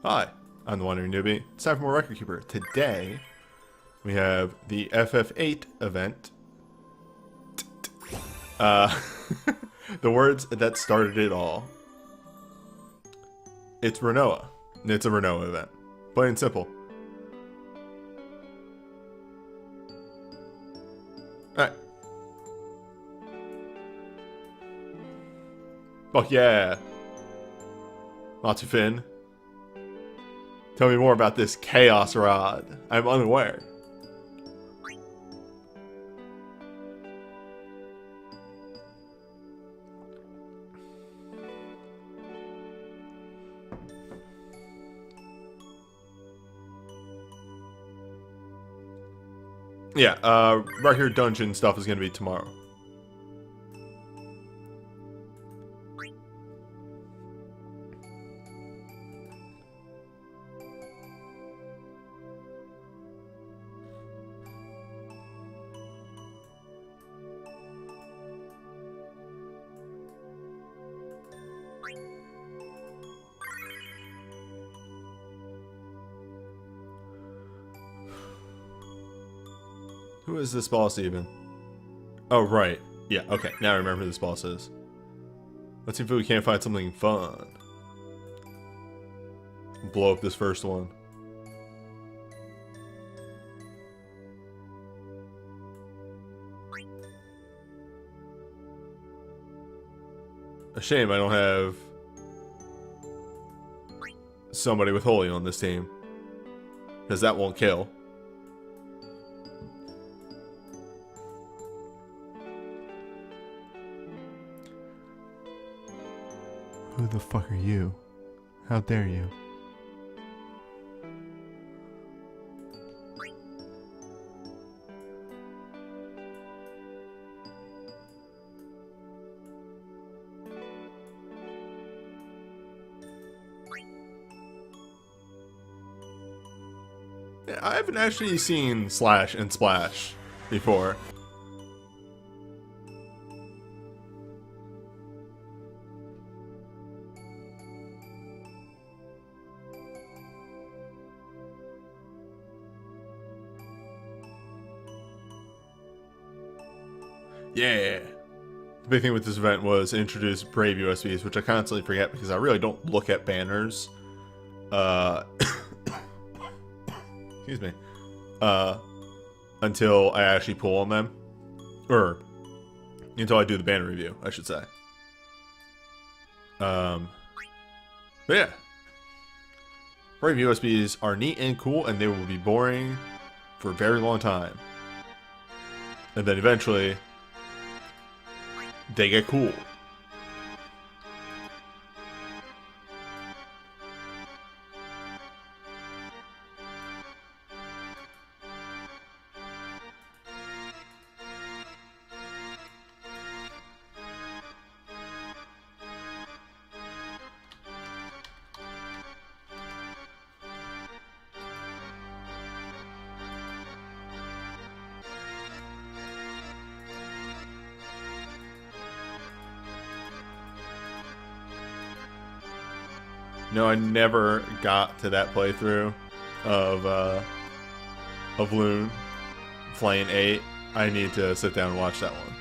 Hi, I'm the Wandering Newbie. It's time for more Record Keeper. Today, we have the FF8 event. Uh, the words that started it all. It's Renoa. It's a Renoa event. Plain and simple. Alright. Oh yeah. Matufin. Tell me more about this Chaos Rod. I'm unaware. Yeah, record dungeon stuff is going to be tomorrow. Who is this boss even? Oh, right. Yeah, okay. Now I remember who this boss is. Let's see if we can't find something fun. Blow up this first one. A shame I don't have somebody with Holy on this team. Because that won't kill. Who the fuck are you? How dare you? I haven't actually seen Slash and Splash before. Yeah. The big thing with this event was introduce Brave USBs, which I constantly forget because I really don't look at banners. Excuse me. Until I actually pull on them. Or until I do the banner review, I should say. But yeah. Brave USBs are neat and cool, and they will be boring for a very long time. And then eventually they get cool. No, I never got to that playthrough of Loon Flame 8. I need to sit down and watch that one.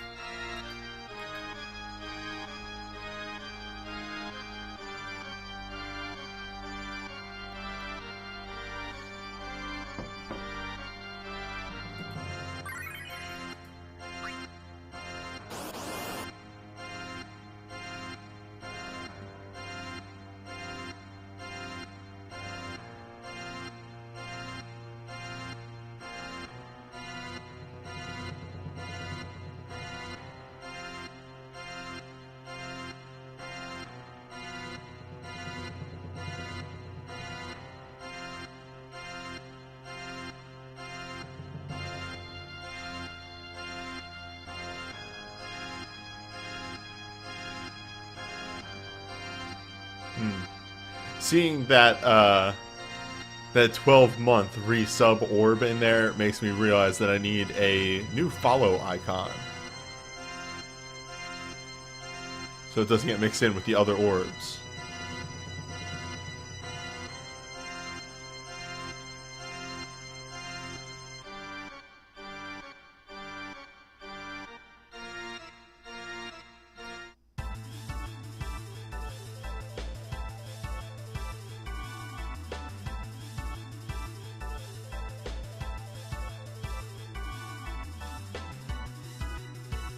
Seeing that that 12-month resub orb in there makes me realize that I need a new follow icon, so it doesn't get mixed in with the other orbs.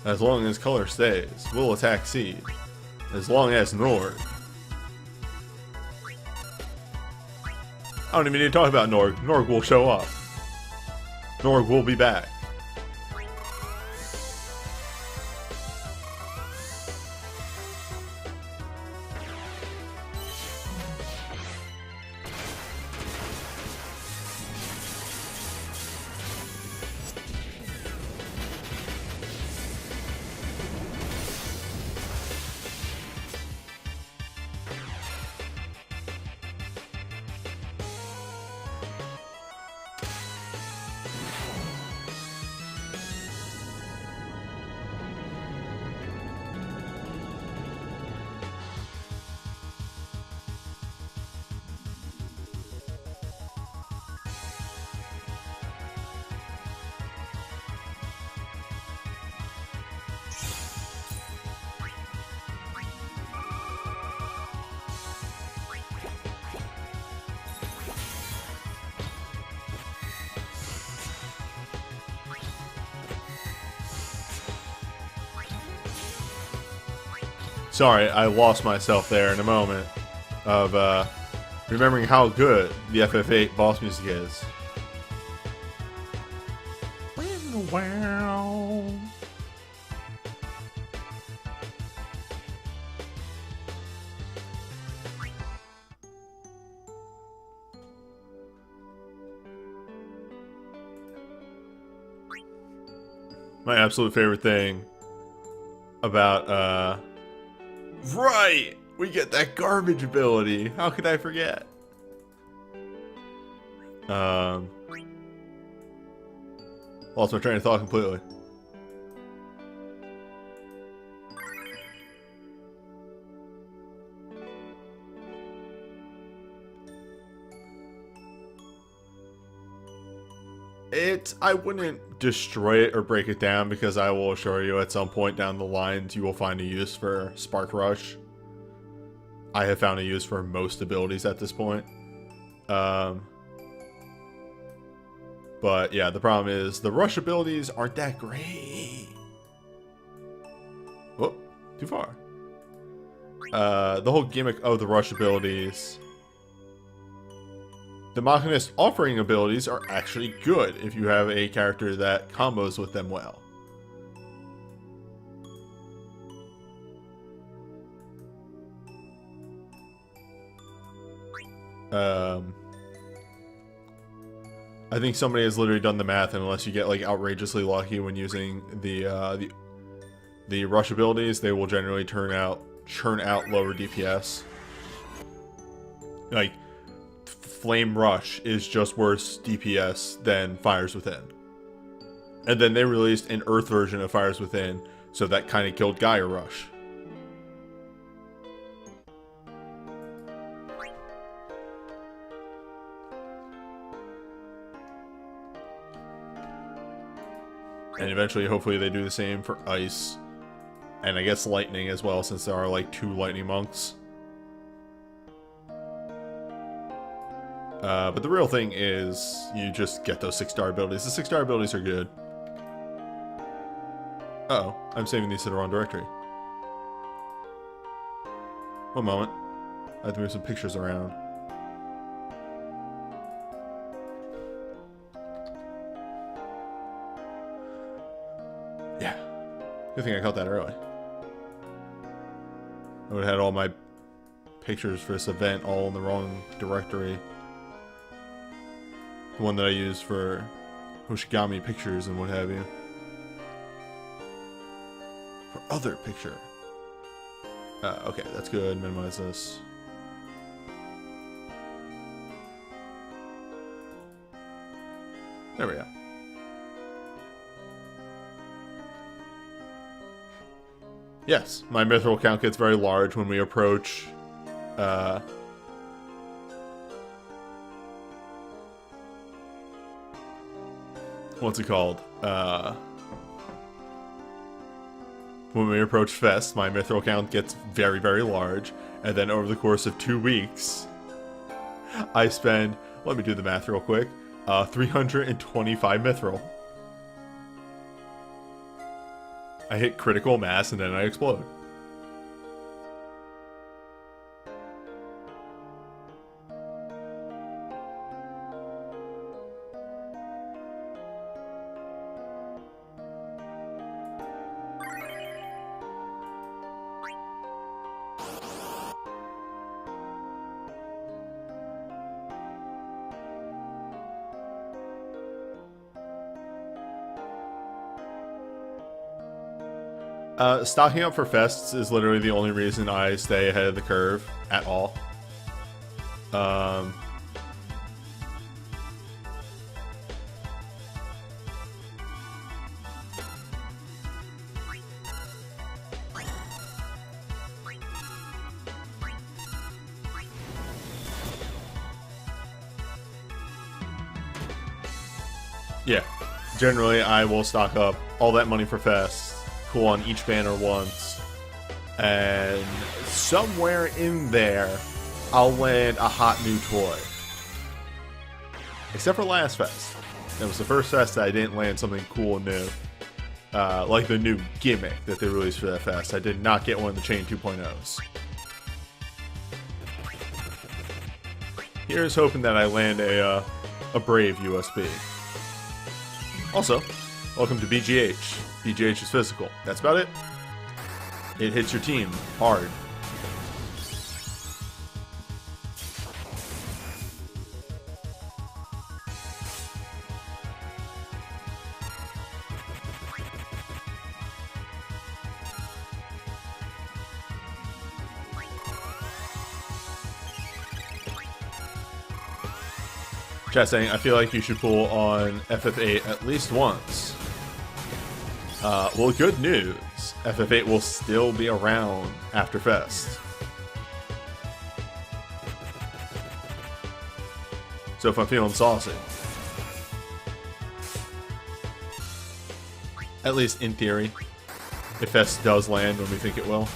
As long as color stays, we'll attack seed. As long as Norg. I don't even need to talk about Norg. Norg will show up. Norg will be back. Sorry, I lost myself there in a moment of remembering how good the FF8 boss music is. Wow. My absolute favorite thing about right! We get that garbage ability. How could I forget? Lost my train of thought completely. I wouldn't destroy it or break it down because I will assure you at some point down the lines you will find a use for Spark Rush. I have found a use for most abilities at this point. But yeah, the problem is the rush abilities aren't that great. Whoop, too far. The whole gimmick of the rush abilities, the Machinist offering abilities are actually good if you have a character that combos with them well. I think somebody has literally done the math, and unless you get like outrageously lucky when using the rush abilities, they will generally churn out lower DPS. Like Flame Rush is just worse DPS than Fires Within. And then they released an Earth version of Fires Within, so that kind of killed Gaia Rush. And eventually, hopefully, they do the same for Ice. And I guess Lightning as well, since there are like 2 Lightning Monks. But the real thing is, you just get those 6-star abilities. The 6-star abilities are good. Uh-oh, I'm saving these to the wrong directory. One moment. I have to move some pictures around. Yeah. Good thing I caught that early. I would have had all my pictures for this event all in the wrong directory. The one that I use for Hoshigami pictures and what have you. For other picture. Okay, that's good. Minimize this. There we go. Yes, my mithril count gets very large when we approach what's it called? When we approach Fest, my mithril count gets very, very large. And then over the course of 2 weeks, I spend, let me do the math real quick, 325 mithril. I hit critical mass and then I explode. Stocking up for fests is literally the only reason I stay ahead of the curve at all. Yeah, generally I will stock up all that money for fests, cool on each banner once, and somewhere in there I'll land a hot new toy. Except for last fest. That was the first fest that I didn't land something cool and new. Like the new gimmick that they released for that fest. I did not get one of the Chain 2.0s. Here's hoping that I land a Brave USB. Also, welcome to BGH. BGH is physical. That's about it. It hits your team hard. Chat saying, I feel like you should pull on FF8 at least once. Well, good news. FF8 will still be around after Fest. So if I'm feeling saucy. At least in theory. If Fest does land when we think it will.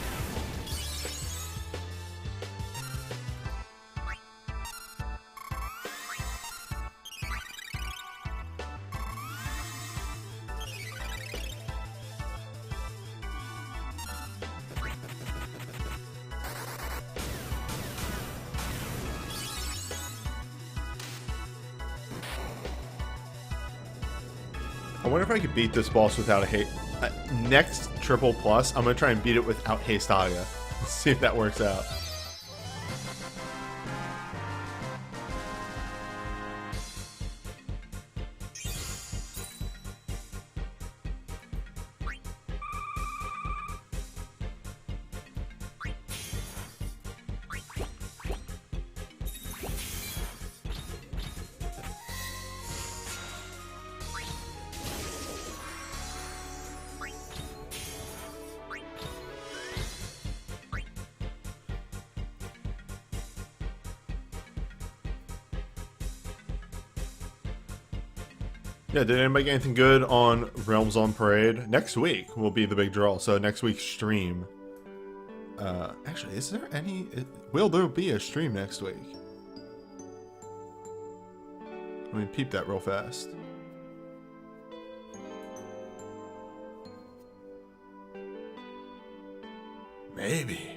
I wonder if I could beat this boss without a haste. Next triple plus, I'm gonna try and beat it without haste Aga. Let's see if that works out. Yeah, did anybody get anything good on Realms on Parade? Next week will be the big draw, so next week's stream. Actually, is there any... Will there be a stream next week? Let me peep that real fast. Maybe.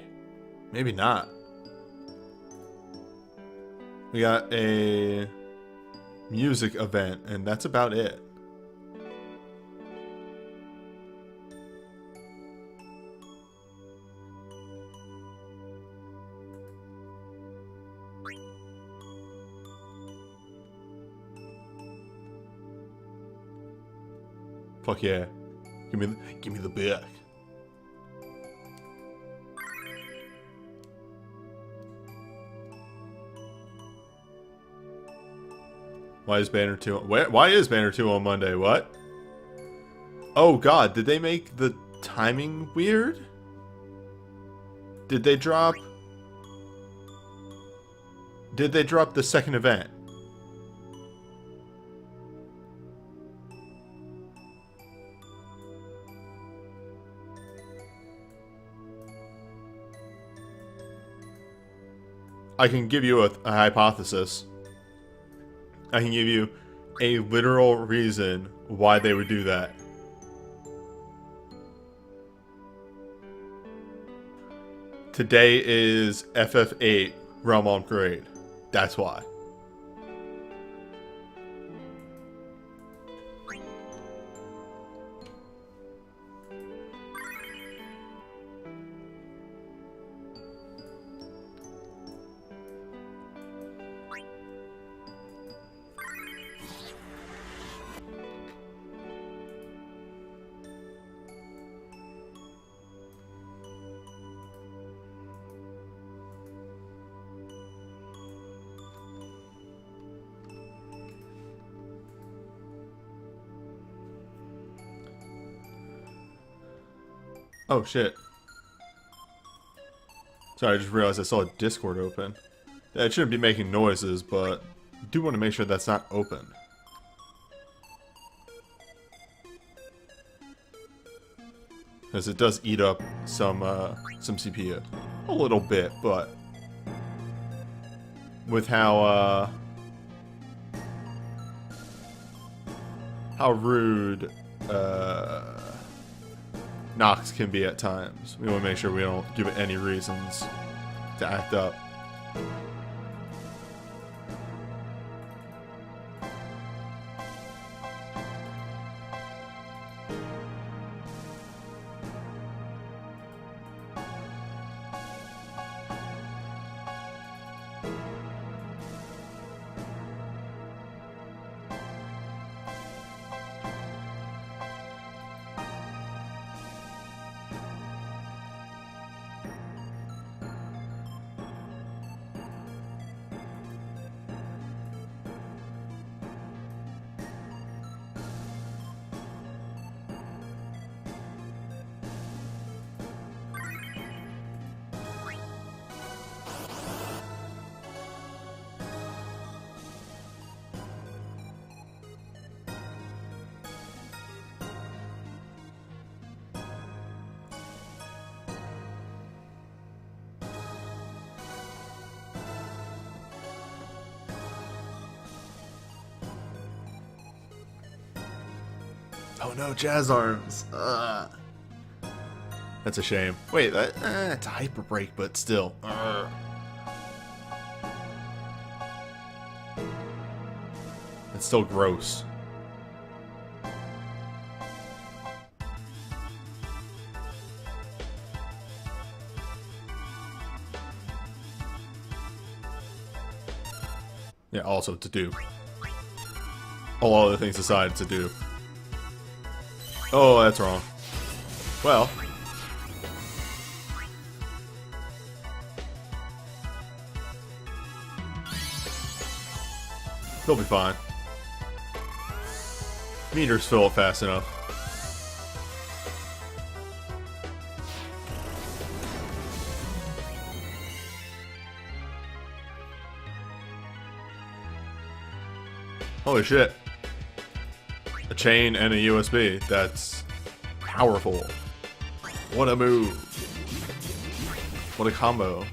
Maybe not. We got a music event, and that's about it. Fuck yeah. Give me the back. Why is Banner 2 why is Banner 2 on Monday? What? Oh god, did they make the timing weird? Did they drop the second event? I can give you a hypothesis. I can give you a literal reason why they would do that. Today is FF8 Realm Upgrade. That's why. Oh shit. Sorry, I just realized I saw a Discord open. It shouldn't be making noises, but I do want to make sure that's not open. Because it does eat up some CPU. A little bit, but with how rude Nox can be at times. We want to make sure we don't give it any reasons to act up. Oh no, jazz arms. That's a shame. Wait, it's a hyper break, but still. It's still gross. Yeah, also to do. All other things aside, to do. Oh, that's wrong. Well. They'll be fine. Meters fill up fast enough. Holy shit. A chain and a USB. That's powerful. What a move. What a combo.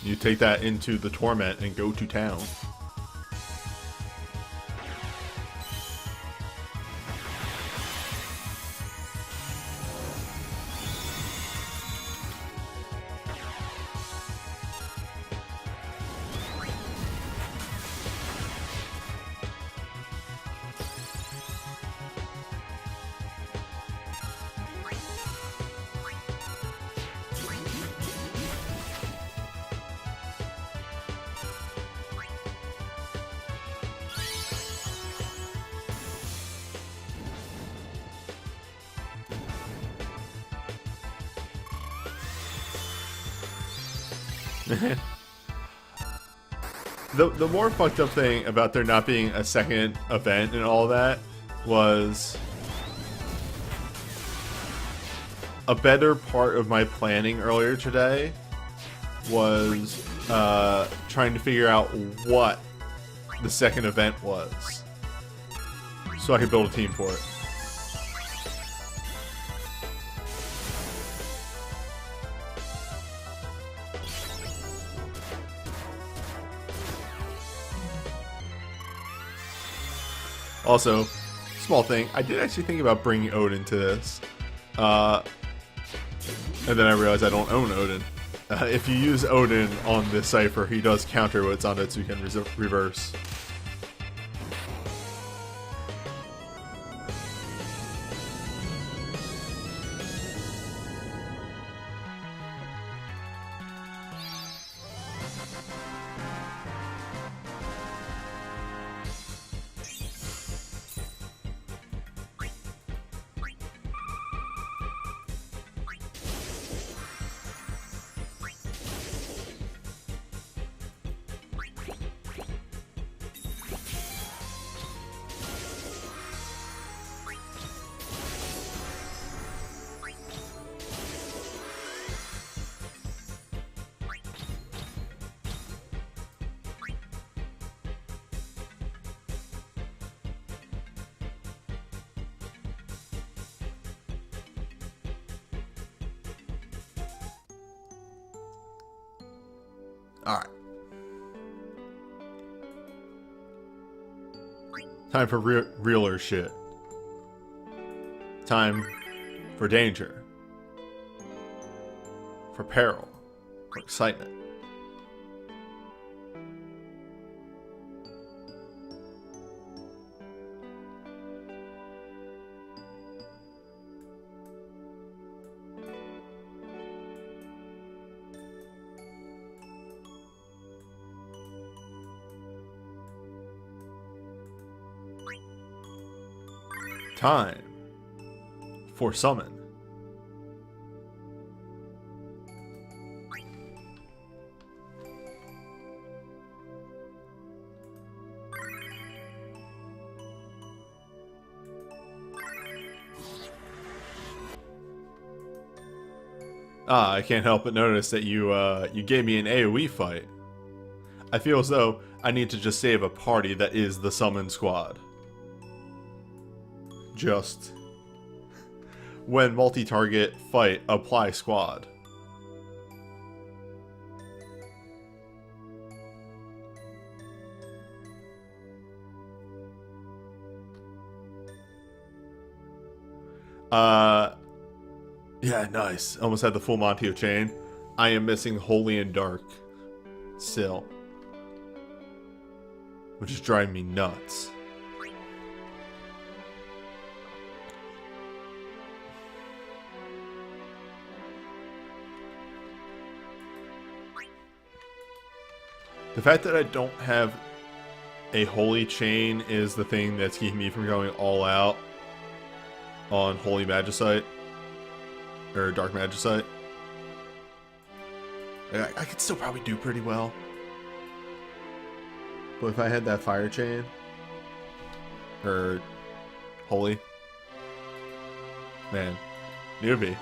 You take that into the Torment and go to town. The more fucked up thing about there not being a second event and all that was a better part of my planning earlier today was trying to figure out what the second event was so I could build a team for it. Also, small thing, I did actually think about bringing Odin to this. And then I realized I don't own Odin. If you use Odin on this cipher, he does counter what's on it, so you can reverse. Alright. Time for realer shit. Time for danger. For peril. For excitement. Time for summon. I can't help but notice that you gave me an AoE fight. I feel as though I need to just save a party that is the summon squad. Just when multi-target fight, apply squad. Yeah, nice. Almost had the full Monty of Chain. I am missing Holy and Dark still, which is driving me nuts. The fact that I don't have a Holy Chain is the thing that's keeping me from going all out on Holy Magicite. Or Dark Magicite. I could still probably do pretty well. But if I had that Fire Chain, or Holy, man, newbie.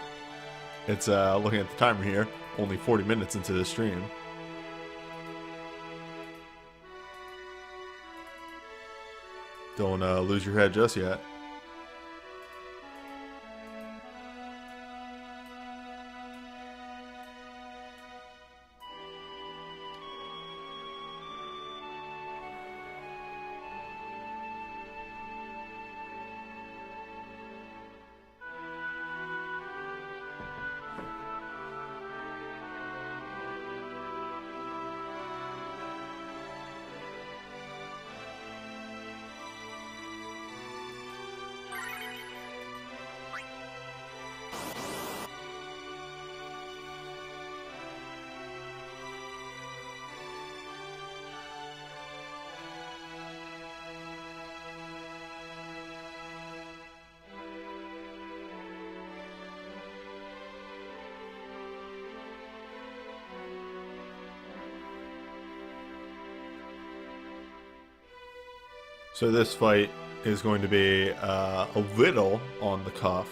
It's, looking at the timer here, only 40 minutes into the stream. Don't lose your head just yet. So this fight is going to be a little on the cuff,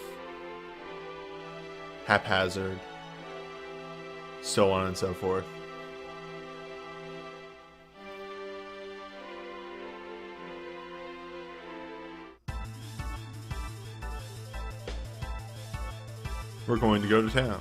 haphazard, so on and so forth. We're going to go to town.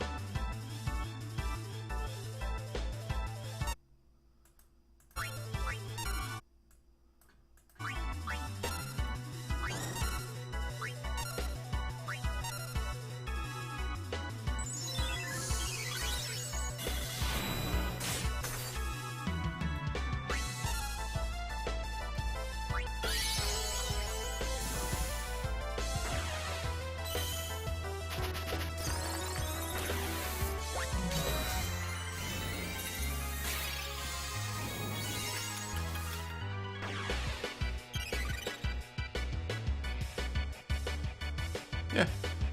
Yeah,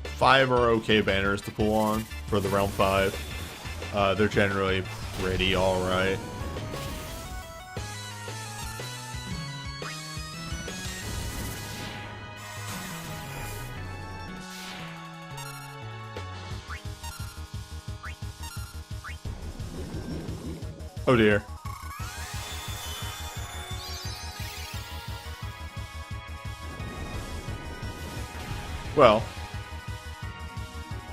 5 are okay banners to pull on for the Realm 5. They're generally pretty alright. Oh dear. Well,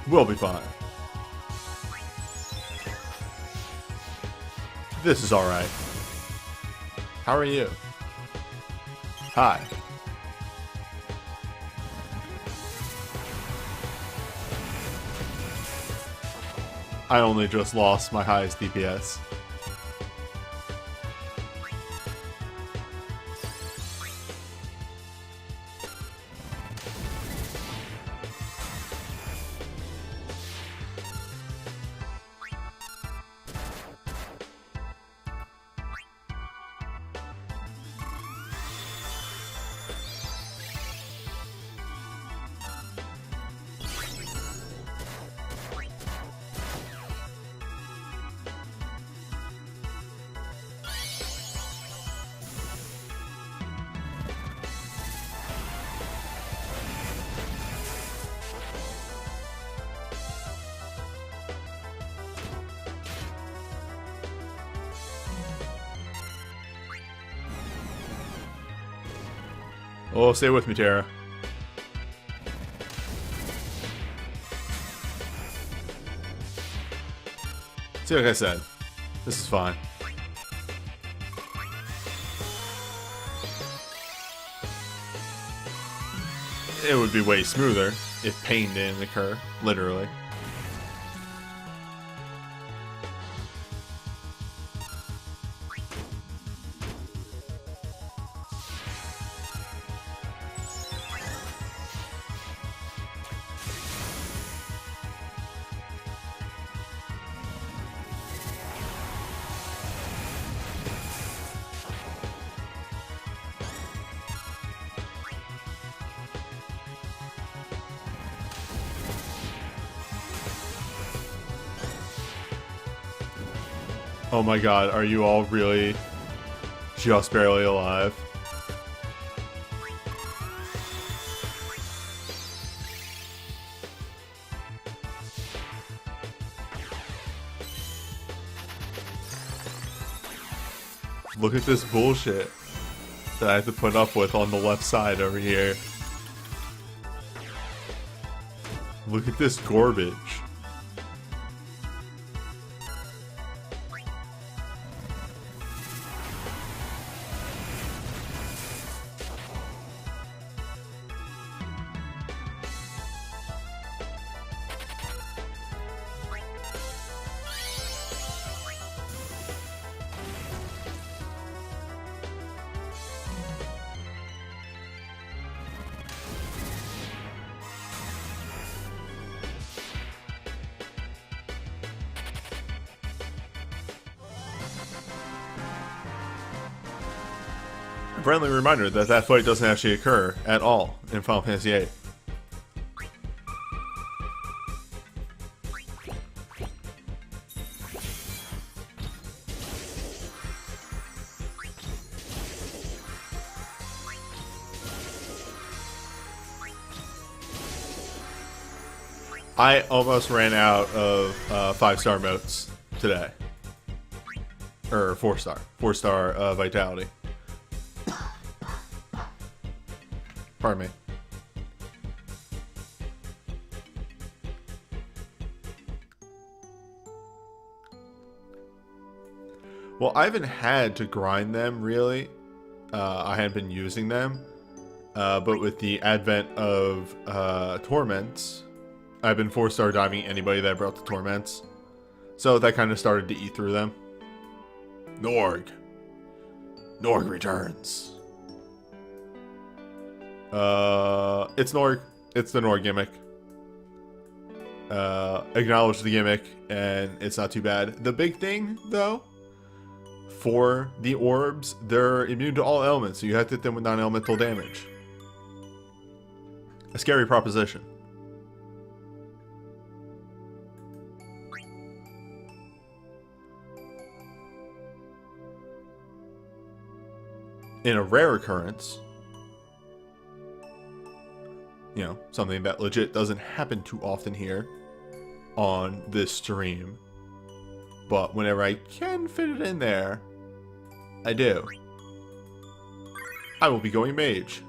we'll be fine. This is alright. How are you? Hi. I only just lost my highest DPS. Oh, stay with me, Tara. See, like I said, this is fine. It would be way smoother if pain didn't occur, literally. Oh my god, are you all really just barely alive? Look at this bullshit that I have to put up with on the left side over here. Look at this garbage. Friendly reminder that that fight doesn't actually occur at all in Final Fantasy VIII. I almost ran out of 5-star motes today. Or 4-star. 4-star vitality. Pardon me. Well, I haven't had to grind them, really. I haven't been using them. But with the advent of Torments, I've been 4-star diving anybody that brought the Torments. So that kind of started to eat through them. Norg. Norg returns. It's Norg. It's the Norg gimmick. Acknowledge the gimmick, and it's not too bad. The big thing, though, for the orbs, they're immune to all elements, so you have to hit them with non-elemental damage. A scary proposition. in a rare occurrence, you know, something that legit doesn't happen too often here on this stream, but whenever I can fit it in there, I do. I will be going mage.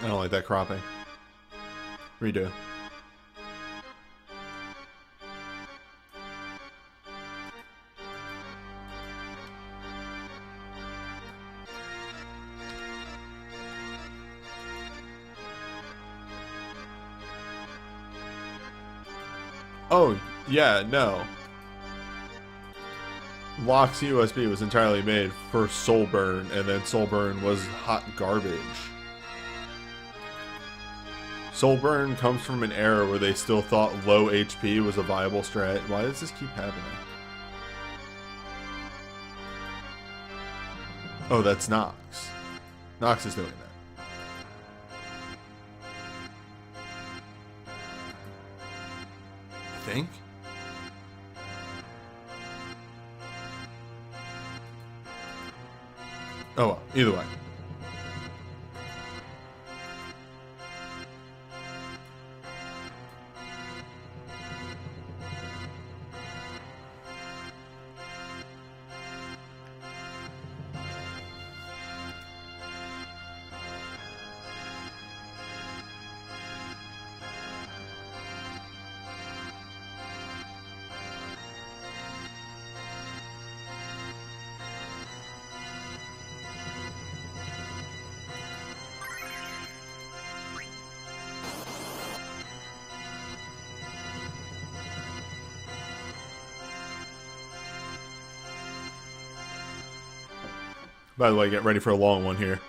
I don't like that cropping. Redo. Oh, yeah, no. Locke's USB was entirely made for Soulburn, and then Soulburn was hot garbage. Soulburn comes from an era where they still thought low HP was a viable strat. Why does this keep happening? Oh, that's Nox. Nox is doing that. I think? Oh well, either way. By the way, get ready for a long one here.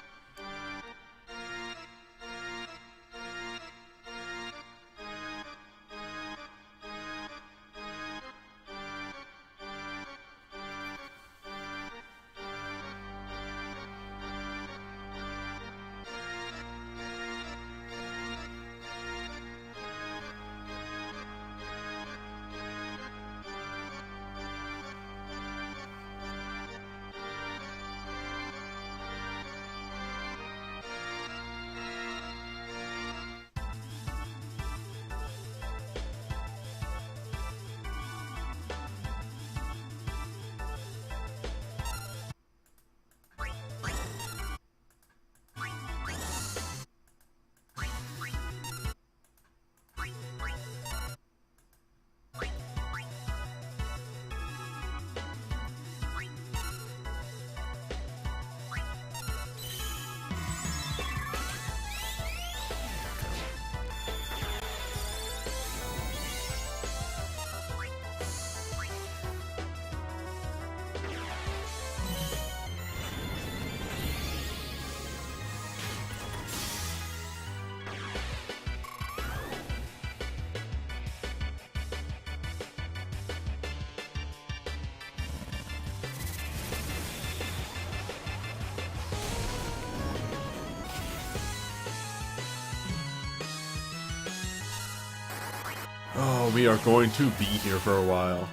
Oh, we are going to be here for a while.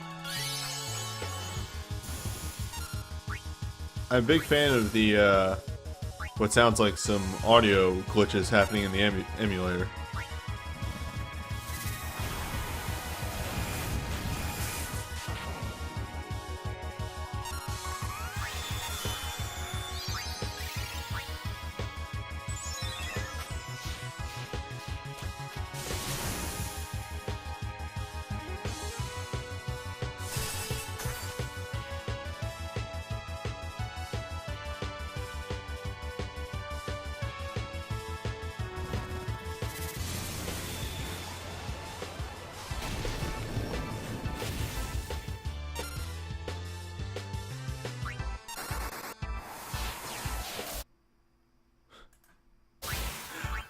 I'm a big fan of the, what sounds like some audio glitches happening in the emulator.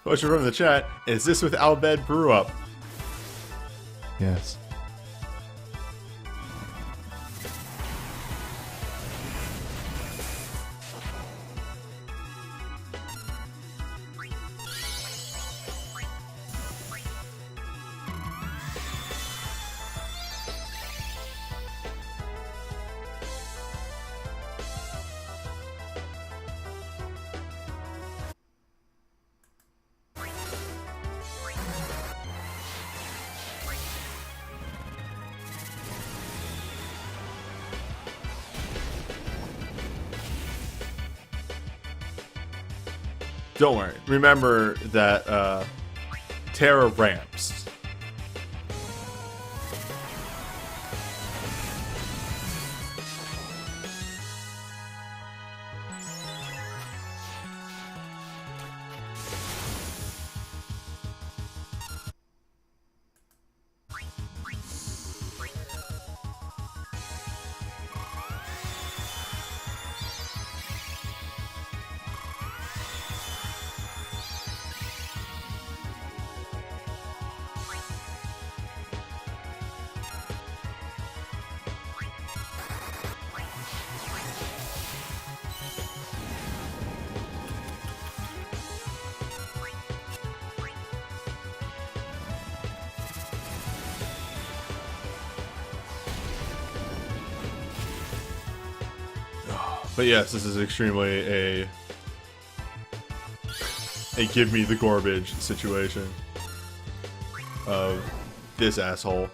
Question from the chat, is this with Albed Brew Up? Yes. Don't worry. Remember that Terra ramps. But yes, this is extremely a give me the garbage situation of this asshole.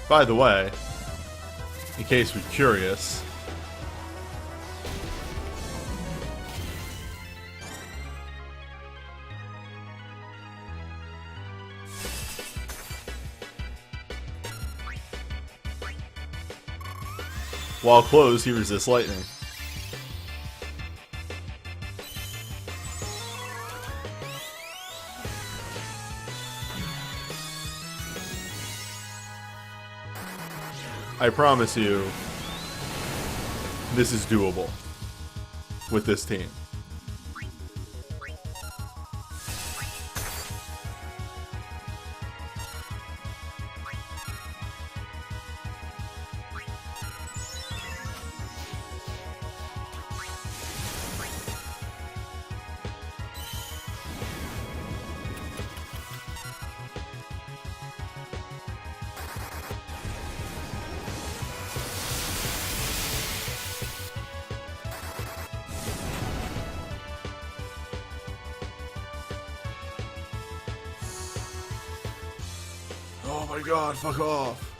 By the way, in case you're curious, while closed, he resists lightning. I promise you, this is doable with this team. Oh my god, fuck off.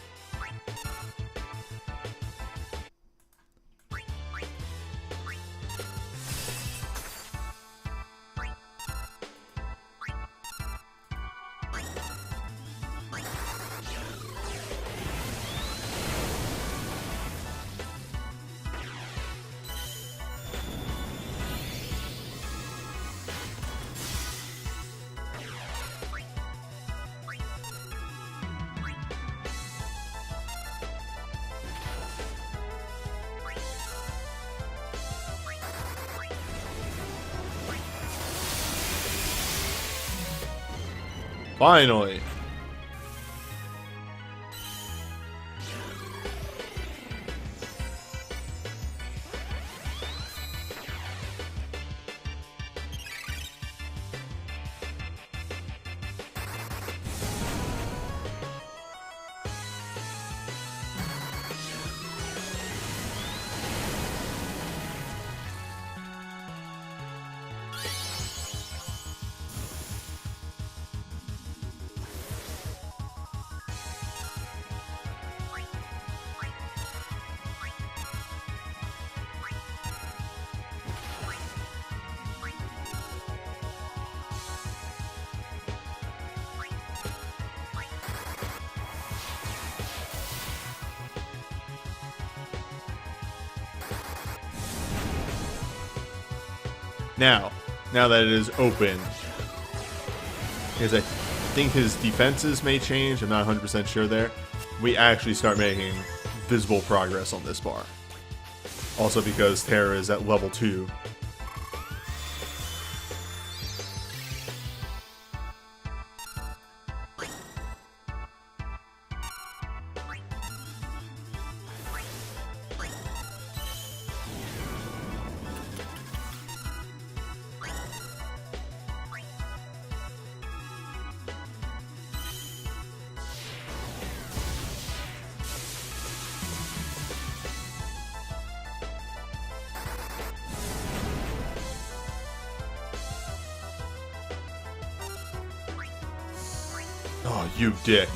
Finally. Now that it is open, because I think his defenses may change, I'm not 100% sure there, we actually start making visible progress on this bar. Also because Terra is at level 2. Oh, you dick.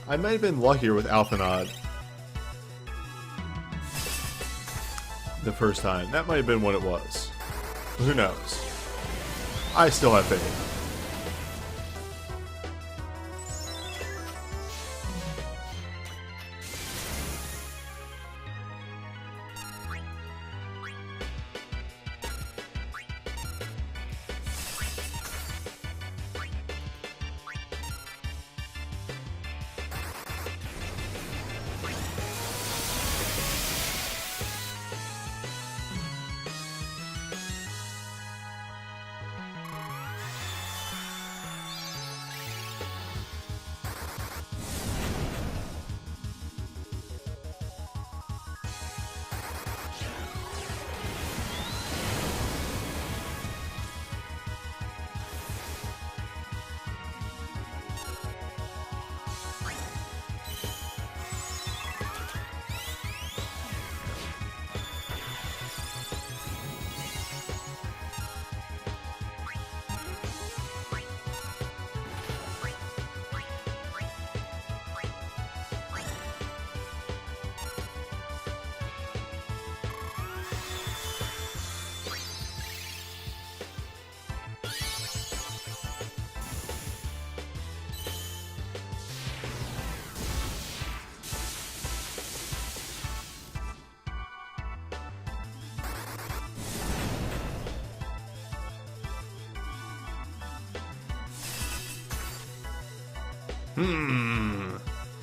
I might have been luckier with Alphanod the first time. That might have been what it was. Who knows? I still have faith.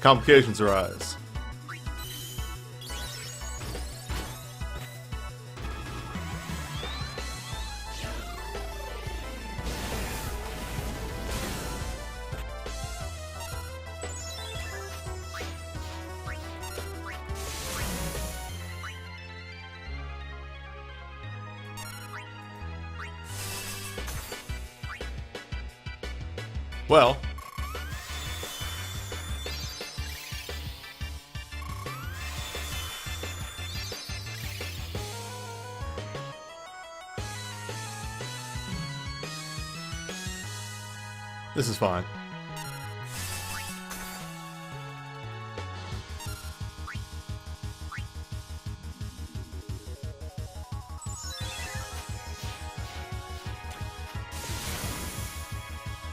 Complications arise. Well, this is fine.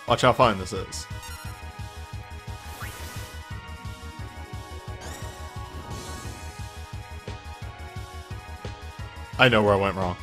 Watch how fine this is. I know where I went wrong.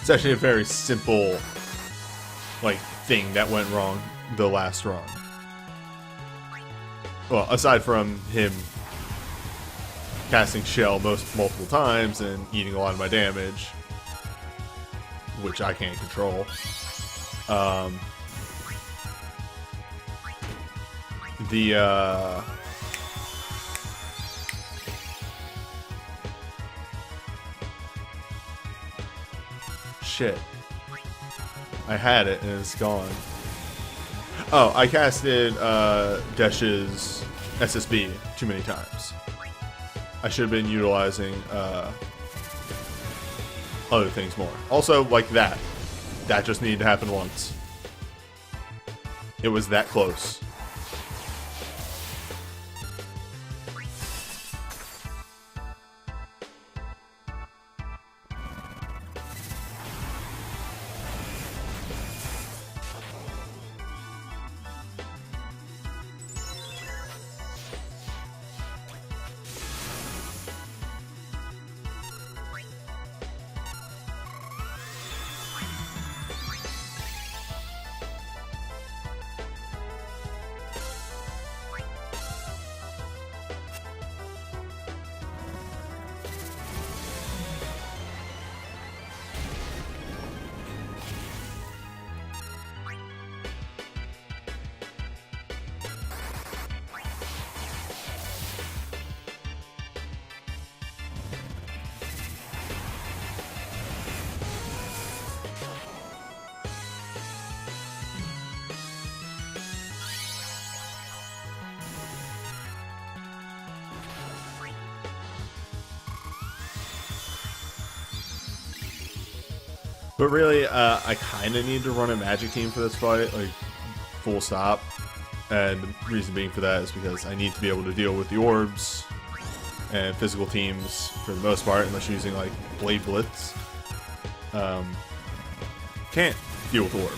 It's actually a very simple, like, thing that went wrong the last run. Well, aside from him casting Shell multiple times and eating a lot of my damage, which I can't control. Shit. I had it and it's gone. Oh, I casted Desh's SSB too many times. I should have been utilizing other things more. Also, like that. That just needed to happen once. It was that close. But really, I kind of need to run a magic team for this fight, like, full stop. And the reason being for that is because I need to be able to deal with the orbs and physical teams for the most part, unless you're using, like, Blade Blitz. Can't deal with orb.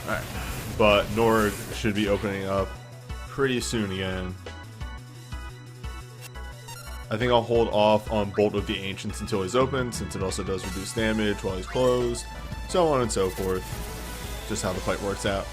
Alright. But Nord should be opening up pretty soon again. I think I'll hold off on Bolt of the Ancients until he's open, since it also does reduce damage while he's closed, so on and so forth. Just how the fight works out.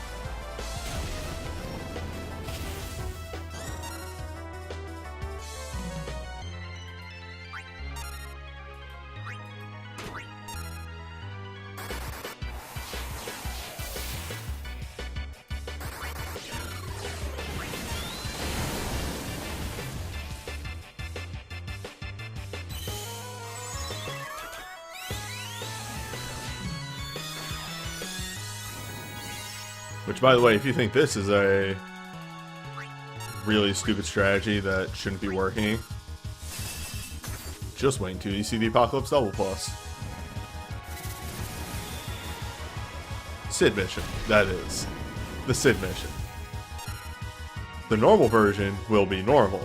Which, by the way, if you think this is a really stupid strategy that shouldn't be working, just wait until you see the Apocalypse Double Plus. Sid mission, that is. The Sid mission. The normal version will be normal.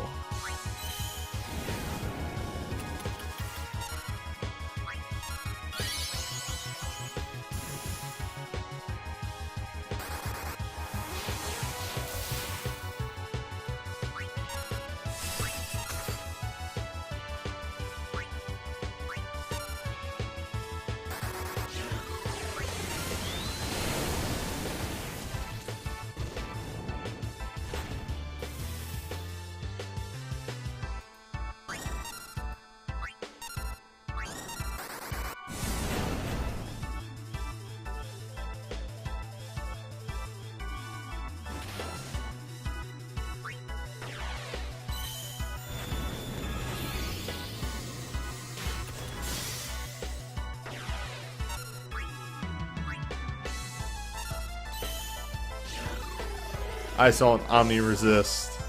I saw an Omni Resist,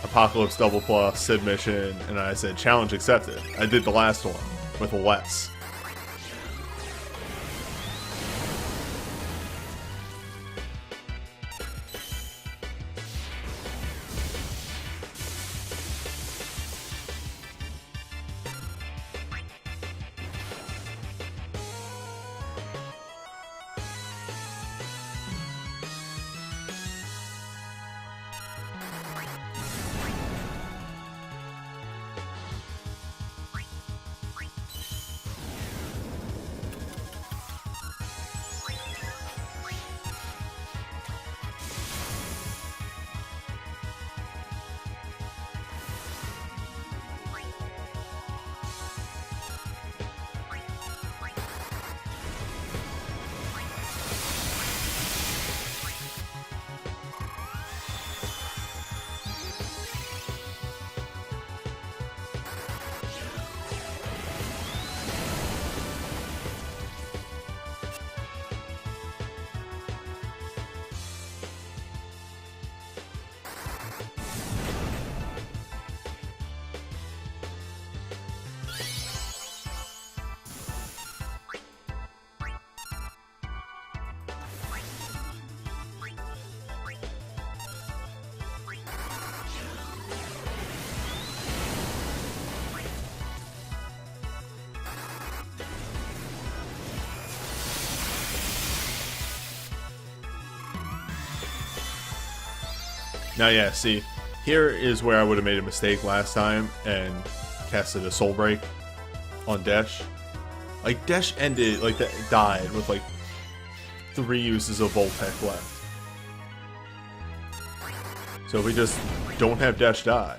Apocalypse Double Plus, Sid mission, and I said, challenge accepted. I did the last one with a Wes. Now, yeah, see, here is where I would have made a mistake last time and casted a Soul Break on Desh. Like, Desh ended, like, that died with, like, 3 uses of Voltec left. So if we just don't have Desh die.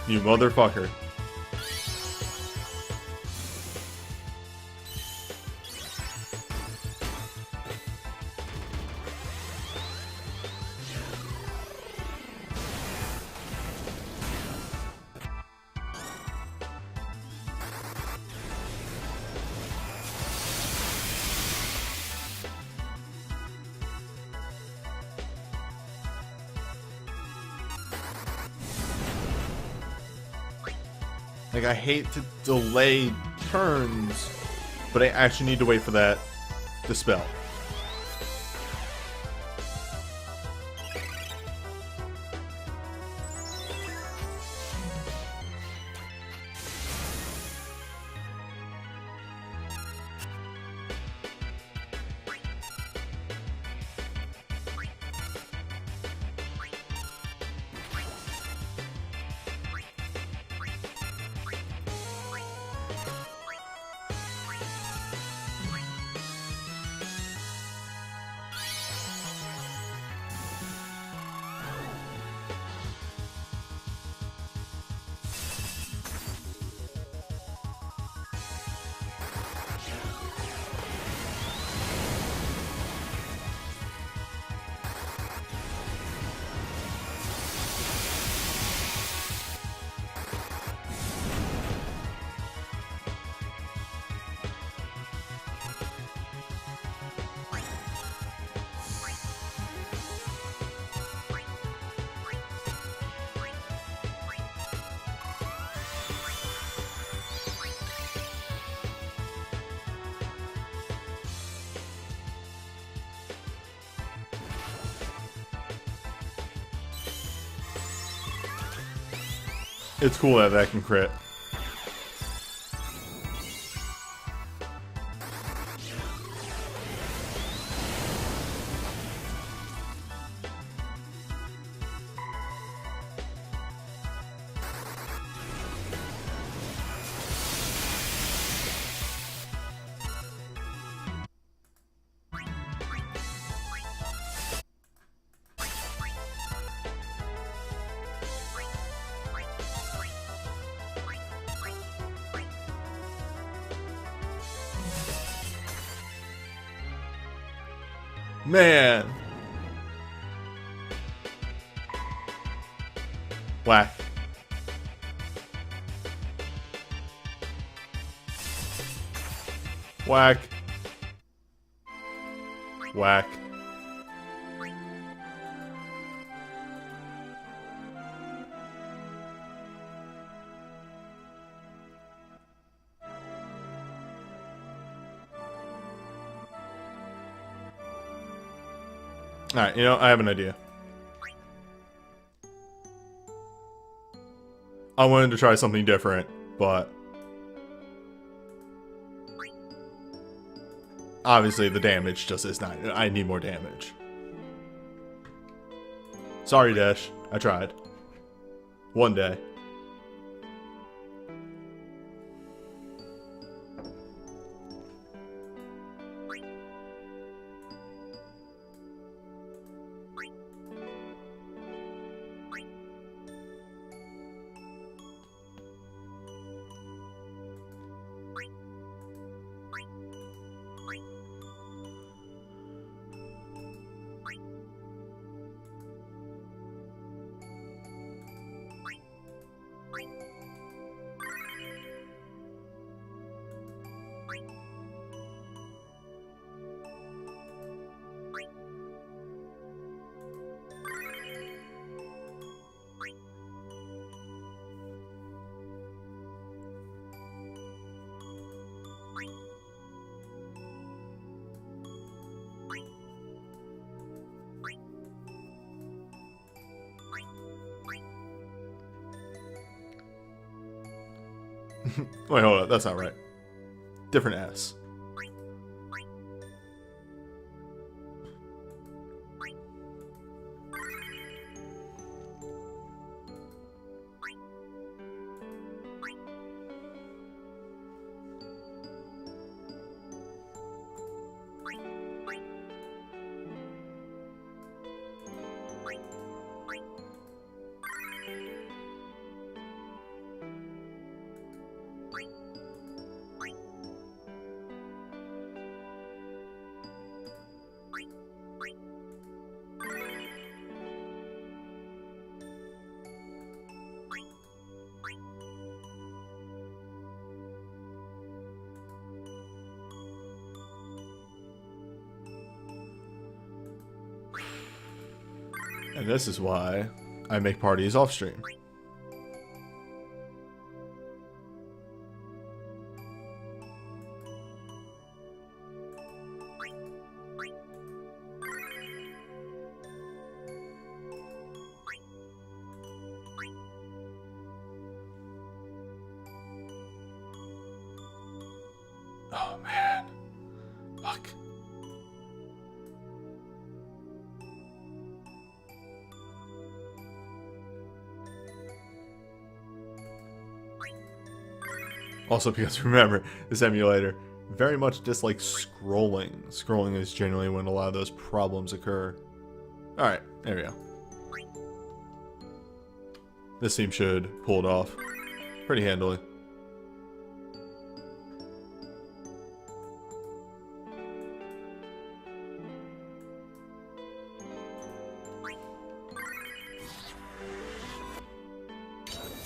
You motherfucker. Like, I hate to delay turns, but I actually need to wait for that dispel. It's cool that that can crit. Man. Whack. Whack. Whack. Alright, you know, I have an idea. I wanted to try something different, but obviously the damage just is not. I need more damage. Sorry, Dash. I tried. One day. Wait, hold up. That's not right. Different S. And this is why I make parties off stream. Oh man. Fuck. Also, because remember, this emulator very much dislikes scrolling. Scrolling is generally when a lot of those problems occur. Alright, there we go. This team should pull it off pretty handily.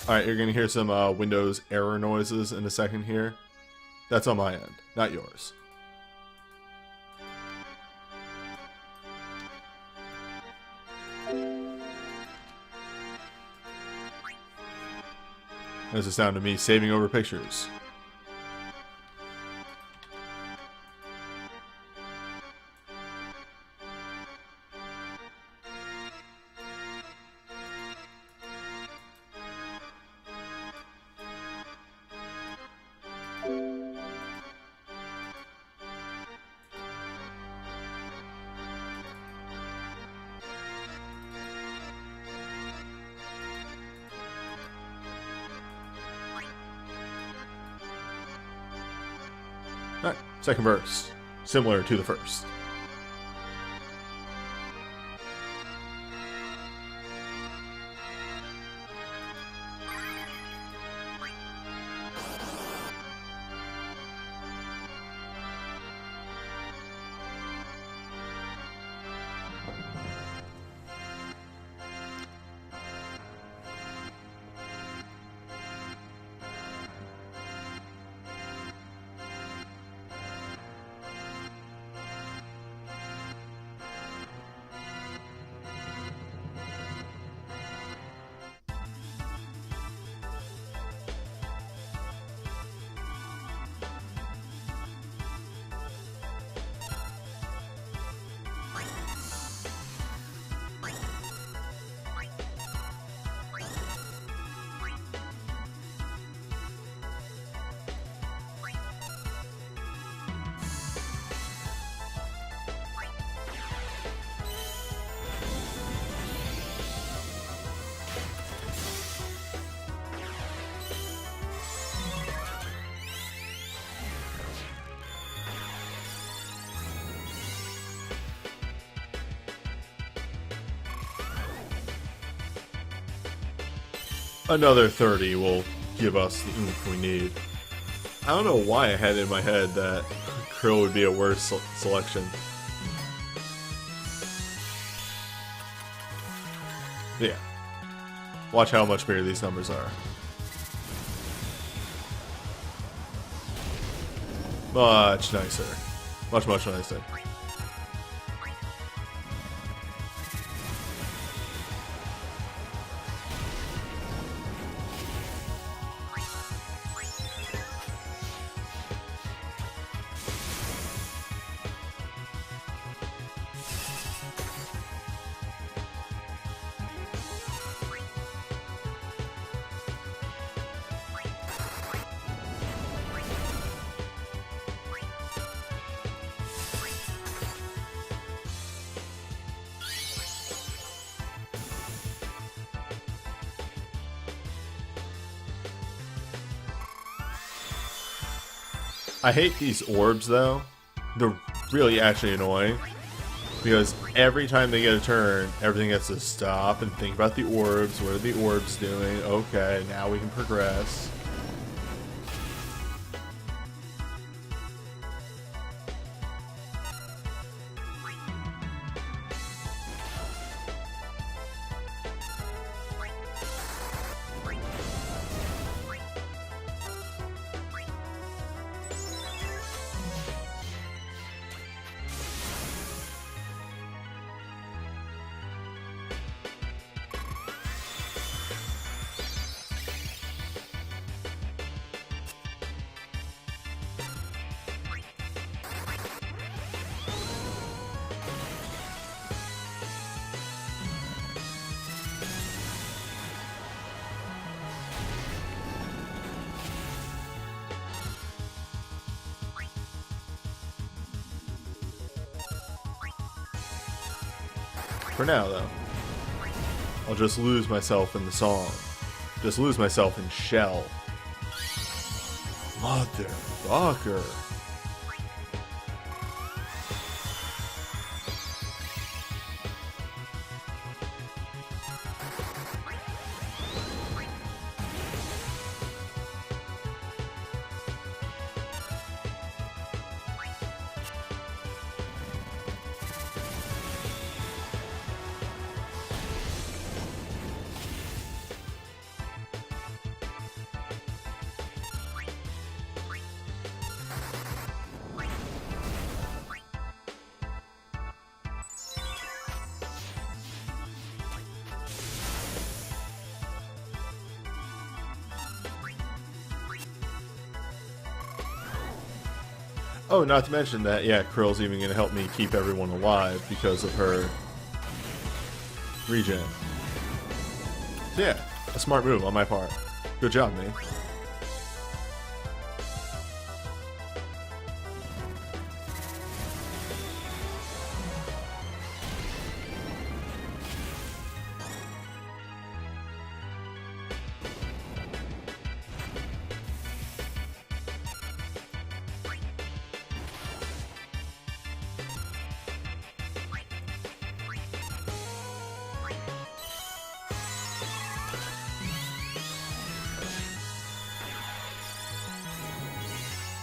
Alright, you're gonna hear some Windows error noises in a second here. That's on my end, not yours. There's the sound of me saving over pictures. Alright, second verse. Similar to the first. Another 30 will give us the oomph we need. I don't know why I had in my head that Krill would be a worse selection. Yeah. Watch how much bigger these numbers are. Much nicer. Much, much nicer. I hate these orbs though. They're really actually annoying. Because every time they get a turn, everything gets to stop and think about the orbs. What are the orbs doing? Okay, now we can progress. For now, though. I'll just lose myself in the song. Just lose myself in Shell. Motherfucker. Oh, not to mention that, yeah, Krill's even gonna help me keep everyone alive because of her regen. So yeah, a smart move on my part. Good job, me.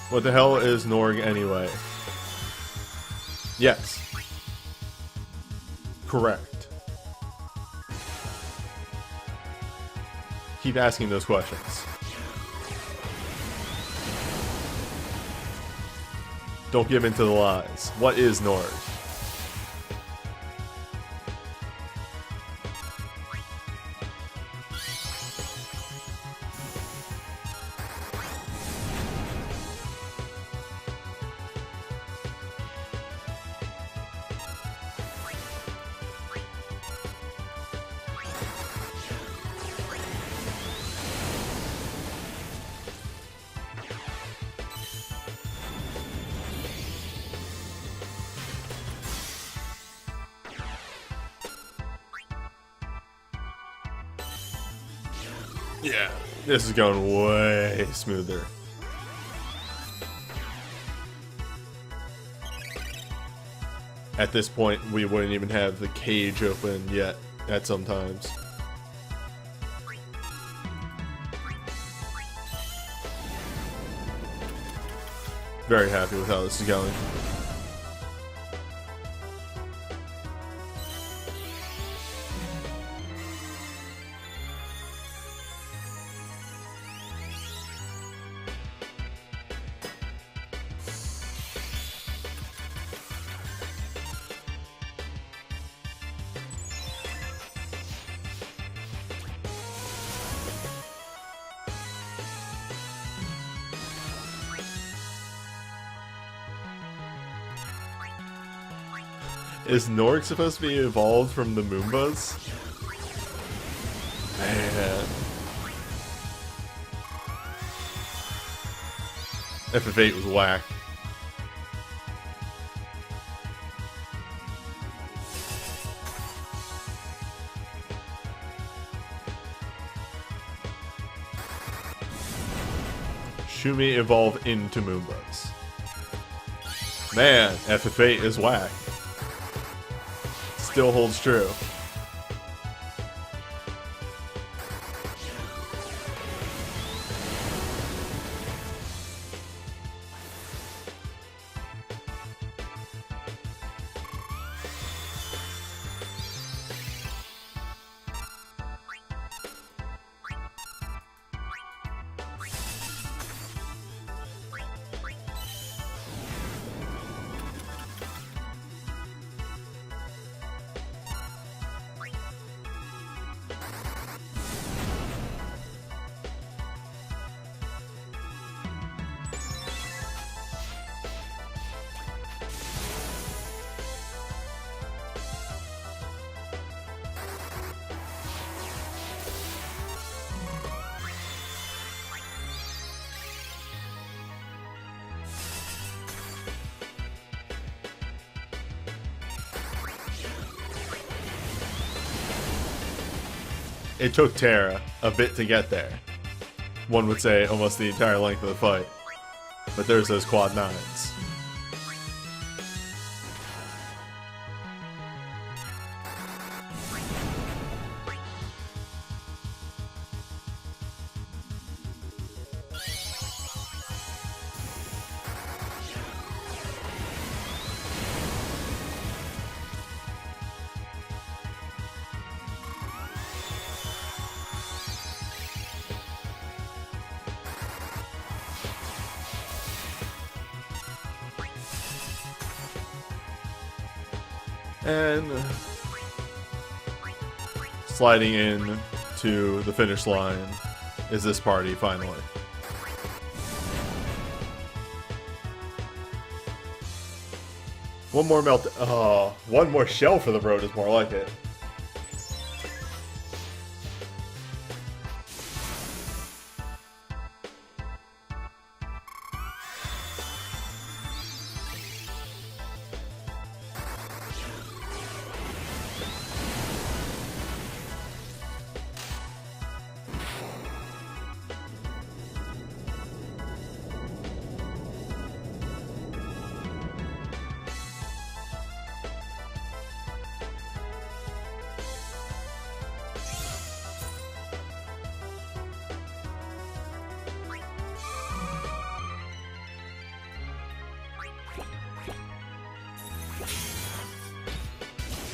What the hell is Norg anyway? Yes. Correct. Keep asking those questions. Don't give in to the lies. What is Norg? Yeah, this is going way smoother. At this point, we wouldn't even have the cage open yet at some times. Very happy with how this is going. Is Norg supposed to be evolved from the Moombas? Man. FF8 was whack. Shumi evolve into Moombas. Man, FF8 is whack. Still holds true. it took Terra a bit to get there. One would say almost the entire length of the fight. But there's those quad 9s. And sliding in to the finish line is this party, finally. One more melt. Oh, one more shell for the road is more like it.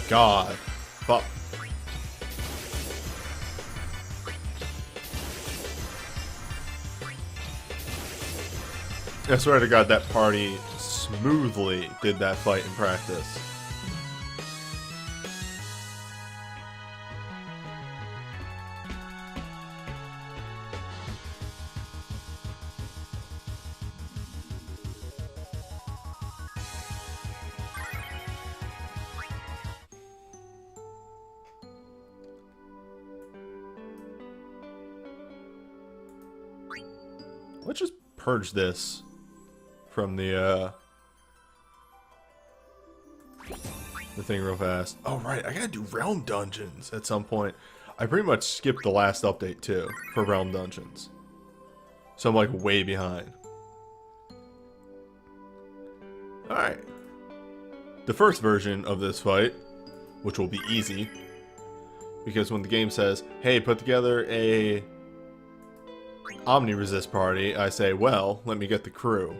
God. Fuck. I swear to God, that party smoothly did that fight in practice. Let's just purge this from the thing real fast. Oh, right. I gotta do realm dungeons at some point. I pretty much skipped the last update, too, for realm dungeons. So I'm, like, way behind. Alright. The first version of this fight, which will be easy, because when the game says, hey, put together a Omni-Resist party, I say, well, let me get the crew.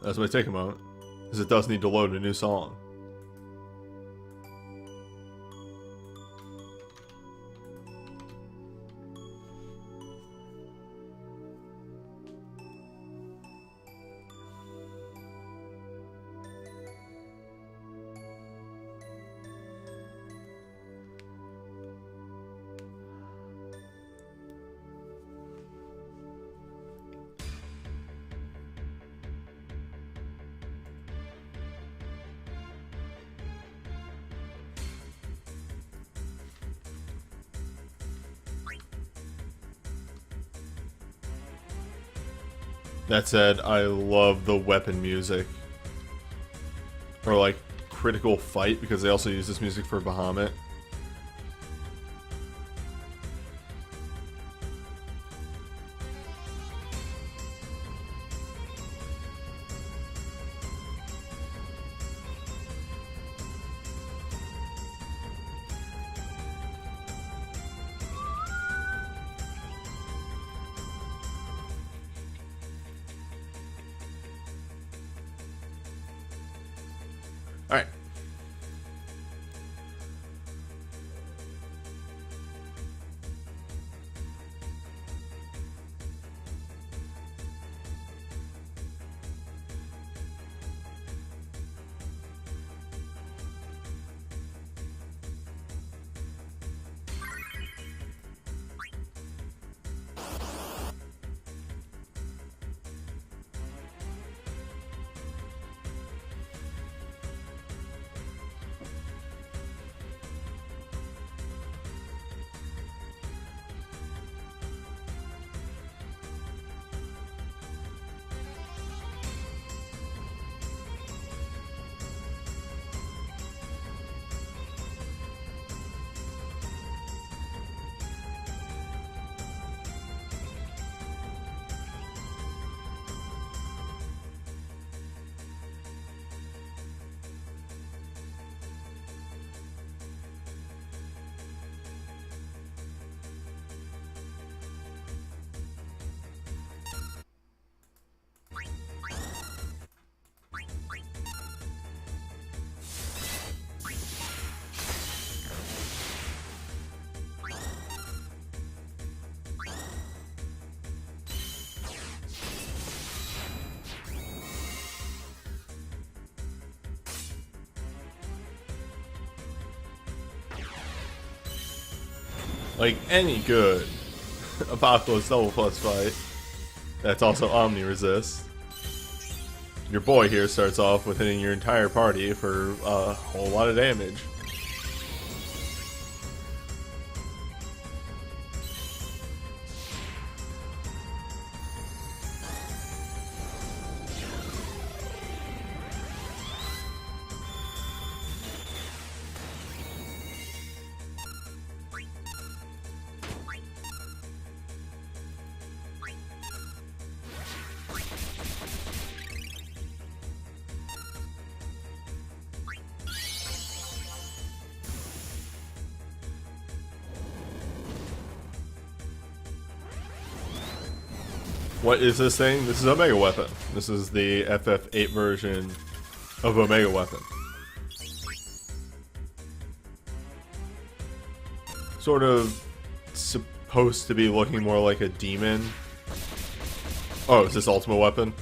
That's why it take a moment, because it does need to load a new song. That said, I love the weapon music. Or like, Critical Fight, because they also use this music for Bahamut. Alright. Like any good Apocalypse Double Plus fight that's also Omni Resist, your boy here starts off with hitting your entire party for a whole lot of damage. What is this thing? This is Omega Weapon. This is the FF8 version of Omega Weapon. Sort of supposed to be looking more like a demon. Oh, is this Ultimate Weapon?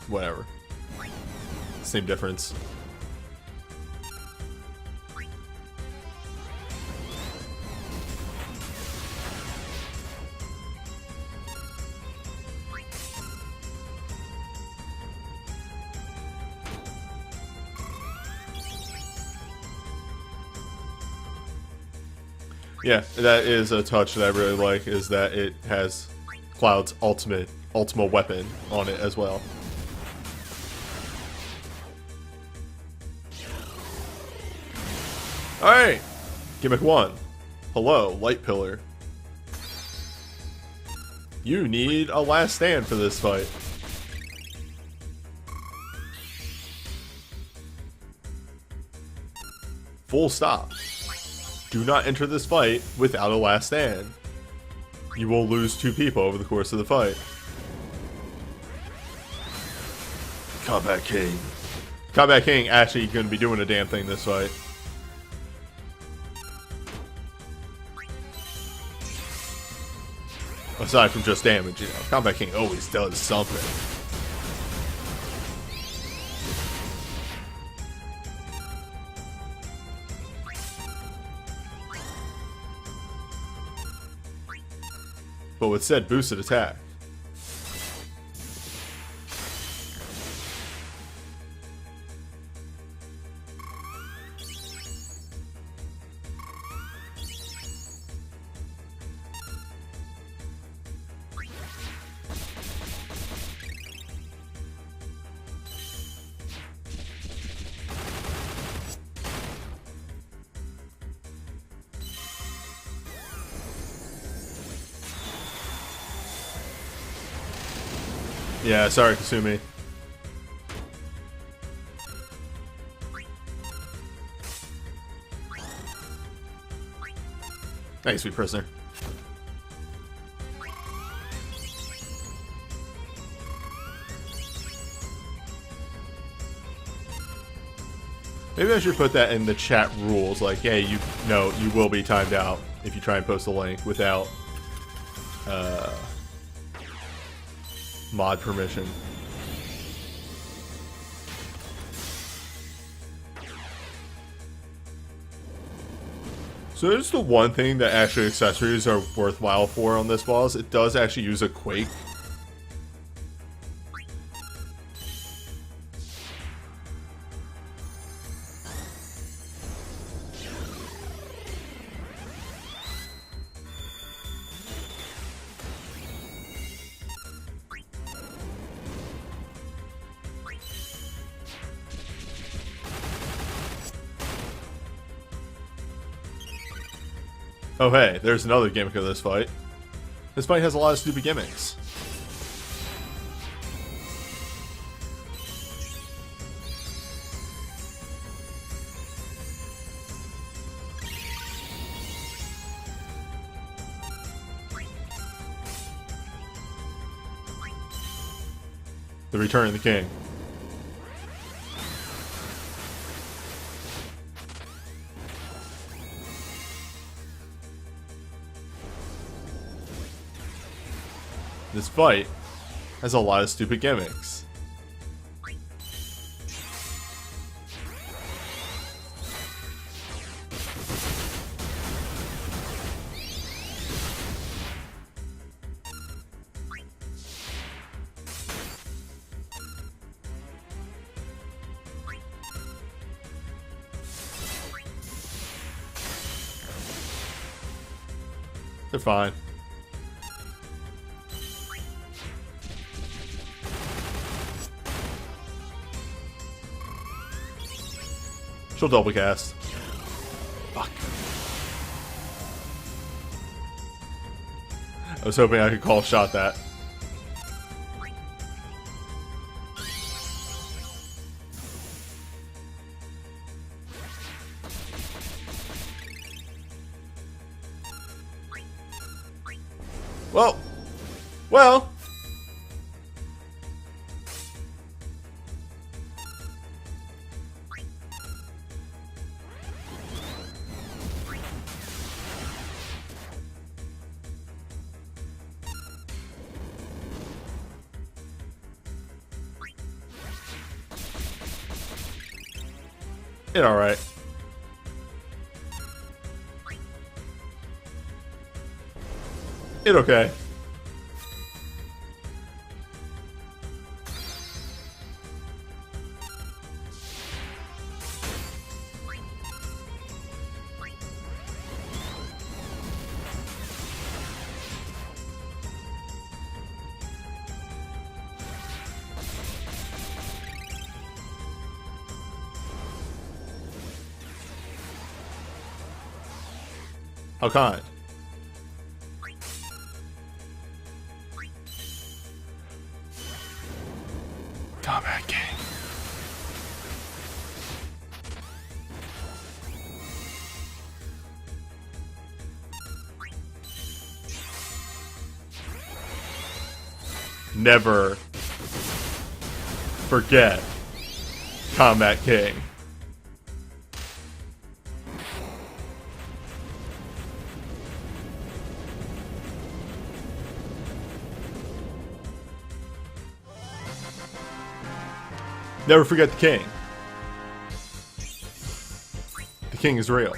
Whatever. Same difference. Yeah, that is a touch that I really like, is that it has Cloud's ultimate weapon on it as well. Alright! Gimmick 1. Hello, Light Pillar. You need a last stand for this fight. Full stop. Do not enter this fight without a last stand. You will lose 2 people over the course of the fight. Combat King. Combat King actually going to be doing a damn thing this fight. Aside from just damage, you know, Combat King always does something. But with said boosted attack. Yeah, sorry, Kasumi. Thanks, sweet prisoner. Maybe I should put that in the chat rules, like, hey, you will be timed out if you try and post a link without mod permission. So there's the one thing that actually accessories are worthwhile for on this boss. It does actually use a quake. Oh hey, there's another gimmick of this fight. This fight has a lot of stupid gimmicks. The Return of the King. This fight has a lot of stupid gimmicks. They're fine. She'll double cast. Fuck. I was hoping I could call shot that. Well. It alright. It okay. How kind. Combat King. Never forget Combat King. Never forget the king. The king is real.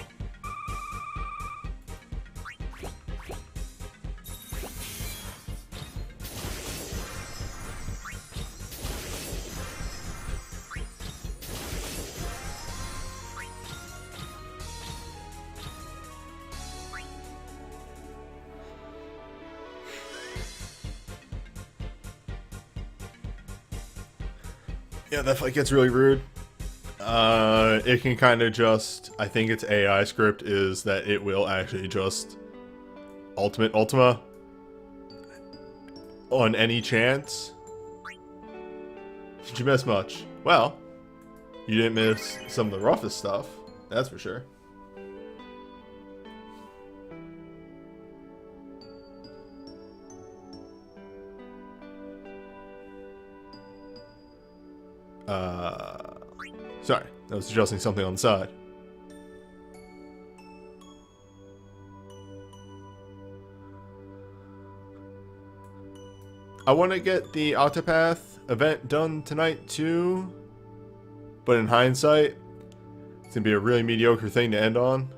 Yeah, that fight gets really rude. It can kind of just... I think its AI script is that it will actually just... Ultima. On any chance. Did you miss much? Well, you didn't miss some of the roughest stuff. That's for sure. Sorry, I was adjusting something on the side. I want to get the Octopath event done tonight too, but in hindsight, it's gonna be a really mediocre thing to end on.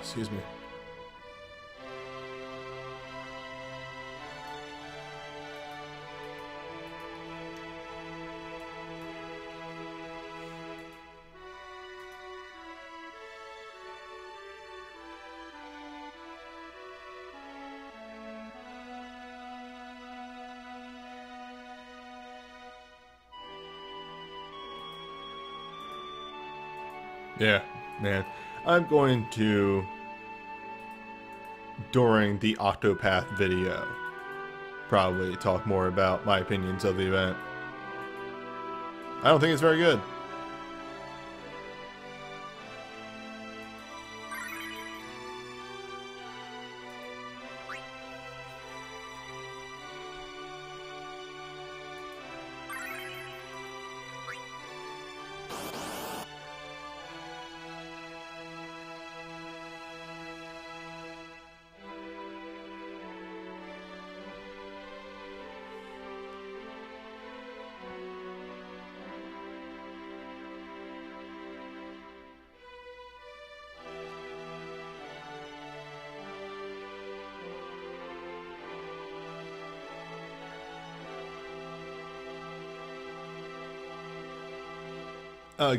Excuse me. Yeah, man. I'm going to, during the Octopath video, probably talk more about my opinions of the event. I don't think it's very good.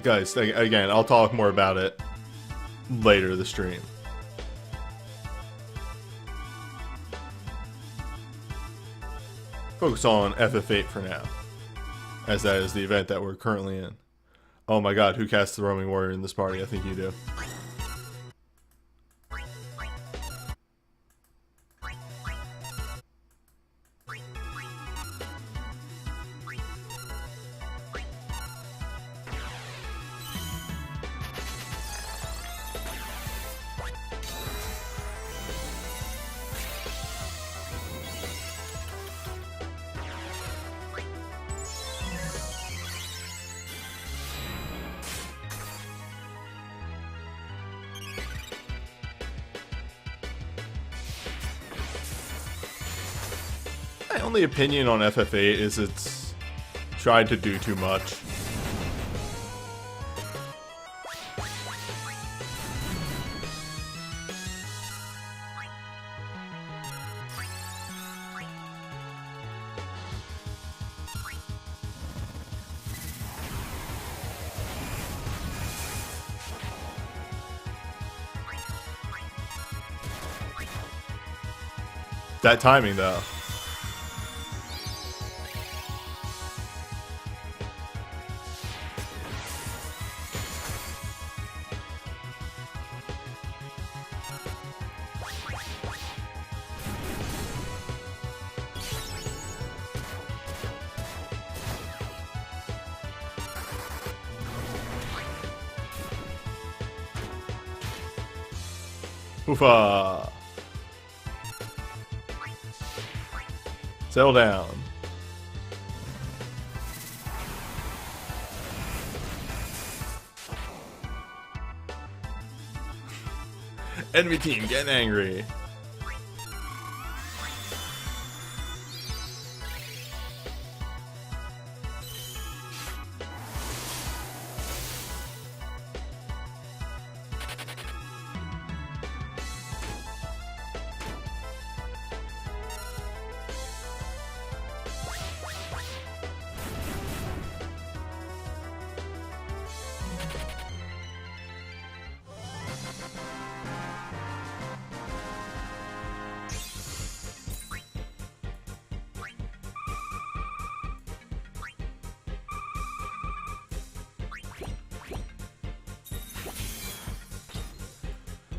Guys, again, I'll talk more about it later in the stream. Focus on FF8 for now, as that is the event that we're currently in. Oh my god, who casts the roaming warrior in this party? I think you do. My only opinion on FF8 is it's tried to do too much. That timing, though. Oofa. Settle down. Enemy team getting angry.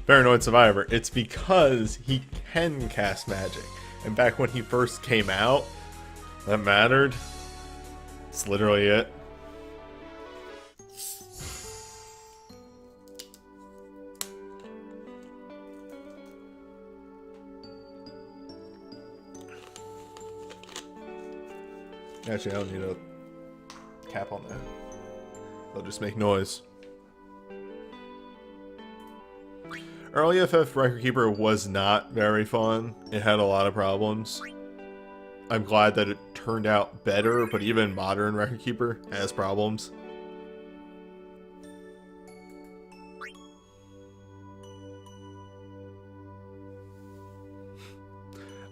Paranoid Survivor. It's because he can cast magic. And back when he first came out, that mattered. It's literally it. Actually, I don't need a cap on that. They'll just make noise. Early FF Record Keeper was not very fun. It had a lot of problems. I'm glad that it turned out better, but even modern Record Keeper has problems.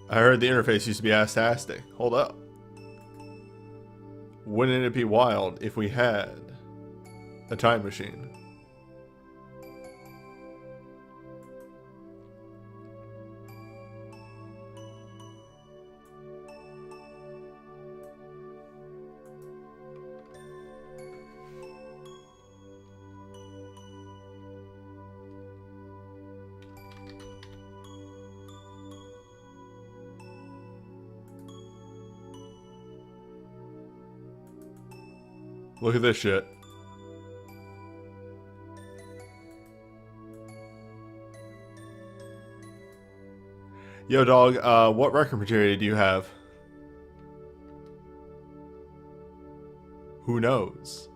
I heard the interface used to be ass-tastic. Hold up. Wouldn't it be wild if we had a time machine? Look at this shit. Yo, dog, what record material do you have? Who knows?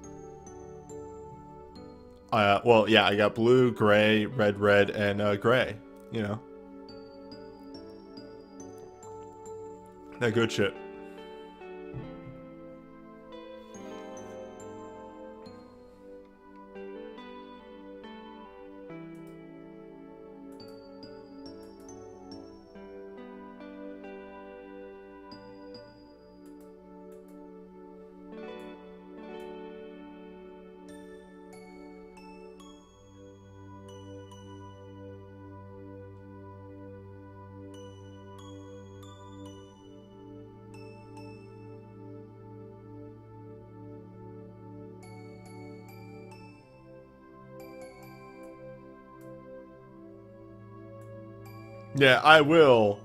Well, yeah, I got blue, gray, red, and gray. You know. That good shit. Yeah, I will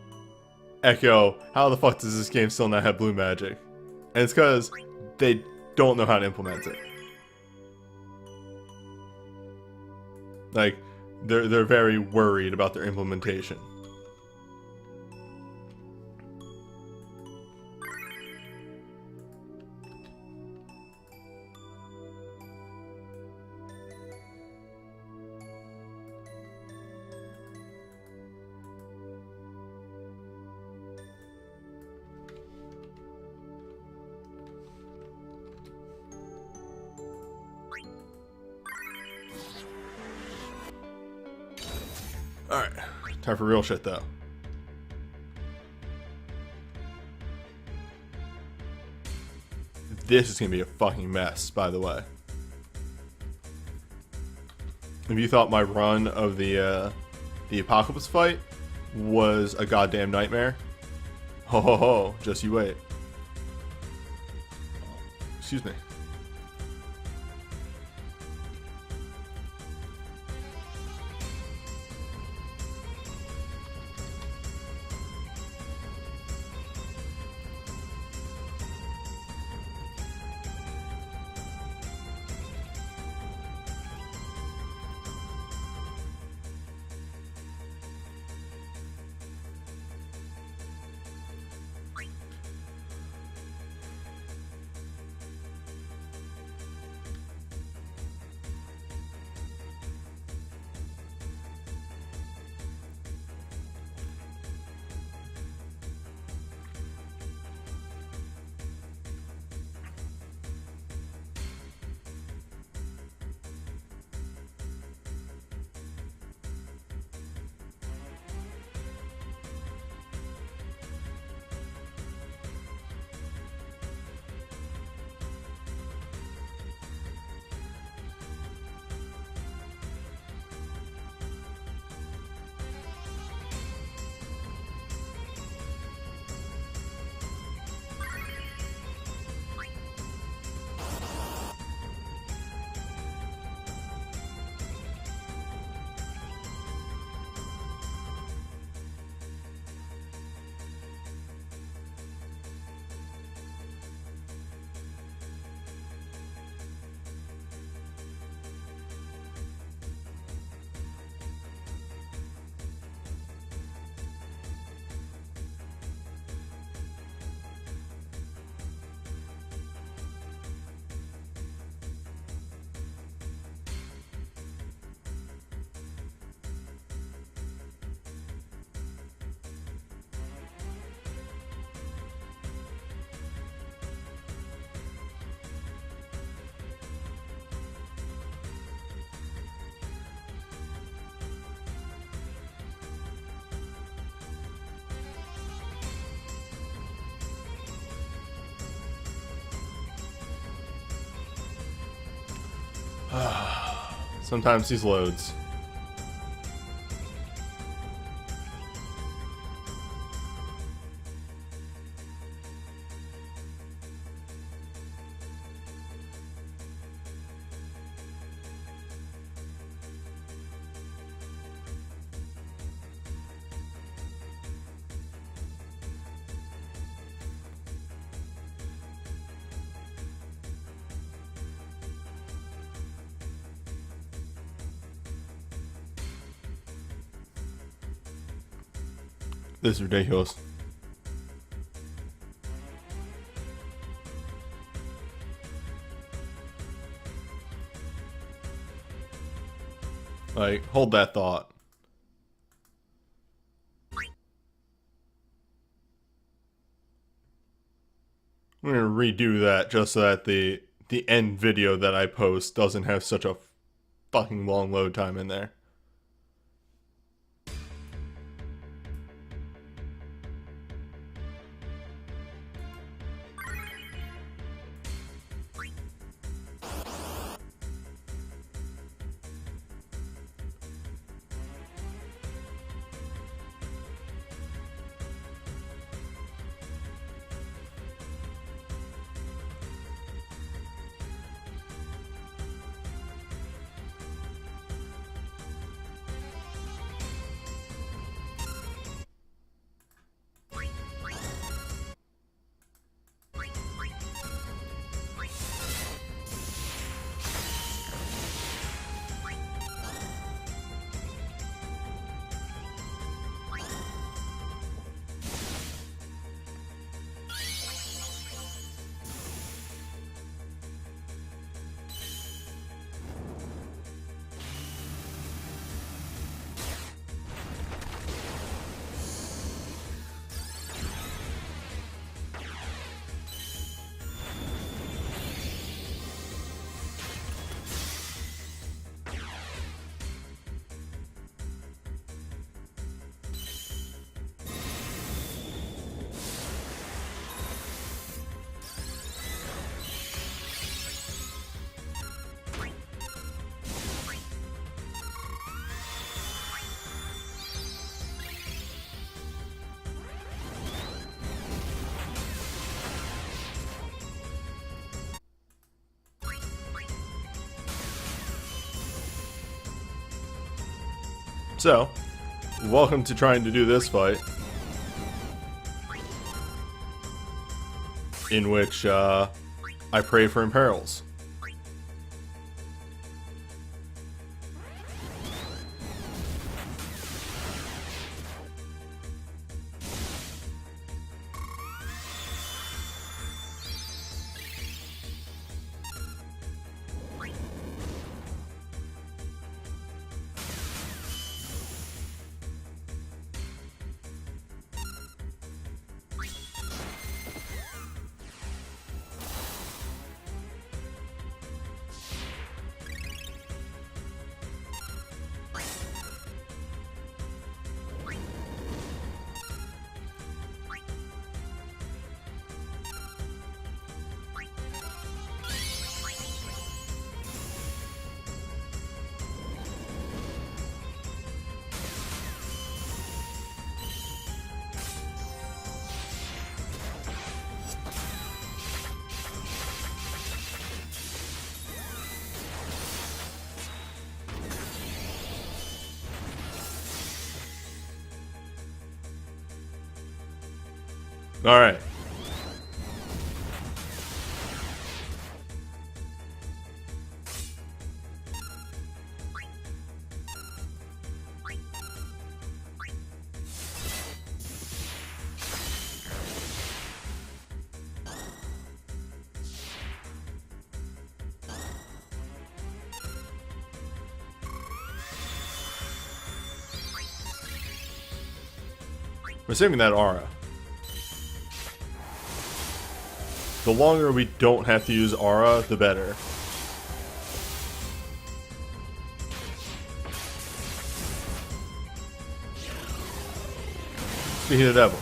echo, how the fuck does this game still not have blue magic? And it's because they don't know how to implement it. Like, they're very worried about their implementation. Alright, time for real shit though. This is gonna be a fucking mess, by the way. If you thought my run of the apocalypse fight was a goddamn nightmare, ho ho ho, just you wait. Excuse me. Sometimes these loads. This is ridiculous. Like, hold that thought. I'm gonna redo that just so that the end video that I post doesn't have such a fucking long load time in there. So, welcome to trying to do this fight, in which I pray for imperils. Alright. We're saving that aura. The longer we don't have to use aura, the better. Speaking of the devil.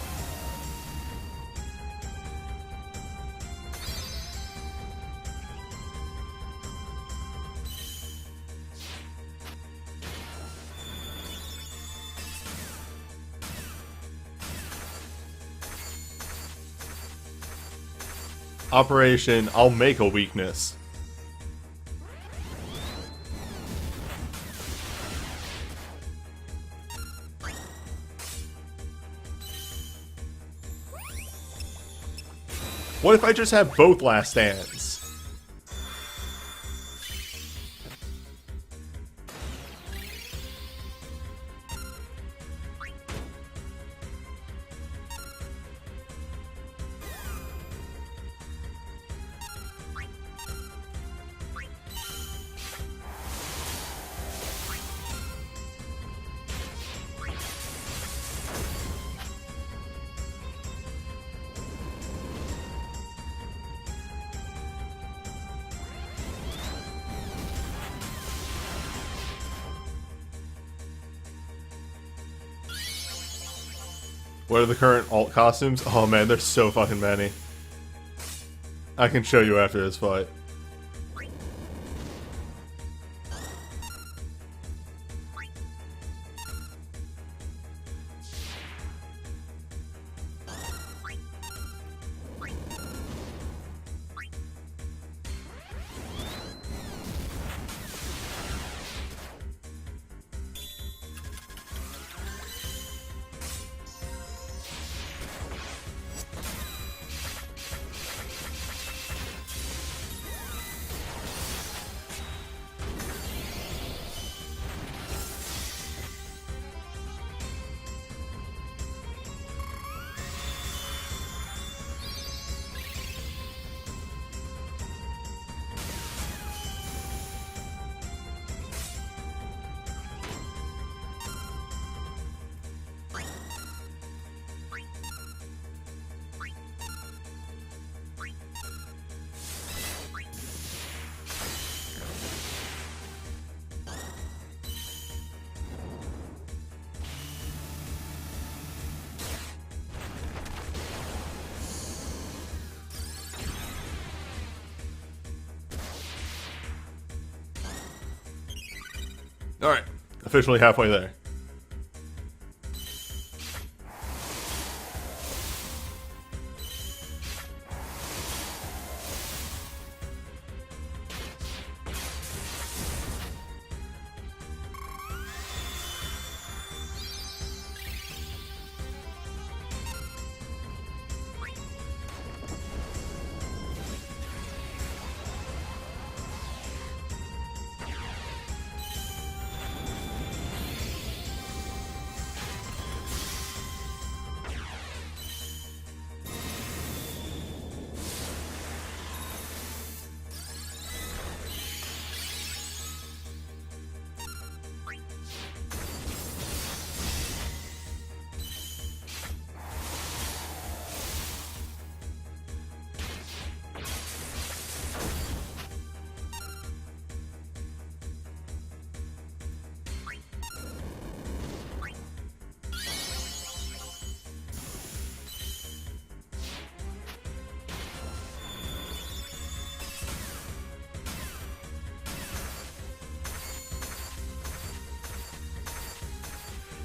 Operation, I'll make a weakness. What if I just have both last stands? What are the current alt costumes? Oh man, there's so fucking many. I can show you after this fight. Alright, officially halfway there.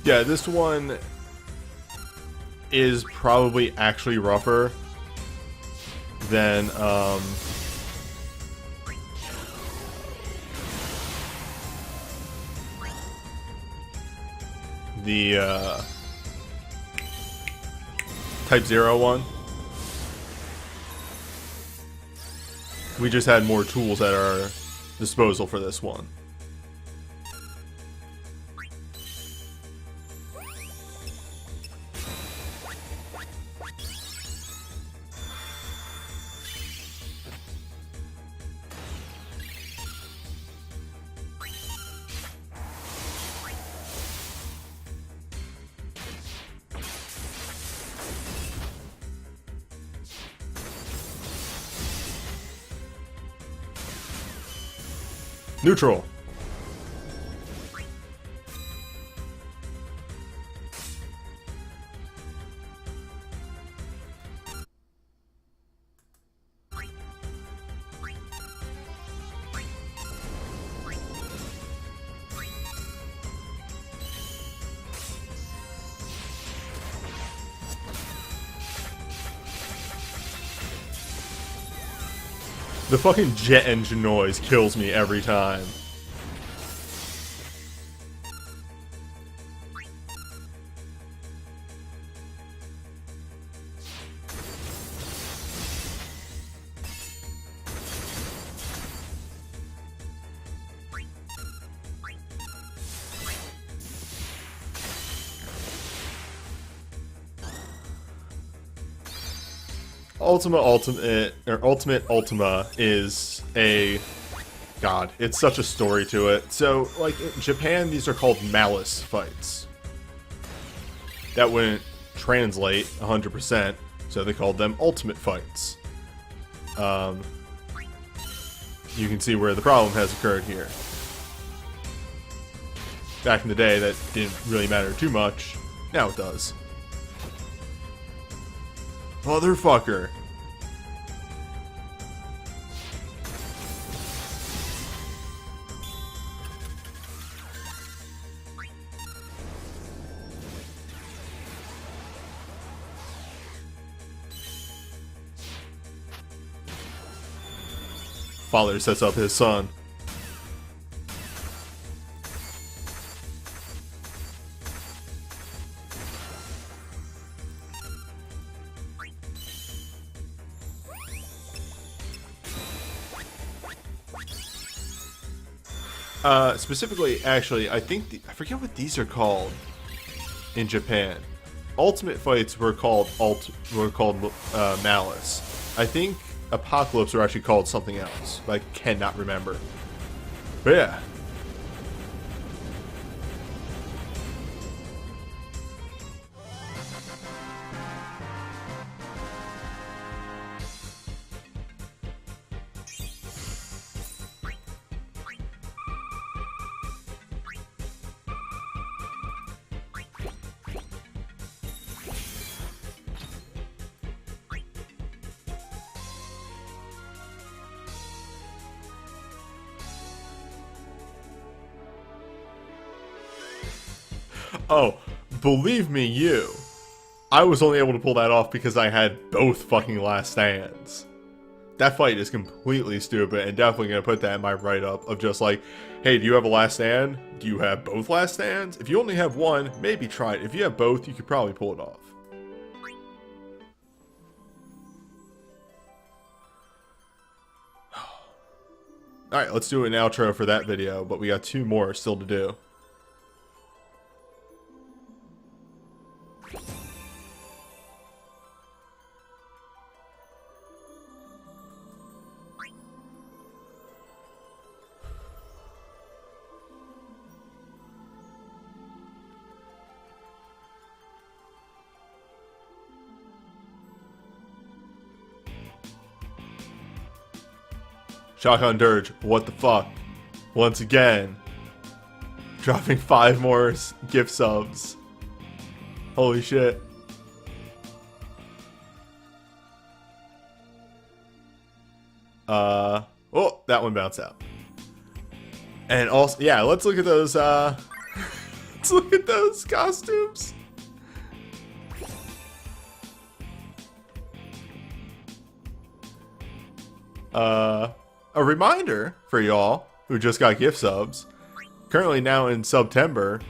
Yeah, this one is probably actually rougher than the Type 0 one. We just had more tools at our disposal for this one. Neutral. The fucking jet engine noise kills me every time. Ultimate Ultima is a... God, it's such a story to it. So, like, in Japan, these are called malice fights. That wouldn't translate 100%, so they called them ultimate fights. You can see where the problem has occurred here. Back in the day, that didn't really matter too much. Now it does. Motherfucker. Father sets up his son. Specifically, actually, I think I forget what these are called in Japan. Ultimate fights were called Malice. I think Apocalypse were actually called something else, but I cannot remember. But yeah. Oh, believe me, you. I was only able to pull that off because I had both fucking last stands. That fight is completely stupid and definitely going to put that in my write-up of just like, hey, do you have a last stand? Do you have both last stands? If you only have one, maybe try it. If you have both, you could probably pull it off. Alright, let's do an outro for that video, but we got 2 more still to do. Shotgun Dirge, what the fuck? Once again, dropping 5 more gift subs. Holy shit. Oh, that one bounced out. And also, yeah, let's look at those, let's look at those costumes. A reminder for y'all who just got gift subs. Currently now in September,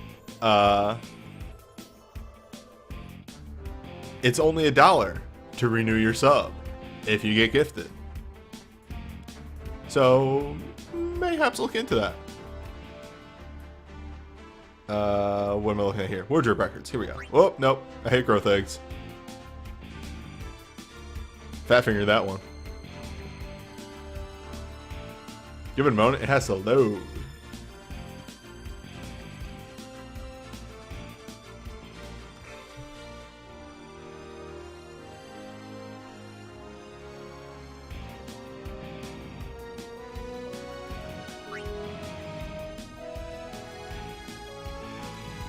it's only $1 to renew your sub if you get gifted. So mayhaps look into that. What am I looking at here? Wardrobe records. Here we go. Oh, nope. I hate growth eggs. Fat finger that one. Give it a moment, it has to load.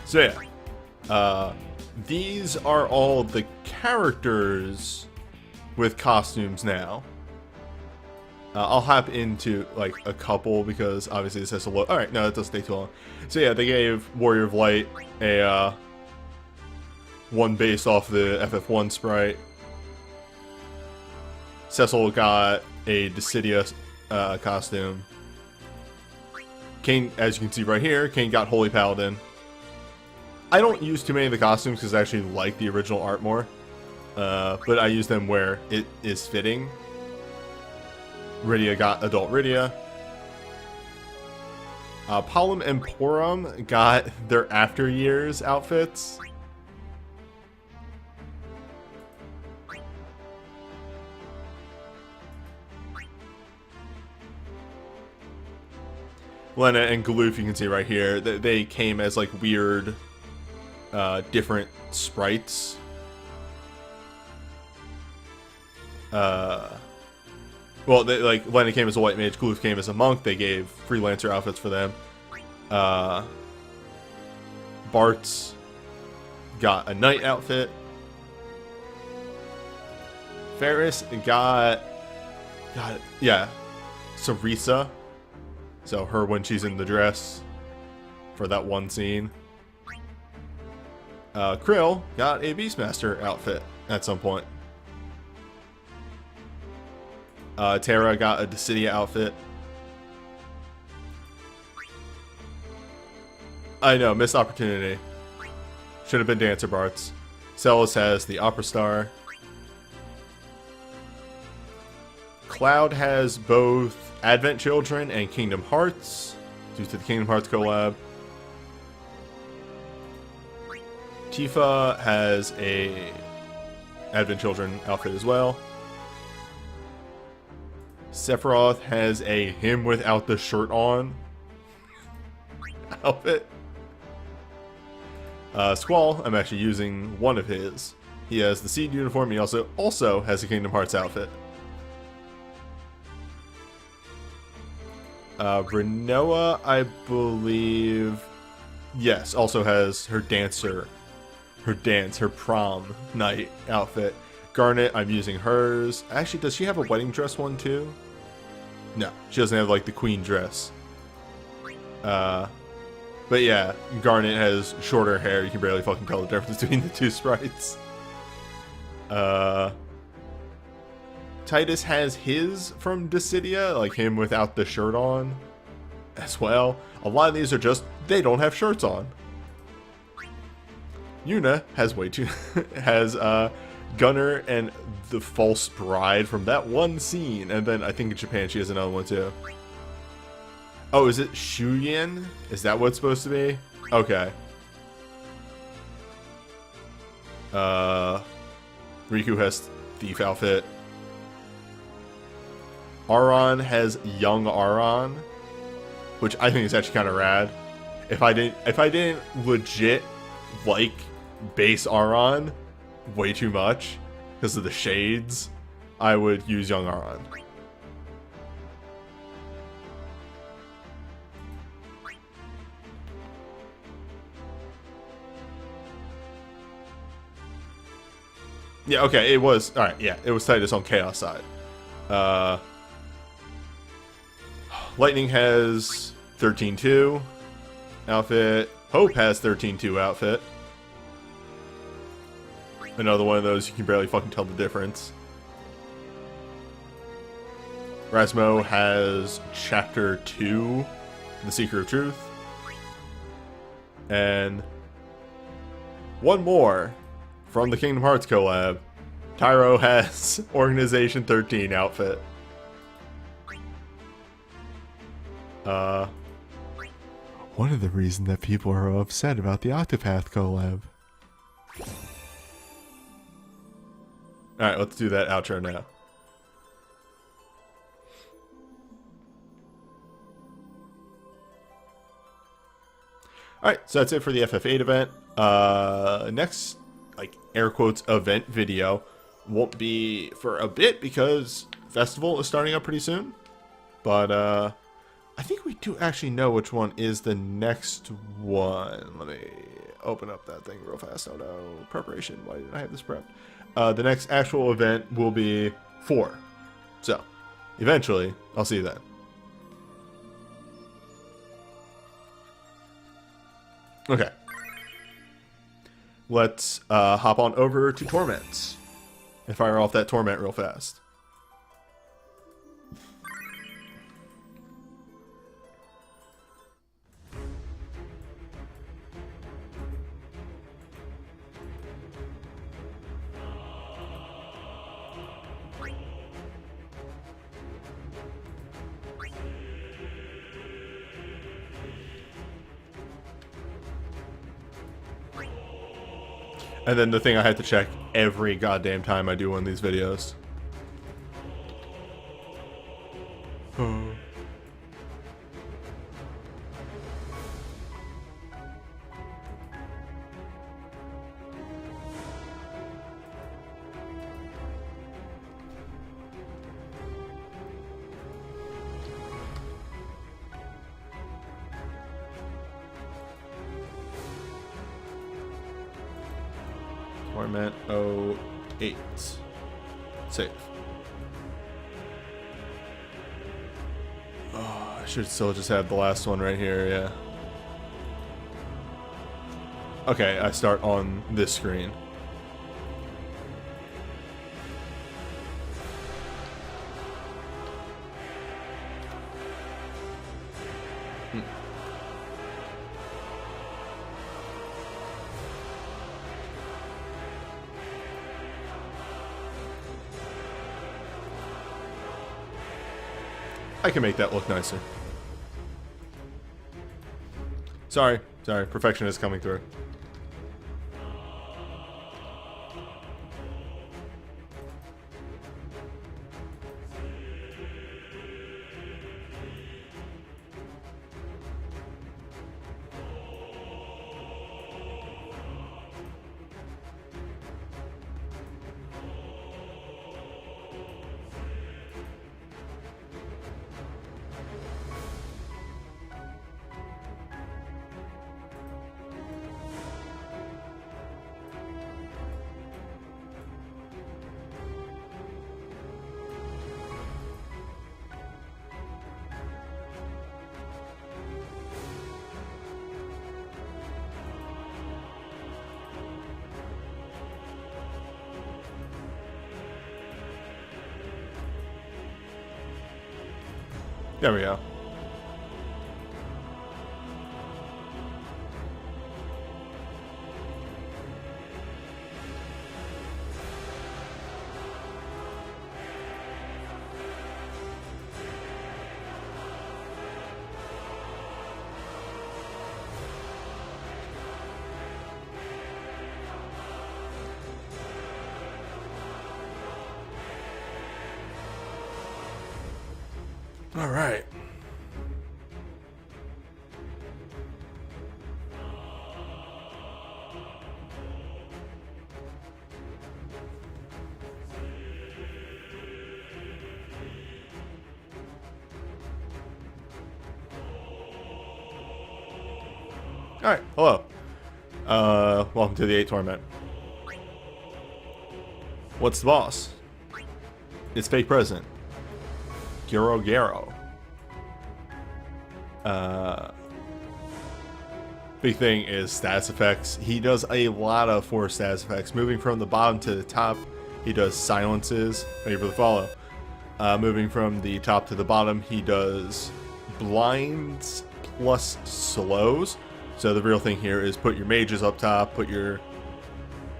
So yeah, these are all the characters with costumes now. I'll hop into like a couple because obviously this has to load. Alright, no, that doesn't take too long. So yeah, they gave Warrior of Light a one based off the FF1 sprite. Cecil got a Dissidia costume. Kane, as you can see right here, Kane got Holy Paladin. I don't use too many of the costumes because I actually like the original art more. But I use them where it is fitting. Rydia got Adult Rydia. Palom and Porum got their After Years outfits. Lena and Galoof, you can see right here, they came as like weird, different sprites. Well, like, Lena came as a white mage, Galoof came as a monk. They gave freelancer outfits for them. Bart's got a knight outfit. Ferris got yeah, Sarisa. So her when she's in the dress for that one scene. Krill got a Beastmaster outfit at some point. Terra got a Dissidia outfit. I know, missed opportunity. Should have been Dancer Barts. Celis has the Opera Star. Cloud has both Advent Children and Kingdom Hearts, due to the Kingdom Hearts collab. Tifa has a Advent Children outfit as well. Sephiroth has a him without the shirt on outfit. Squall, I'm actually using one of his. He has the Seed uniform. He also has a Kingdom Hearts outfit. Renoa, I believe, yes, also has her her prom night outfit. Garnet, I'm using hers. Actually, does she have a wedding dress one too? No, she doesn't have like the queen dress. But yeah, Garnet has shorter hair. You can barely fucking tell the difference between the two sprites. Titus has his from Dissidia, like him without the shirt on as well. A lot of these are just, they don't have shirts on. Yuna has Gunner and the false bride from that one scene, and then I think in Japan she has another one too. Oh, is it Shuyan? Is that what it's supposed to be? Okay. Riku has thief outfit. Aron has young Aron, which I think is actually kind of rad. If I didn't legit like base Aron way too much because of the shades, I would use young Aron. Yeah, okay, it was alright, yeah, it was Titus on Chaos side. Lightning has 13-2 outfit. Hope has 13-2 outfit. Another one of those you can barely fucking tell the difference. Rasmo has Chapter 2, The Secret of Truth. And one more from the Kingdom Hearts collab. Tyro has Organization 13 outfit. One of the reasons that people are upset about the Octopath collab. Alright, let's do that outro now. Alright, so that's it for the FF8 event. Next, like, air quotes, event video won't be for a bit because Festival is starting up pretty soon. But, I think we do actually know which one is the next one. Let me open up that thing real fast. Oh no, preparation. Why didn't I have this prepped? The next actual event will be 4. So, eventually, I'll see you then. Okay. Let's hop on over to Torment and fire off that Torment real fast. And then the thing I had to check every goddamn time I do one of these videos. Torment 08. Save. Oh, I should still just have the last one right here, yeah. Okay, I start on this screen. I can make that look nicer. Sorry, perfection is coming through. There we go. All right. Alright, hello. Welcome to the 8 Torment. What's the boss? It's Fake President. Gero. Big thing is status effects. He does a lot of 4 status effects. Moving from the bottom to the top, he does silences. Thank you for the follow. Moving from the top to the bottom, he does blinds plus slows. So the real thing here is put your mages up top, put your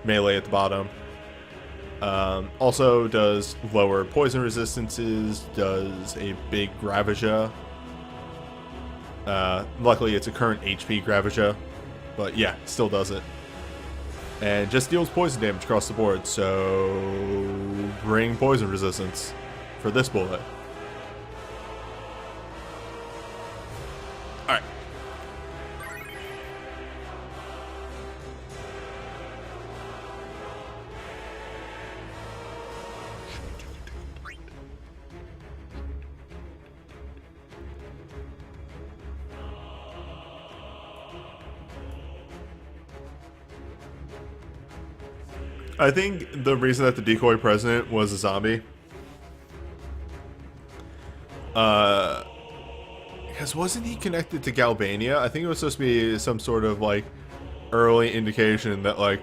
melee at the bottom. Also does lower poison resistances, does a big Gravija. Luckily it's a current HP Gravija, but yeah, still does it. And just deals poison damage across the board, so bring poison resistance for this bullet. Alright. I think the reason that the decoy president was a zombie, because wasn't he connected to Galbania? I think it was supposed to be some sort of like early indication that like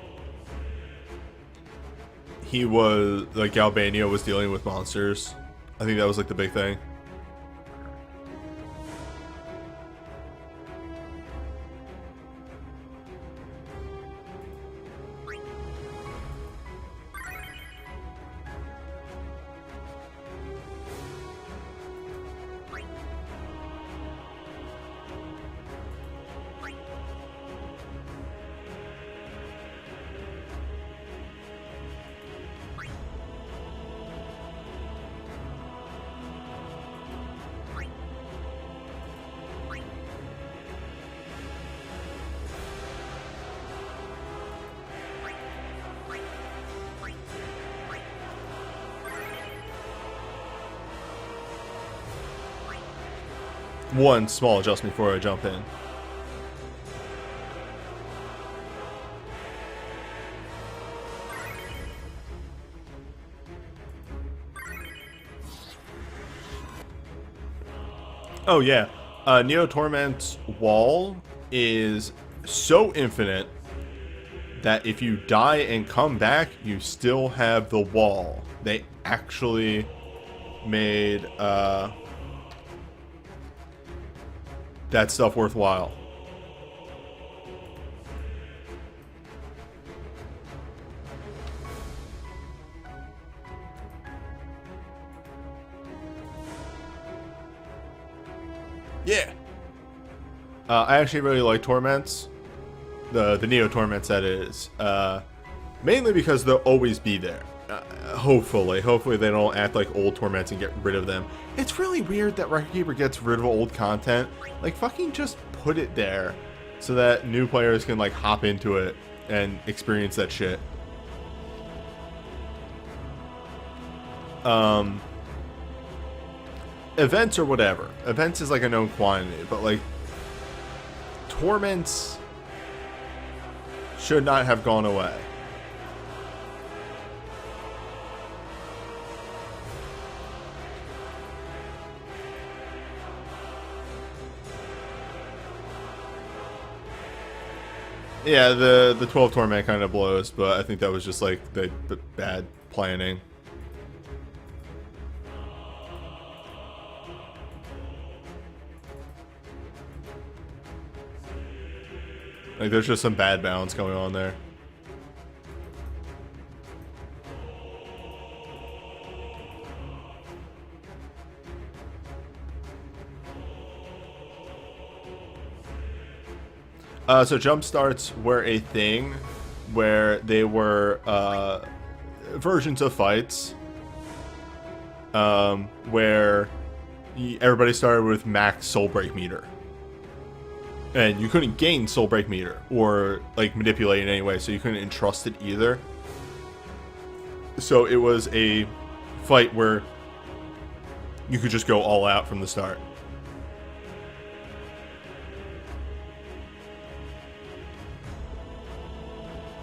he was, like, Galbania was dealing with monsters. I think that was like the big thing. One small adjustment before I jump in. Oh yeah, Neo Torment's wall is so infinite that if you die and come back, you still have the wall. They actually made that stuff worthwhile. Yeah. I actually really like Torments. The Neo Torments, that is. Mainly because they'll always be there. Hopefully they don't act like old Torments and get rid of them. It's really weird that Record Keeper gets rid of old content. Like, fucking just put it there so that new players can, like, hop into it and experience that shit. Events or whatever. Events is like a known quantity, but like Torments should not have gone away. Yeah, the 12 Torment kind of blows, but I think that was just like the bad planning. Like, there's just some bad balance going on there. So jump starts were a thing where they were versions of fights where everybody started with max soul break meter. And you couldn't gain soul break meter or like manipulate in any way, so you couldn't entrust it either. So it was a fight where you could just go all out from the start.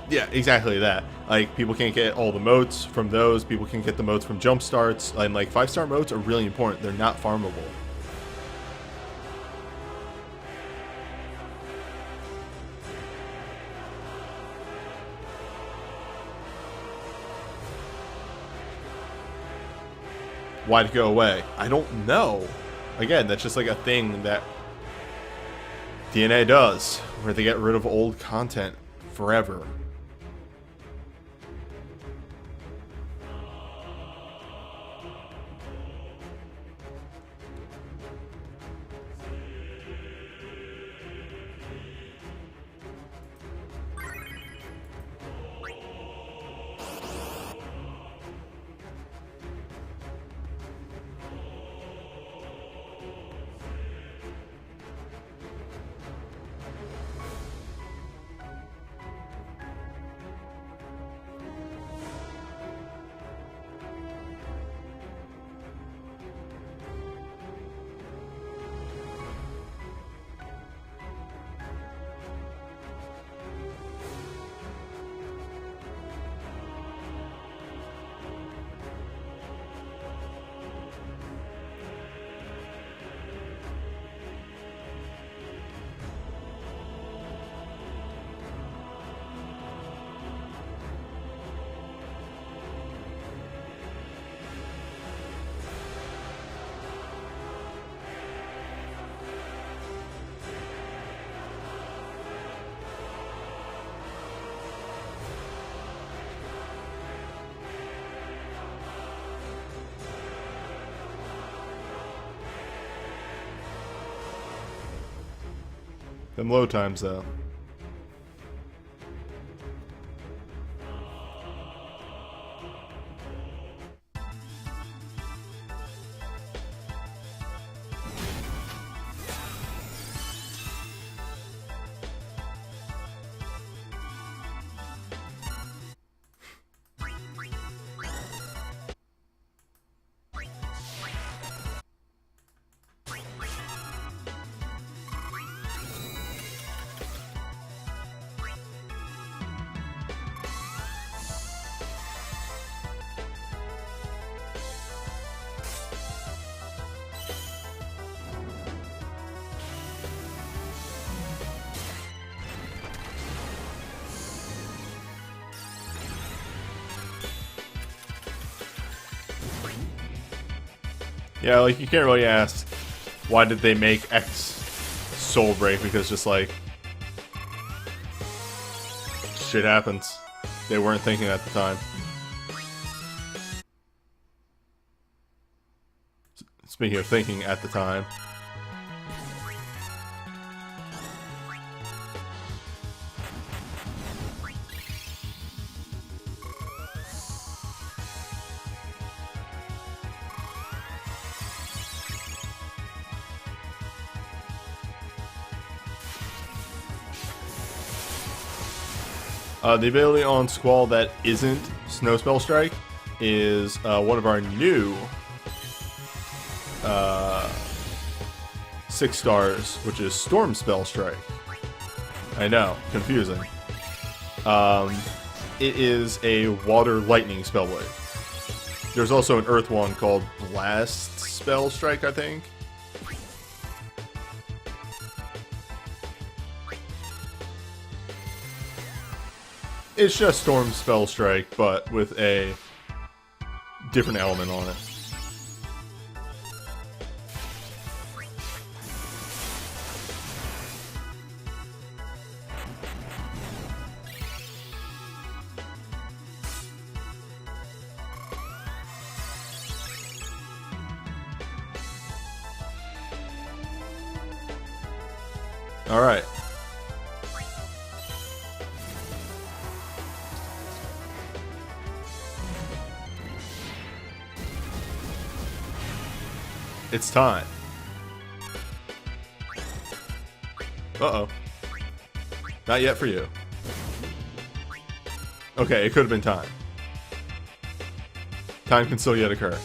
Yeah, exactly that. Like, people can't get all the motes from those. People can get the motes from jump starts. And like 5-star motes are really important. They're not farmable. Why'd it go away? I don't know. Again, that's just like a thing that DNA does, where they get rid of old content forever. Them low times, though. Yeah, like, you can't really ask, why did they make X Soul Break? Because just, like, shit happens. They weren't thinking at the time. Speaking of thinking at the time. The ability on Squall that isn't Snow Spell Strike is one of our new 6 stars, which is Storm Spell Strike. I know, confusing. It is a Water Lightning Spellblade. There's also an Earth one called Blast Spell Strike, I think. It's just Storm Spell Strike, but with a different element on it. All right. It's time. Uh-oh. Not yet for you. Okay, it could have been time. Time can still yet occur.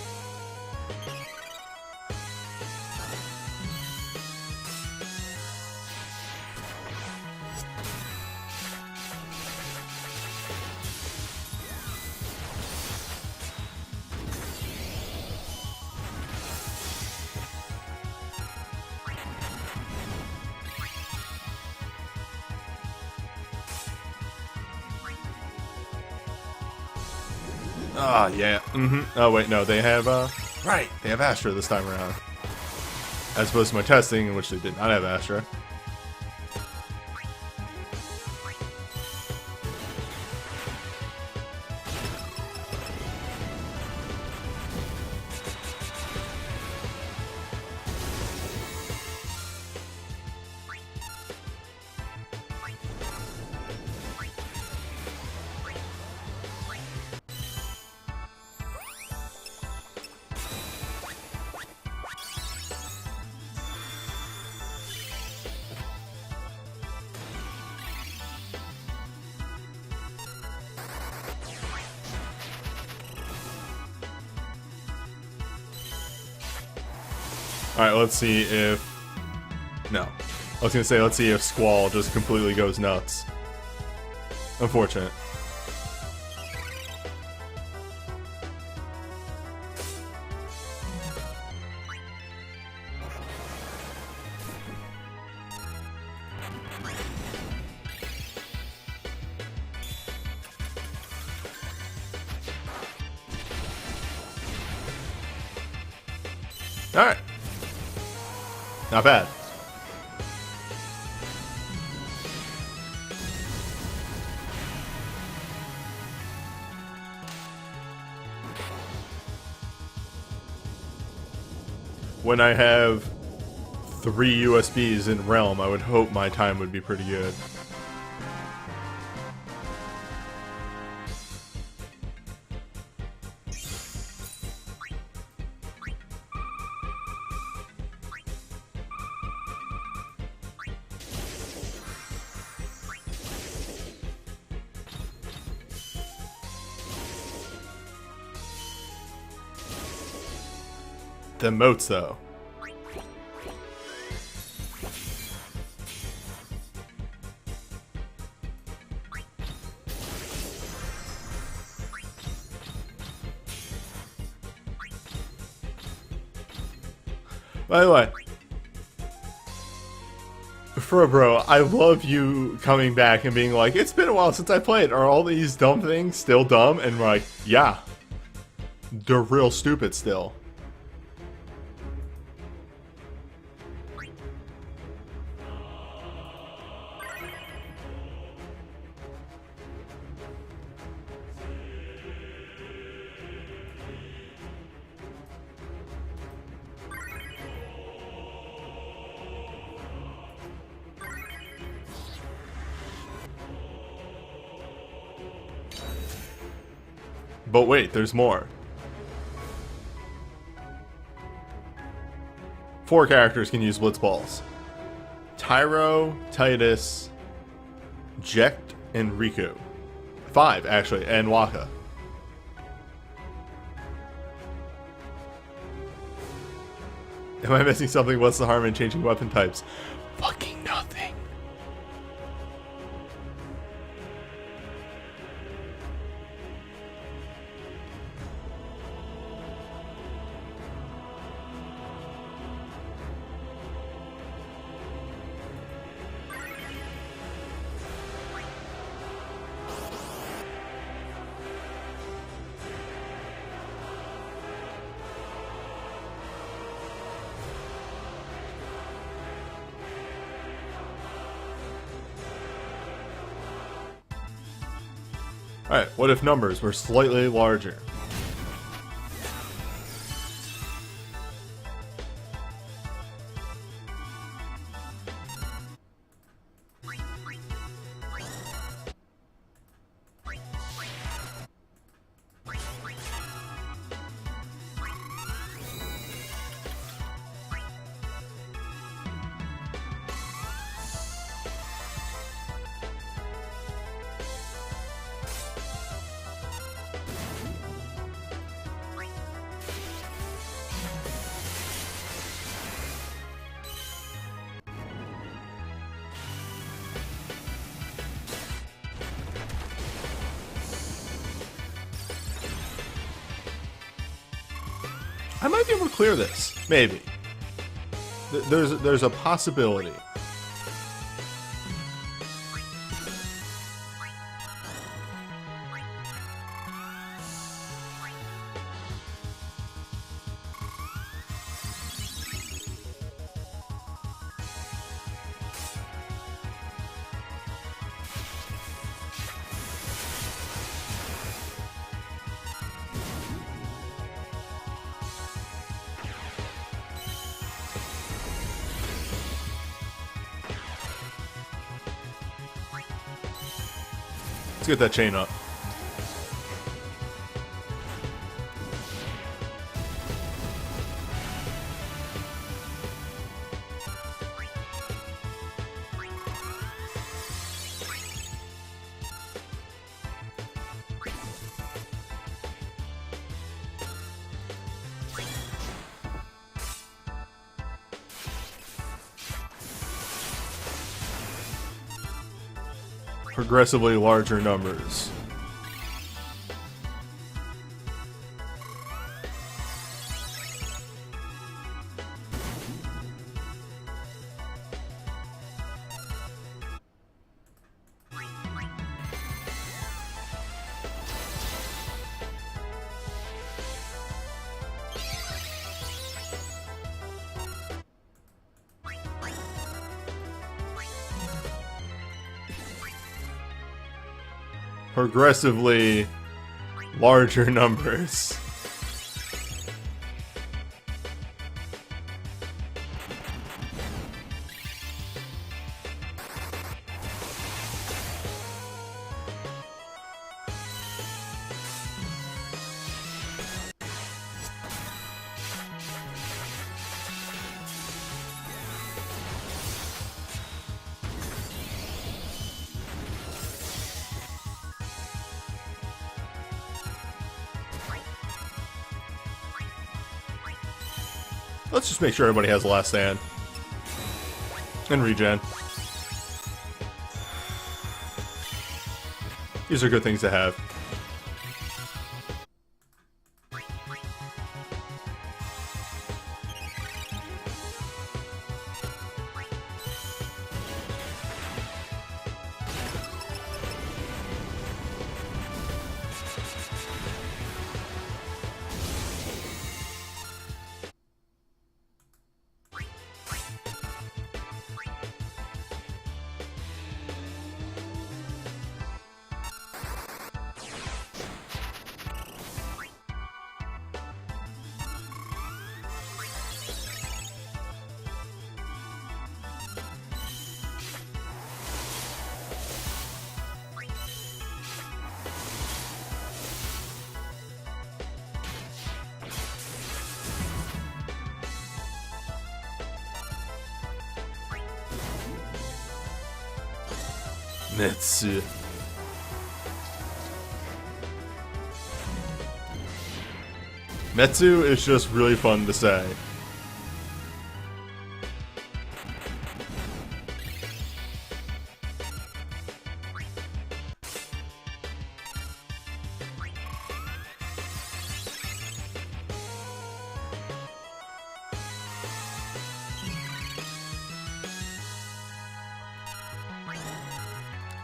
Ah, yeah. Oh, wait, no, they have, right, they have Astra this time around. As opposed to my testing, in which they did not have Astra. Alright, let's see if... No. I was gonna say, let's see if Squall just completely goes nuts. Unfortunate. Alright. Not bad. When I have 3 USBs in Realm, I would hope my time would be pretty good. The moats, though. By the way, Bro, I love you coming back and being like, it's been a while since I played. Are all these dumb things still dumb? And we're like, yeah. They're real stupid still. But wait, there's more. 4 characters can use Blitzballs. Tyro, Titus, Jekt, and Riku. 5, actually, and Waka. Am I missing something? What's the harm in changing weapon types? Fucking nothing. Alright, what if numbers were slightly larger? I might be able to clear this. Maybe. There's a possibility. Let's get that chain up. Progressively larger numbers. Progressively larger numbers. Let's just make sure everybody has a last stand. And regen. These are good things to have. Metsu. Metsu is just really fun to say.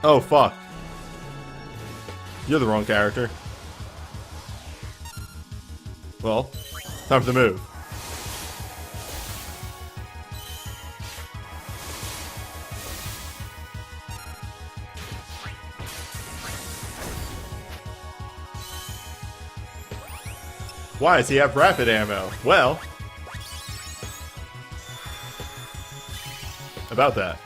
Oh, fuck. You're the wrong character. Well, time for the move. Why does he have rapid ammo? Well, about that.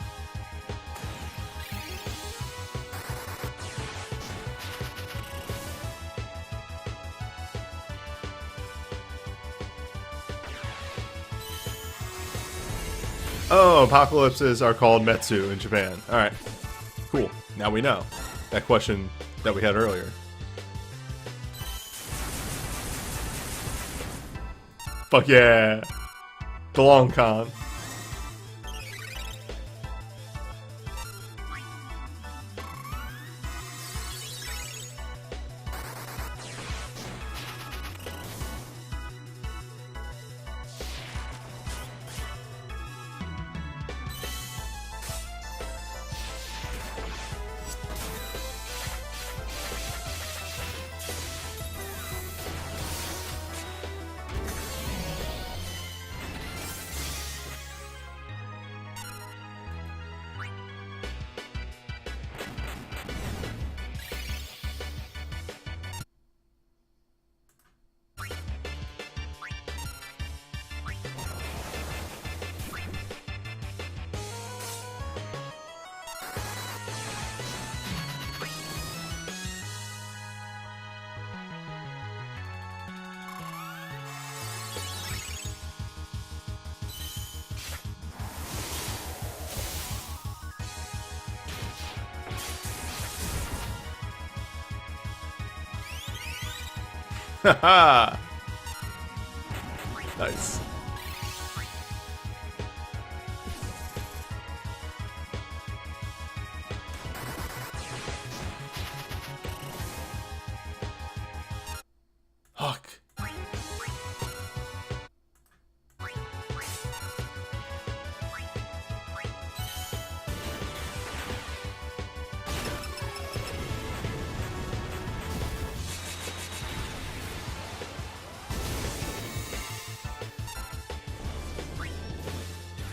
Oh, apocalypses are called Metsu in Japan. Alright. Cool. Now we know. That question that we had earlier. Fuck yeah. The long con. Haha! Nice. Fuck.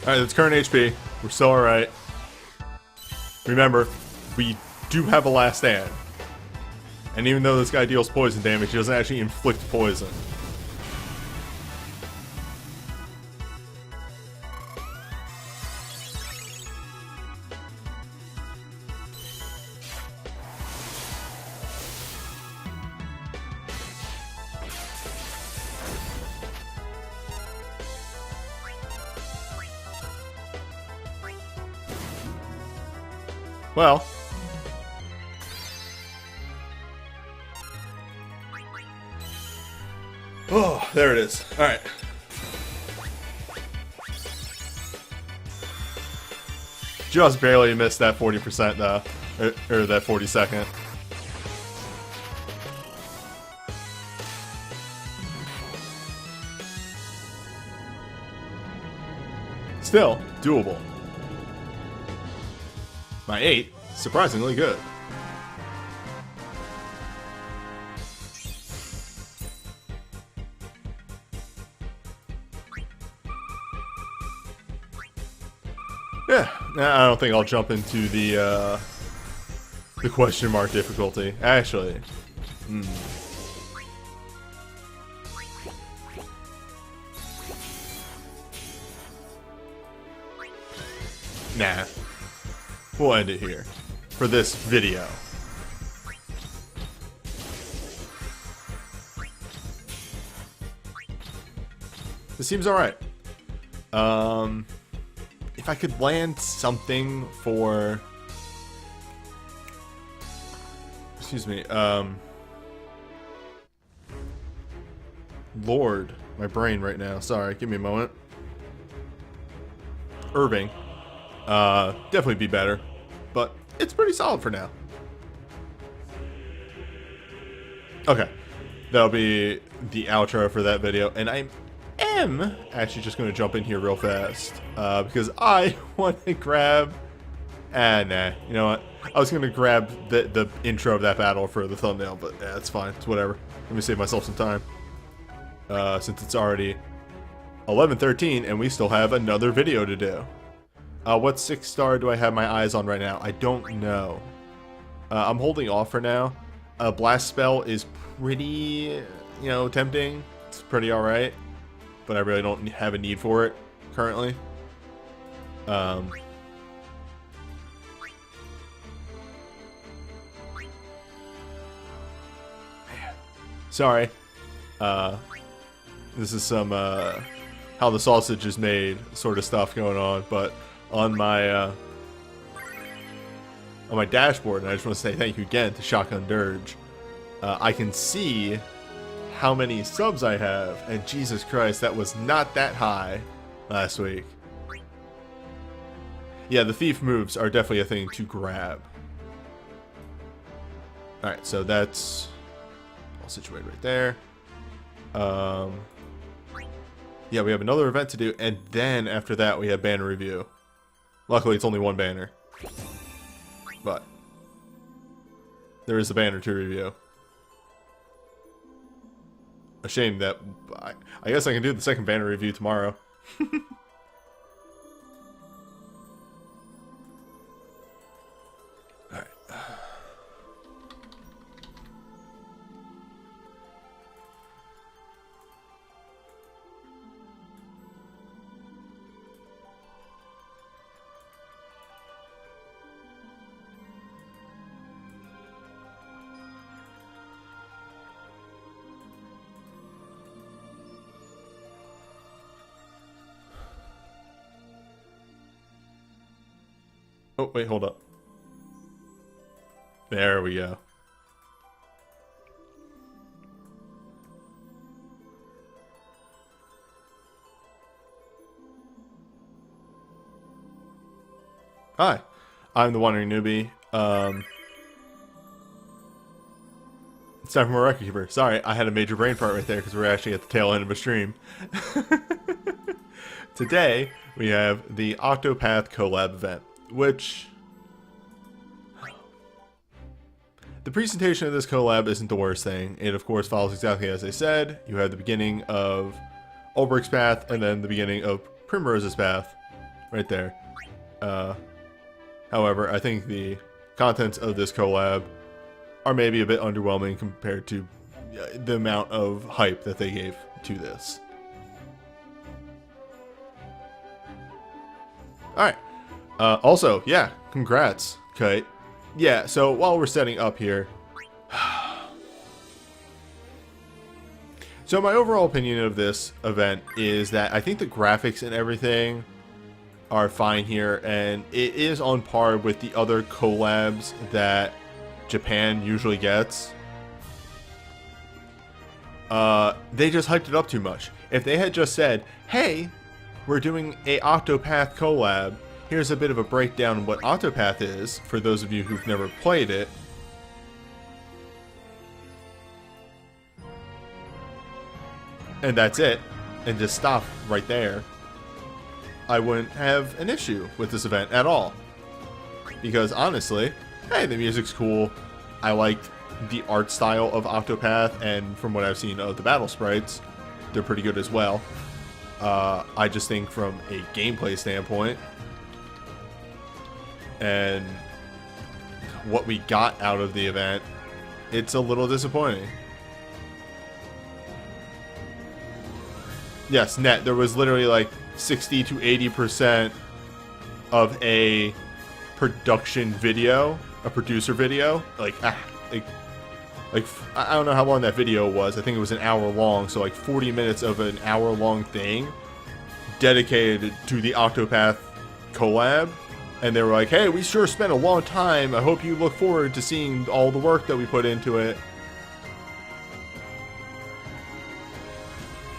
Alright, that's current HP. We're still alright. Remember, we do have a last stand. And even though this guy deals poison damage, he doesn't actually inflict poison. Well. Oh, there it is. Alright. Just barely missed that 40% though. Or that 40-second. Still, doable. My 8, surprisingly good. Yeah, I don't think I'll jump into the question mark difficulty. Actually, nah. We'll end it here for this video. This seems alright. If I could land something for excuse me. Lord, my brain right now. Sorry, give me a moment. Irving. Definitely be better, but it's pretty solid for now. Okay, that'll be the outro for that video, and I am actually just going to jump in here real fast because I want to grab. Nah, you know what? I was going to grab the intro of that battle for the thumbnail, but yeah, it's fine. It's whatever. Let me save myself some time since it's already 11:13 and we still have another video to do. What 6-star do I have my eyes on right now? I don't know. I'm holding off for now. Blast spell is pretty, you know, tempting. It's pretty alright, but I really don't have a need for it currently. Sorry. This is some how the sausage is made sort of stuff going on, but on my dashboard, and I just want to say thank you again to Shotgun Dirge. I can see how many subs I have, and Jesus Christ, that was not that high last week. Yeah, the thief moves are definitely a thing to grab. Alright, so that's all situated right there. Yeah, we have another event to do, and then after that we have banner review. Luckily, it's only one banner. But there is a banner to review. A shame that I guess I can do the second banner review tomorrow. Alright. Oh, wait, hold up. There we go. Hi, I'm the WanderingNewbie. It's time for more Record Keeper. Sorry, I had a major brain fart right there because we're actually at the tail end of a stream. Today, we have the Octopath collab event, which the presentation of this collab isn't the worst thing. It of course follows exactly as I said. You have the beginning of Ulbricht's path and then the beginning of Primrose's path right there. However, I think the contents of this collab are maybe a bit underwhelming compared to the amount of hype that they gave to this. Alright. Also, yeah, congrats, Kite. Yeah, so while we're setting up here... So my overall opinion of this event is that I think the graphics and everything are fine here, and it is on par with the other collabs that Japan usually gets. They just hyped it up too much. If they had just said, hey, we're doing a Octopath collab, here's a bit of a breakdown of what Octopath is, for those of you who've never played it. And that's it. And just stop right there. I wouldn't have an issue with this event at all. Because honestly, hey, the music's cool. I liked the art style of Octopath, and from what I've seen of the battle sprites, they're pretty good as well. I just think from a gameplay standpoint, and what we got out of the event, it's a little disappointing. Yes, net, there was literally like 60 to 80% of a production video, a producer video, like I don't know how long that video was. I think it was an hour long, so like 40 minutes of an hour long thing dedicated to the Octopath collab, And they were like, hey, we sure spent a long time. I hope you look forward to seeing all the work that we put into it.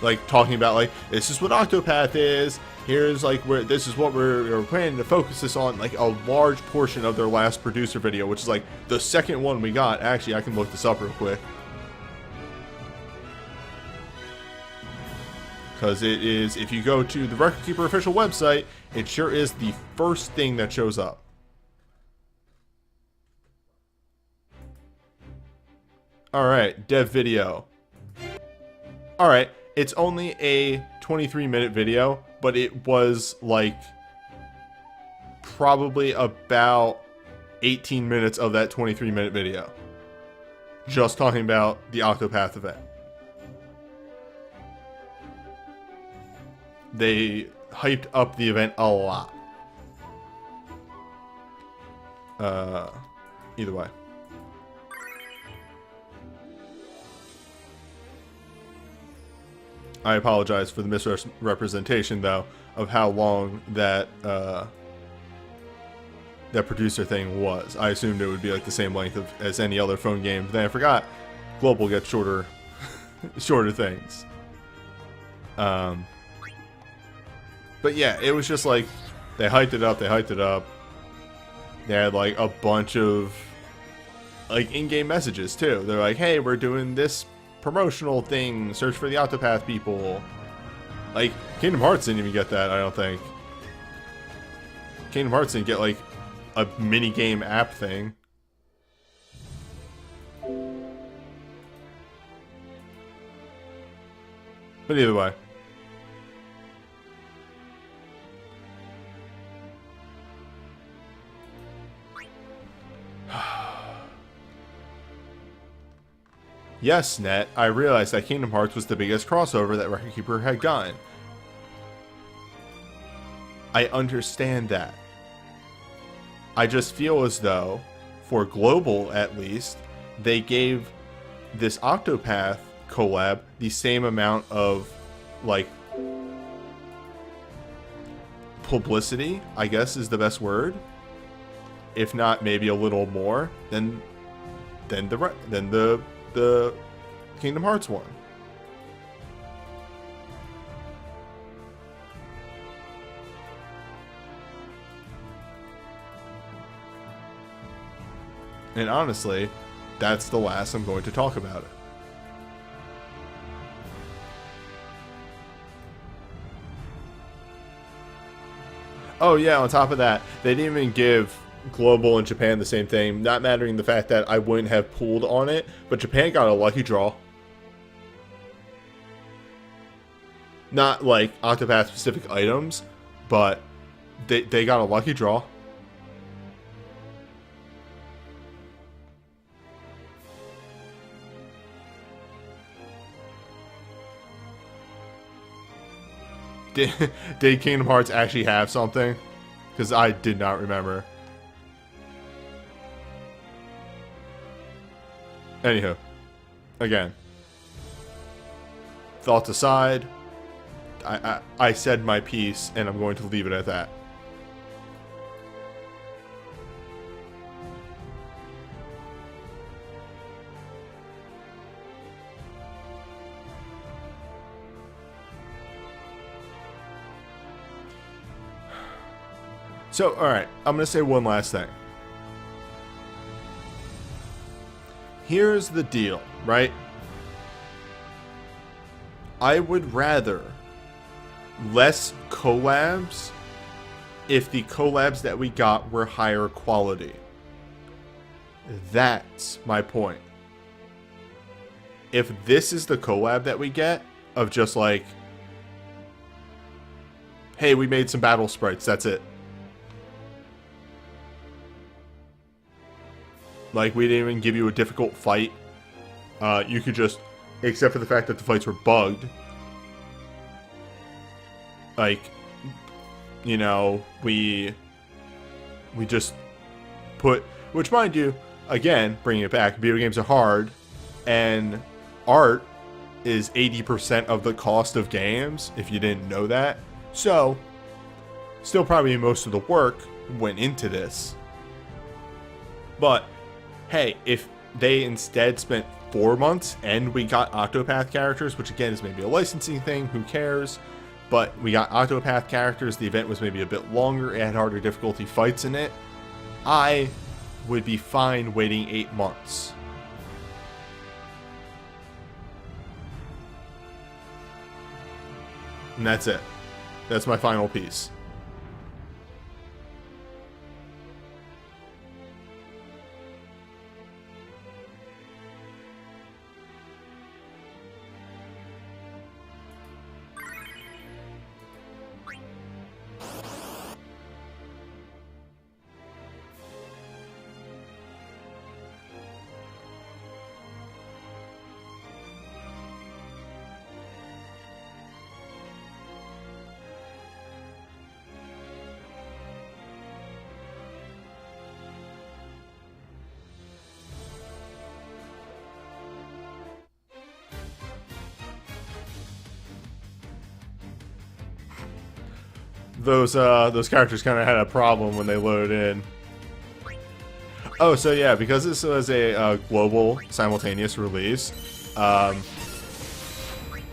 Like, talking about, like, this is what Octopath is. Here's, like, this is what we're planning to focus this on. Like, a large portion of their last producer video, which is, like, the second one we got. Actually, I can look this up real quick. Because it is, if you go to the Record Keeper official website, it sure is the first thing that shows up. Alright, dev video. Alright, it's only a 23-minute video, but it was like probably about 18 minutes of that 23-minute video. Just talking about the Octopath event. They hyped up the event a lot. Either way. I apologize for the misrepresentation, though, of how long that that producer thing was. I assumed it would be like the same length as any other phone game. But then I forgot Global gets shorter, shorter things. But yeah, it was just like, they hyped it up, They had like a bunch of like in-game messages too. They're like, hey, we're doing this promotional thing, search for the Octopath people. Like, Kingdom Hearts didn't even get that, I don't think. Kingdom Hearts didn't get like a mini-game app thing. But either way. Yes, Net, I realized that Kingdom Hearts was the biggest crossover that Record Keeper had gotten. I understand that. I just feel as though, for Global at least, they gave this Octopath collab the same amount of, like, publicity, I guess is the best word. If not, maybe a little more than the Kingdom Hearts one. And honestly, that's the last I'm going to talk about it. Oh yeah, on top of that, they didn't even give Global and Japan the same thing, not mattering the fact that I wouldn't have pulled on it, but Japan got a lucky draw. Not like Octopath specific items, but they got a lucky draw. Did Kingdom Hearts actually have something? Because I did not remember. Anywho, again, thoughts aside, I said my piece, and I'm going to leave it at that. So, alright, I'm going to say one last thing. Here's the deal, right? I would rather less collabs if the collabs that we got were higher quality. That's my point. If this is the collab that we get, of just like, hey, we made some battle sprites, that's it. Like, we didn't even give you a difficult fight. You could just, except for the fact that the fights were bugged. Like, you know, we just put, which mind you, again, bringing it back, video games are hard, and art is 80% of the cost of games, if you didn't know that. So, still probably most of the work, went into this. But hey, if they instead spent 4 months and we got Octopath characters, which again is maybe a licensing thing, who cares? But we got Octopath characters, the event was maybe a bit longer, it had harder difficulty fights in it, I would be fine waiting 8 months. And that's it. That's my final piece. Those characters kind of had a problem when they loaded in. Oh, so yeah, because this was a global simultaneous release,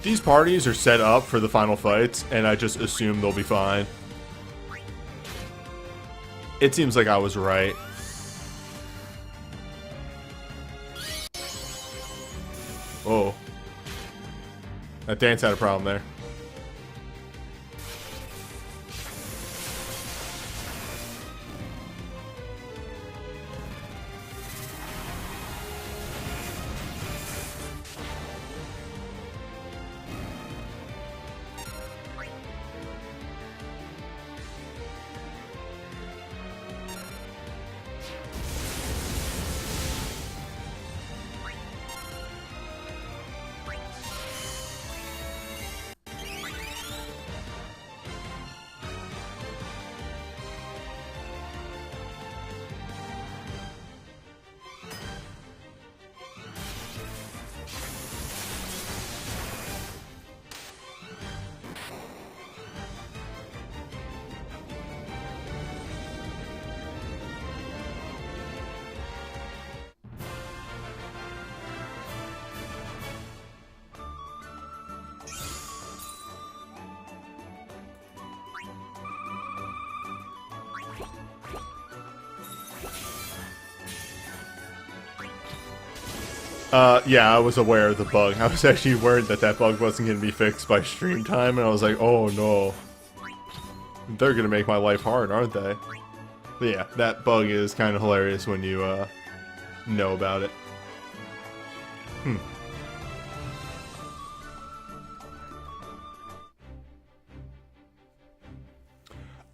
these parties are set up for the final fights, and I just assume they'll be fine. It seems like I was right. Oh. That dance had a problem there. Yeah, I was aware of the bug. I was actually worried that that bug wasn't going to be fixed by stream time, and I was like, oh no. They're going to make my life hard, aren't they? But yeah, that bug is kind of hilarious when you, know about it.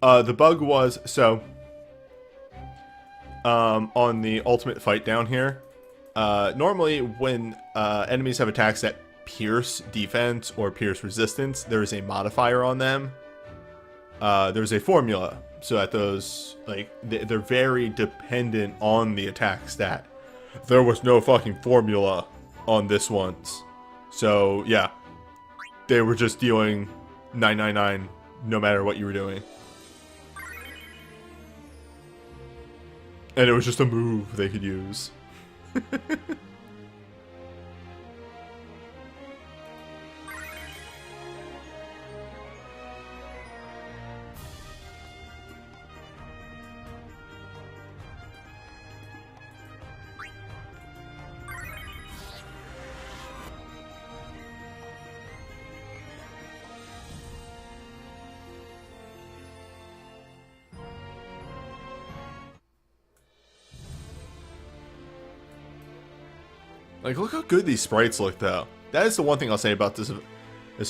The bug was, so, on the ultimate fight down here, normally when enemies have attacks that pierce defense or pierce resistance, there's a modifier on them. There's a formula, so that those, like, they're very dependent on the attack stat. There was no fucking formula on this one's. So, yeah. They were just dealing 999 no matter what you were doing. And it was just a move they could use. Like, look how good these sprites look, though. That is the one thing I'll say about this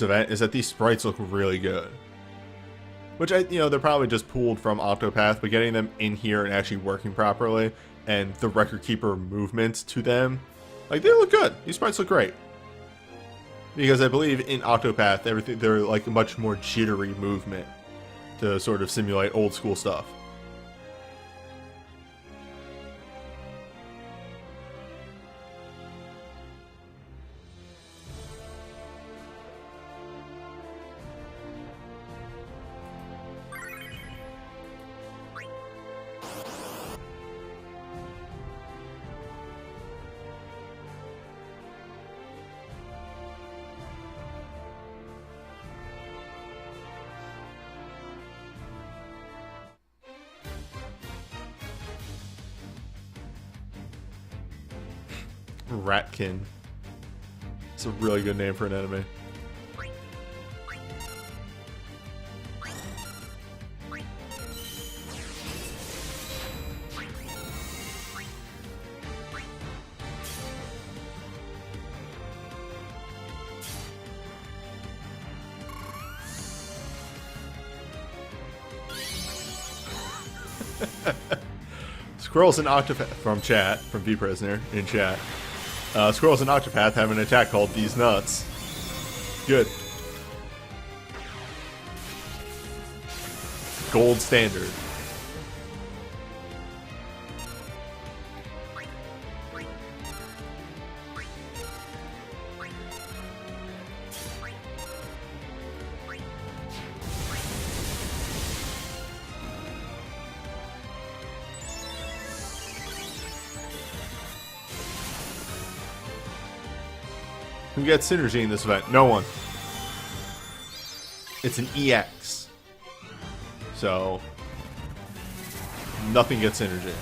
event, is that these sprites look really good. Which, they're probably just pulled from Octopath, but getting them in here and actually working properly, and the Record Keeper movements to them, like, they look good. These sprites look great. Because I believe in Octopath, they're like a much more jittery movement to sort of simulate old school stuff. Ratkin. It's a really good name for an enemy. Squirrels and Octopath from chat, from V Prisoner in chat. Squirrels and Octopath have an attack called These Nuts. Good. Gold standard. Who gets synergy in this event? No one. It's an EX. So, nothing gets synergy.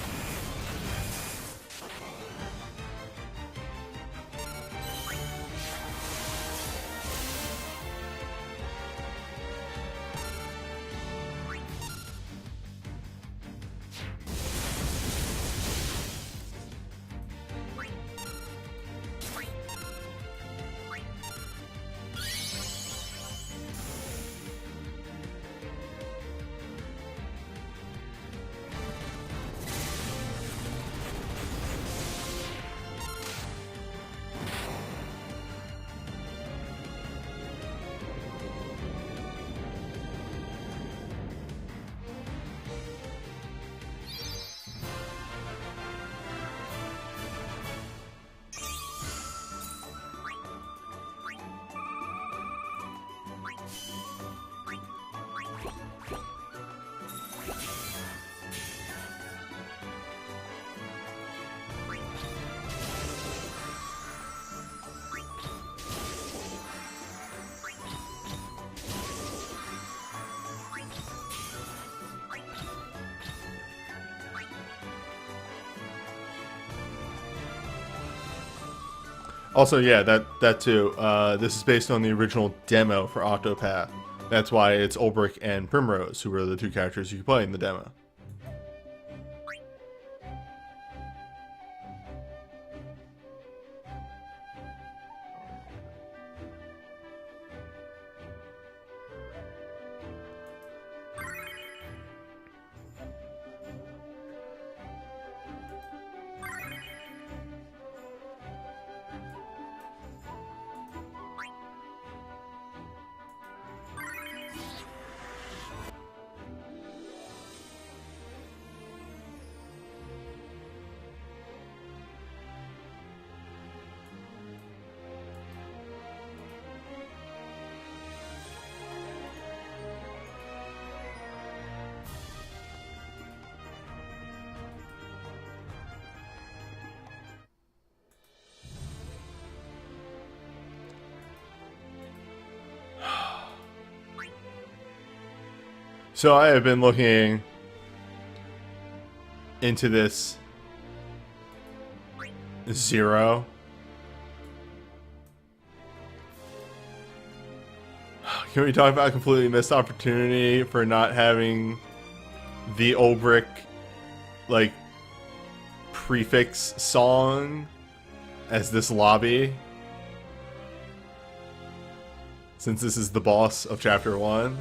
Also, yeah, that too. This is based on the original demo for Octopath. That's why it's Ulbrich and Primrose, who were the two characters you could play in the demo. So I have been looking into this Zero. Can we talk about a completely missed opportunity for not having the Ulbrich, like, prefix song as this lobby? Since this is the boss of Chapter 1.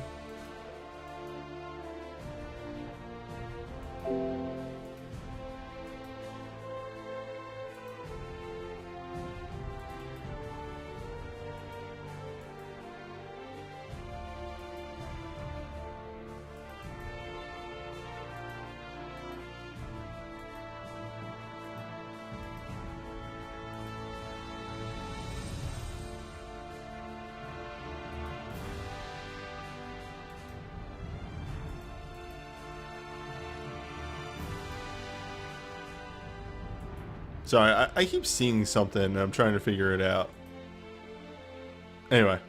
Sorry, I keep seeing something and I'm trying to figure it out. Anyway.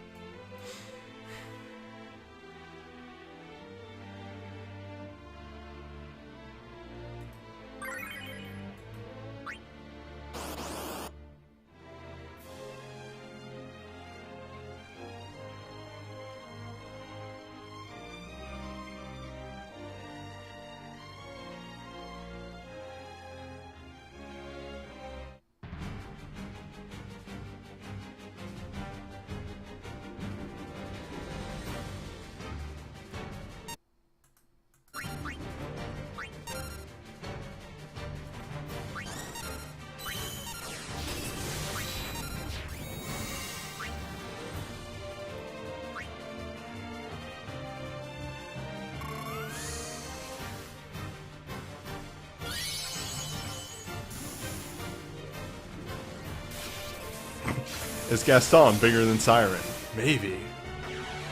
Is Gaston bigger than Siren? Maybe.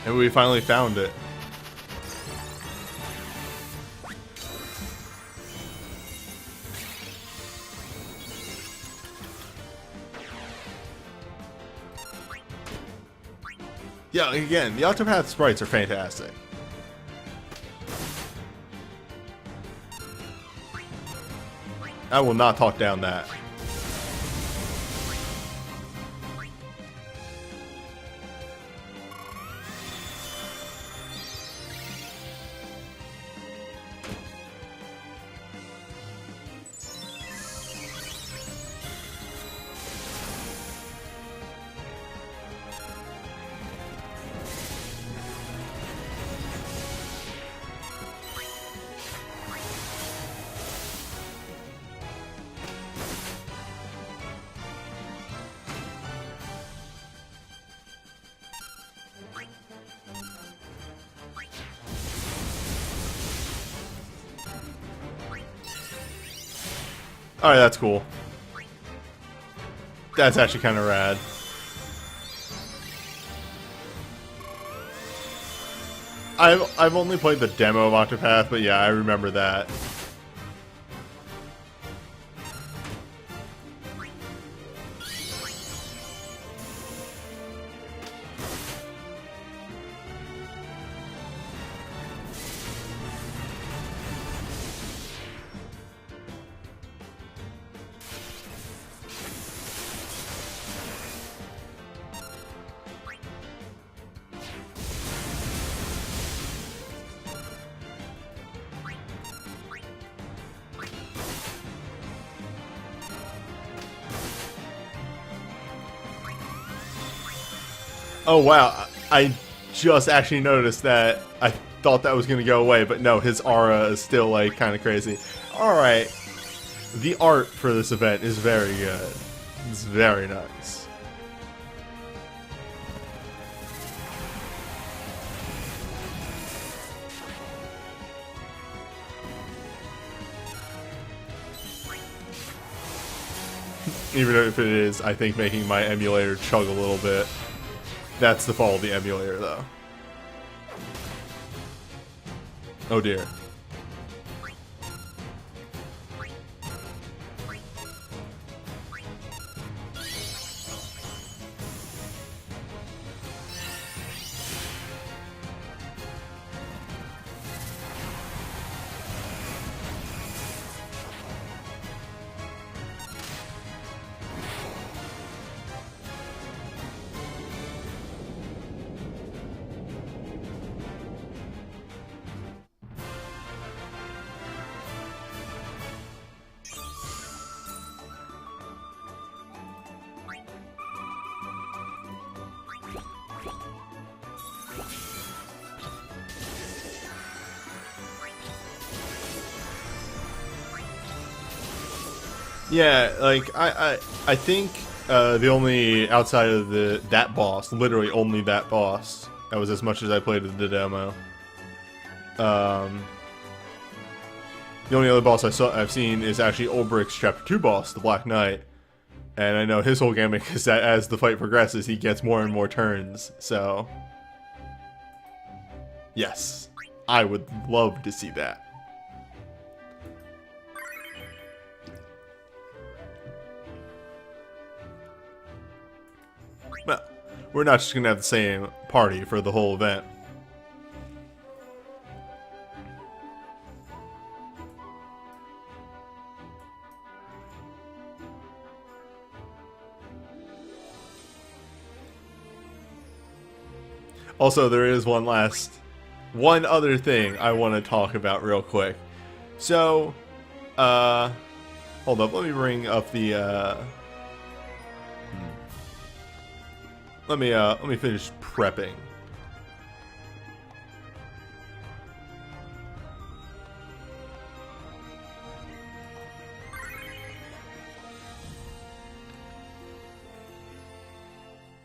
And we finally found it. Yeah, again, the Octopath sprites are fantastic. I will not talk down that. Alright, that's cool. That's actually kind of rad. I've only played the demo of Octopath, but yeah, I remember that. Oh wow, I just actually noticed that. I thought that was going to go away, but no, his aura is still like kind of crazy. Alright, the art for this event is very good. It's very nice. Even if it is, I think, making my emulator chug a little bit. That's the fault of the emulator, though. Oh dear. Yeah, like I think the only outside of that boss, literally only that boss. That was as much as I played of the demo. The only other boss I've seen is actually Ulbricht's Chapter 2 boss, the Black Knight. And I know his whole gimmick is that as the fight progresses, he gets more and more turns. So, yes, I would love to see that. Well, we're not just gonna have the same party for the whole event. Also, there is one other thing I want to talk about real quick. So, hold up, let me bring up the, let me finish prepping.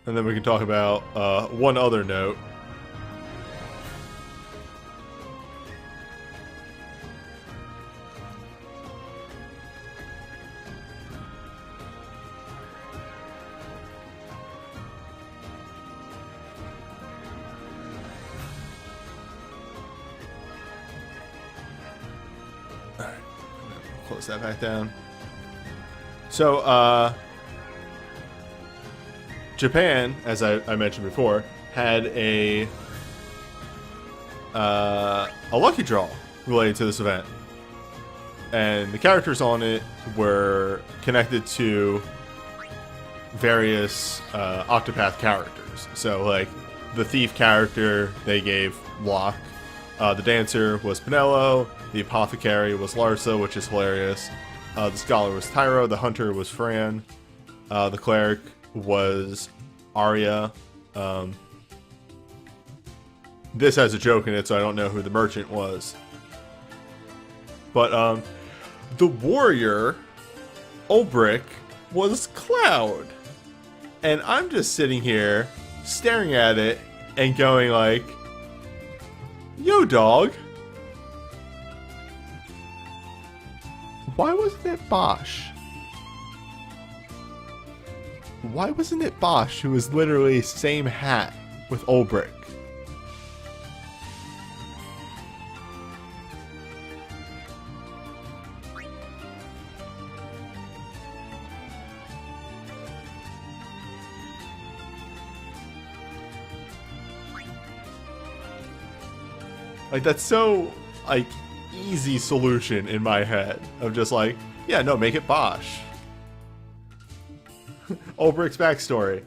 And then we can talk about one other note. close that back down. So, Japan, as I mentioned before, had a lucky draw related to this event. And the characters on it were connected to various Octopath characters. So, like, the thief character, they gave Locke. The dancer was Pinello. The apothecary was Larsa, which is hilarious. The scholar was Tyro. The hunter was Fran. The cleric was Arya. This has a joke in it, so I don't know who the merchant was. But the warrior, Ulbrich, was Cloud. And I'm just sitting here staring at it and going like, yo, dog. Why wasn't it Bosch? Why wasn't it Bosch, who was literally same hat with Ulbrich? Like, that's so, like, easy solution in my head. Of just like, yeah, no, make it Bosch. Ulbrich's backstory.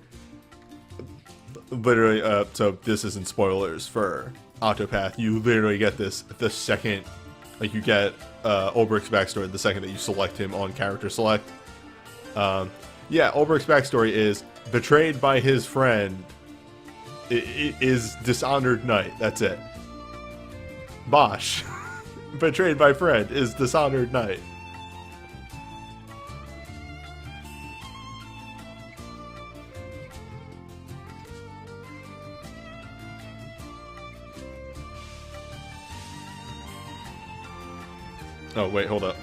Literally, so this isn't spoilers for Octopath. You literally get this the second, like, you get Ulbrich's backstory the second that you select him on character select. Yeah, Ulbrich's backstory is betrayed by his friend. It is Dishonored Knight. That's it. Bosch, betrayed by friend, is Dishonored Knight. Oh, wait, hold up.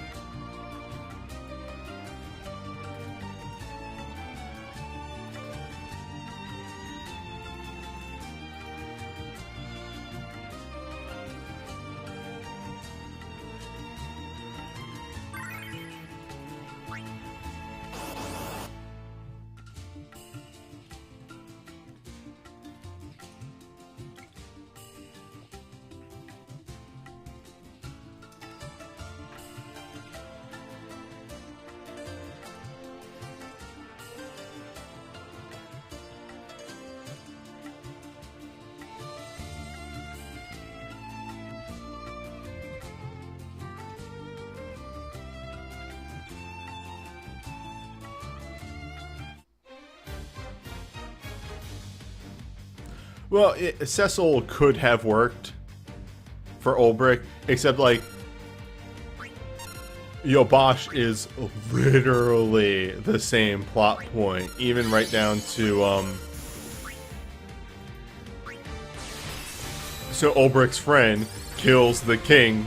Well, Cecil could have worked for Ulbrich, except, like, yo, Bosch is literally the same plot point, even right down to, so Ulbrich's friend kills the king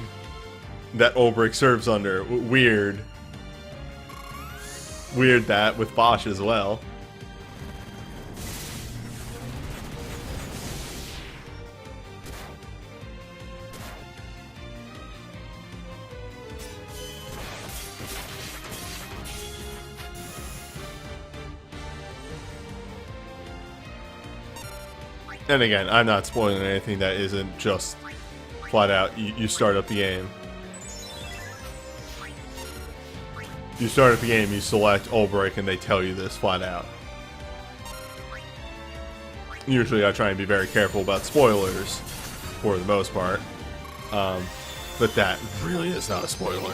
that Ulbrich serves under. Weird. Weird that with Bosch as well. And again, I'm not spoiling anything that isn't just flat out, you start up the game. You start up the game, you select Ulbrich, and they tell you this flat out. Usually I try and be very careful about spoilers, for the most part. But that really is not a spoiler.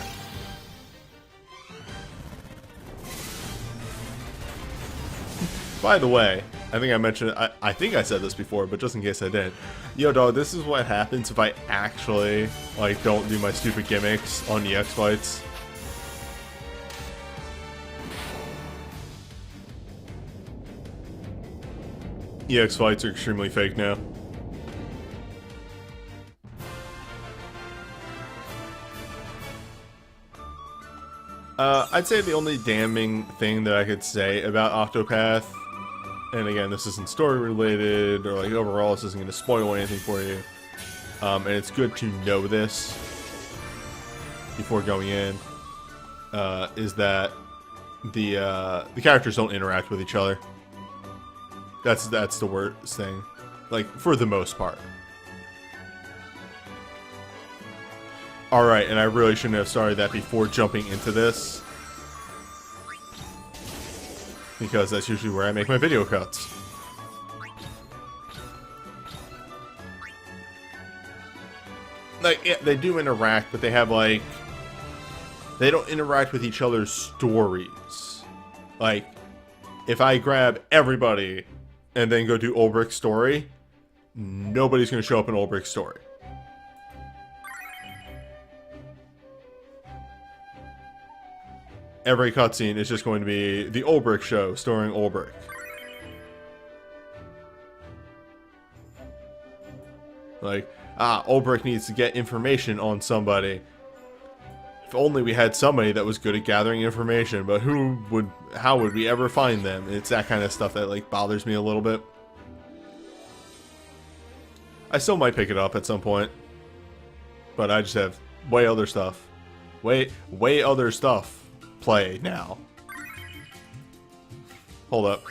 By the way, I think I mentioned it, I think I said this before, but just in case I didn't. Yo, dog, this is what happens if I actually, like, don't do my stupid gimmicks on EX fights. EX fights are extremely fake now. I'd say the only damning thing that I could say about Octopath, and again, this isn't story related, or like overall this isn't going to spoil anything for you, and it's good to know this before going in. is that the characters don't interact with each other. That's the worst thing, like for the most part. All right, and I really shouldn't have started that before jumping into this, because that's usually where I make my video cuts. Like, yeah, they do interact, but they have, like, they don't interact with each other's stories. Like, if I grab everybody and then go do Ulbrich's story, nobody's going to show up in Ulbrich's story. Every cutscene is just going to be the Ulbrich show starring Ulbrich. Like, Ulbrich needs to get information on somebody. If only we had somebody that was good at gathering information, but how would we ever find them? It's that kind of stuff that, like, bothers me a little bit. I still might pick it up at some point, but I just have way other stuff. Way other stuff play now. Hold up.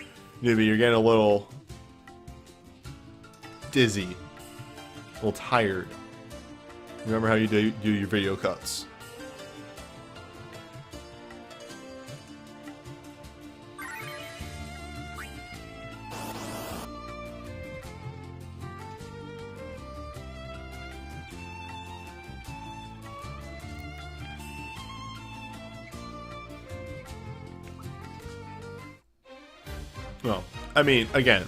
Newbie, you're getting a little dizzy. A little tired. Remember how you do your video cuts. Well, I mean, again,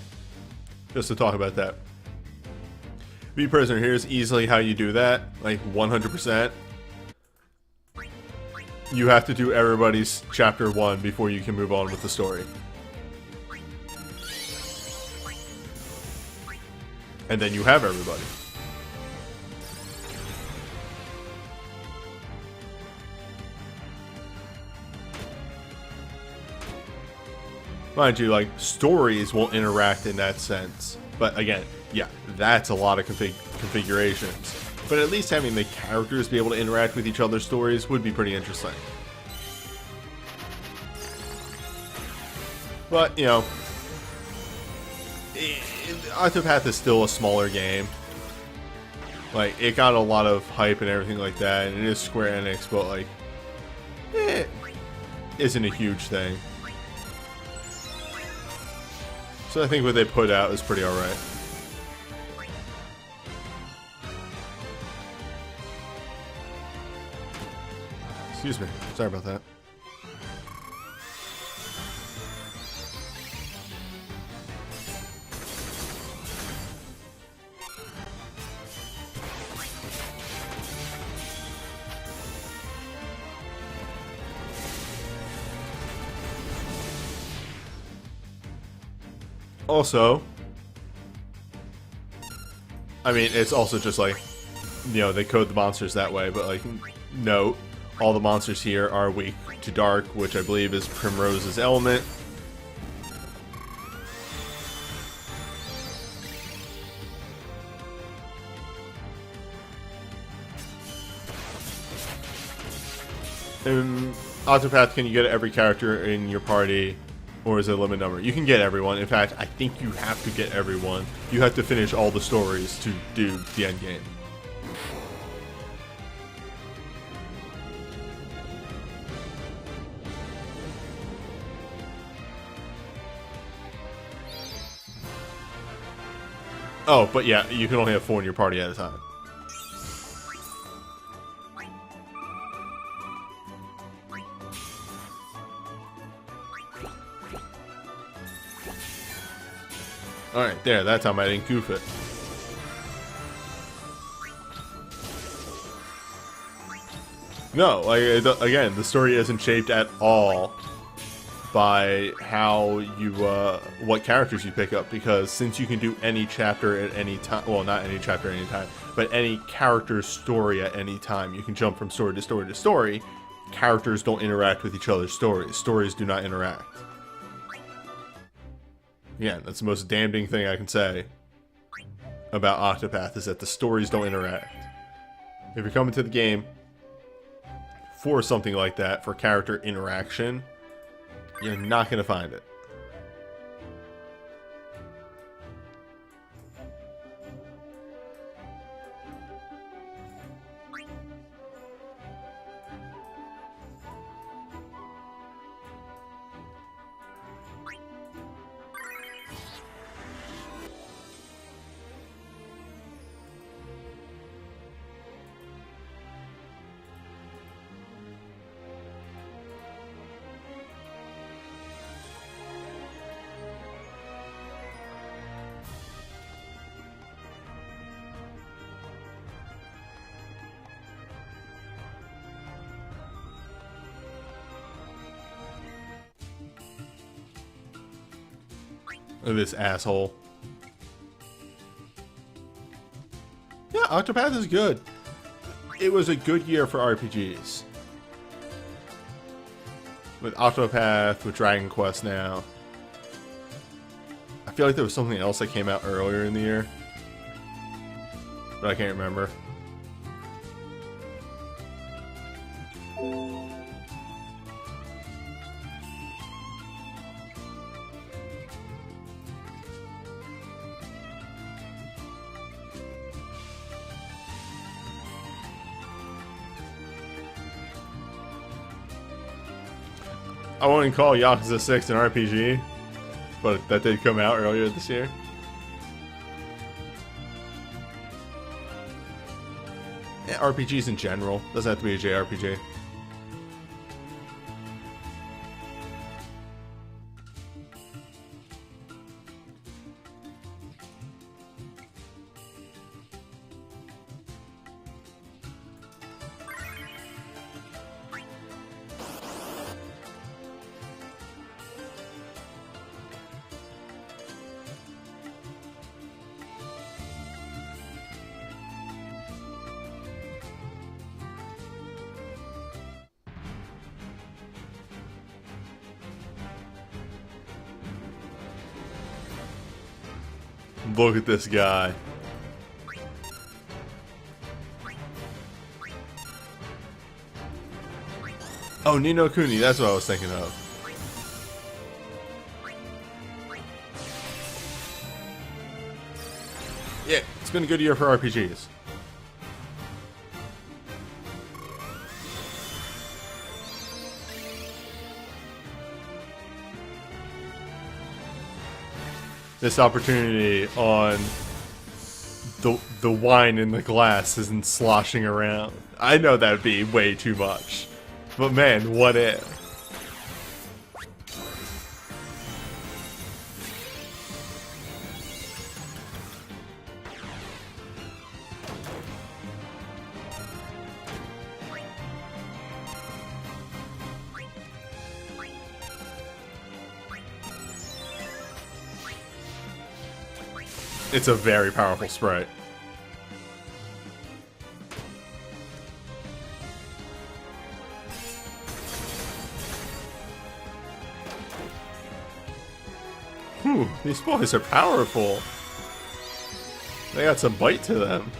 just to talk about that. Be Prisoner, here's easily how you do that, like 100%. You have to do everybody's chapter 1 before you can move on with the story. And then you have everybody. Mind you, like, stories won't interact in that sense. But again, yeah, that's a lot of configurations. But at least having the characters be able to interact with each other's stories would be pretty interesting. But, you know, Octopath is still a smaller game. Like, it got a lot of hype and everything like that, and it is Square Enix, but, like, it isn't a huge thing. So I think what they put out is pretty alright. Excuse me. Sorry about that. Also, I mean, it's also just like, you know, they code the monsters that way, but like, note, all the monsters here are weak to dark, which I believe is Primrose's element. In Octopath, can you get every character in your party, or is it a limited number? You can get everyone. In fact, I think you have to get everyone. You have to finish all the stories to do the end game. Oh, but yeah, you can only have 4 in your party at a time. Alright, there, that time I didn't goof it. No, like, again, the story isn't shaped at all by how you, what characters you pick up, because since you can do any chapter at any time, well, not any chapter at any time, but any character's story at any time, you can jump from story to story to story. Characters don't interact with each other's stories. Stories do not interact. Yeah, that's the most damning thing I can say about Octopath, is that the stories don't interact. If you're coming to the game for something like that, for character interaction, you're not going to find it. Look at this asshole. Yeah, Octopath is good. It was a good year for RPGs. With Octopath, with Dragon Quest now. I feel like there was something else that came out earlier in the year. But I can't remember. I wouldn't call Yakuza 6 an RPG, but that did come out earlier this year. Yeah, RPGs in general. Doesn't have to be a JRPG. Look at this guy. Oh, Ni no Kuni, that's what I was thinking of. Yeah, it's been a good year for RPGs. This opportunity on the wine in the glass isn't sloshing around. I know that'd be way too much. But man, what if? It's a very powerful sprite. Whew, these boys are powerful. They got some bite to them.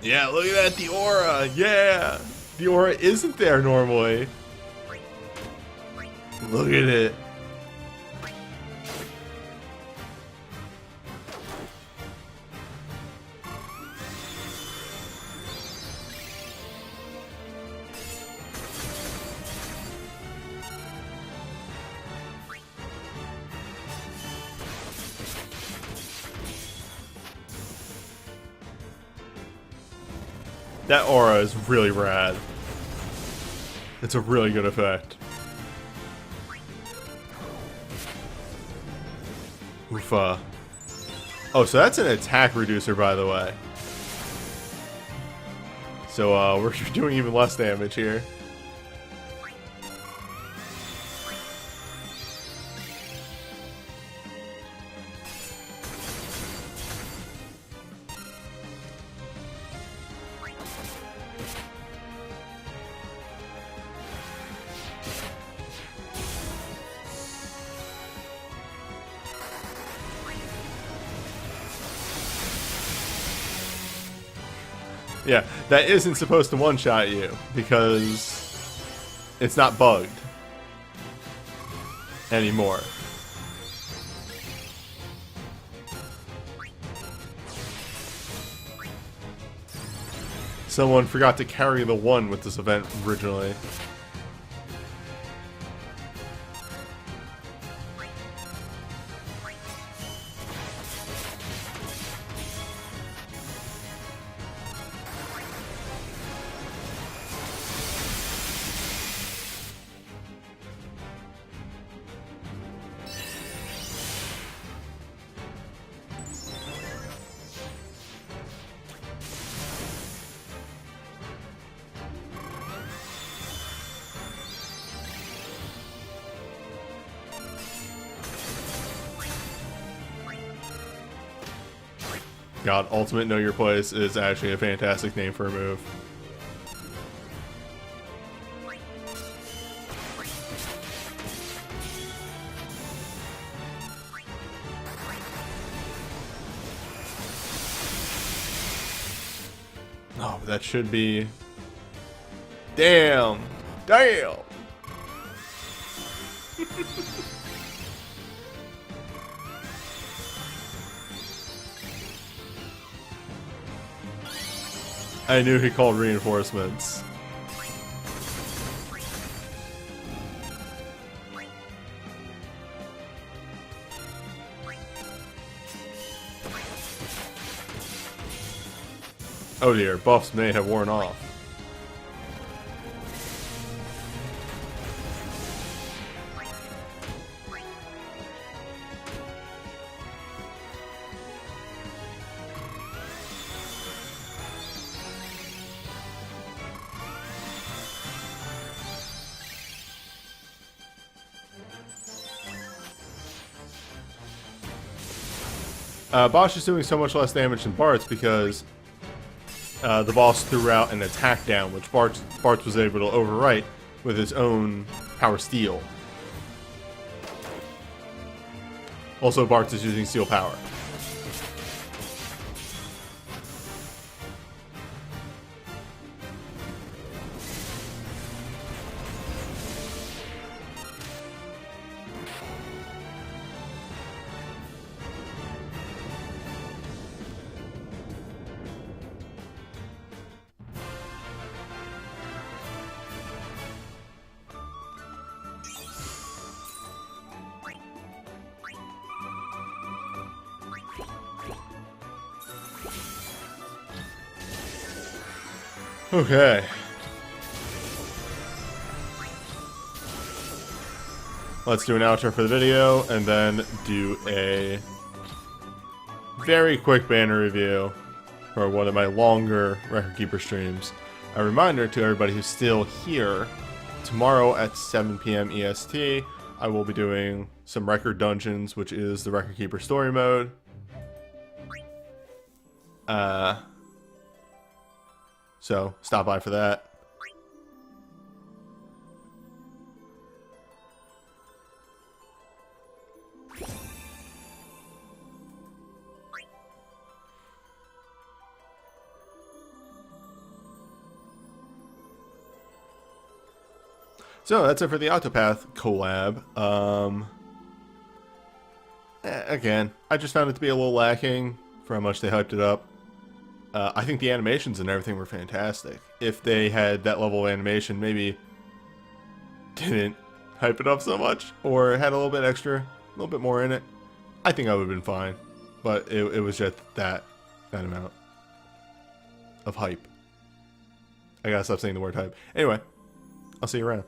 Yeah, look at that, the aura, yeah! The aura isn't there normally. Look at it. That aura is really rad. It's a really good effect. Oofa. Oh, so that's an attack reducer, by the way. So, we're doing even less damage here. Yeah, that isn't supposed to one-shot you because it's not bugged anymore. Someone forgot to carry the 1 with this event originally. God, Ultimate Know Your Place is actually a fantastic name for a move. Oh, that should be... Damn! Damn! I knew he called reinforcements. Oh dear, buffs may have worn off. Bosch is doing so much less damage than Bart's because the boss threw out an attack down, which Bart's was able to overwrite with his own power steel. Also, Bart's is using steel power. Okay. Let's do an outro for the video, and then do a very quick banner review for one of my longer Record Keeper streams. A reminder to everybody who's still here, tomorrow at 7 PM EST, I will be doing some Record Dungeons, which is the Record Keeper story mode. So, stop by for that. So, that's it for the Octopath collab. Again, I just found it to be a little lacking for how much they hyped it up. I think the animations and everything were fantastic. If they had that level of animation, maybe didn't hype it up so much, or had a little bit extra, a little bit more in it, I think I would have been fine. But it was just that amount of hype. I gotta stop saying the word hype. Anyway, I'll see you around.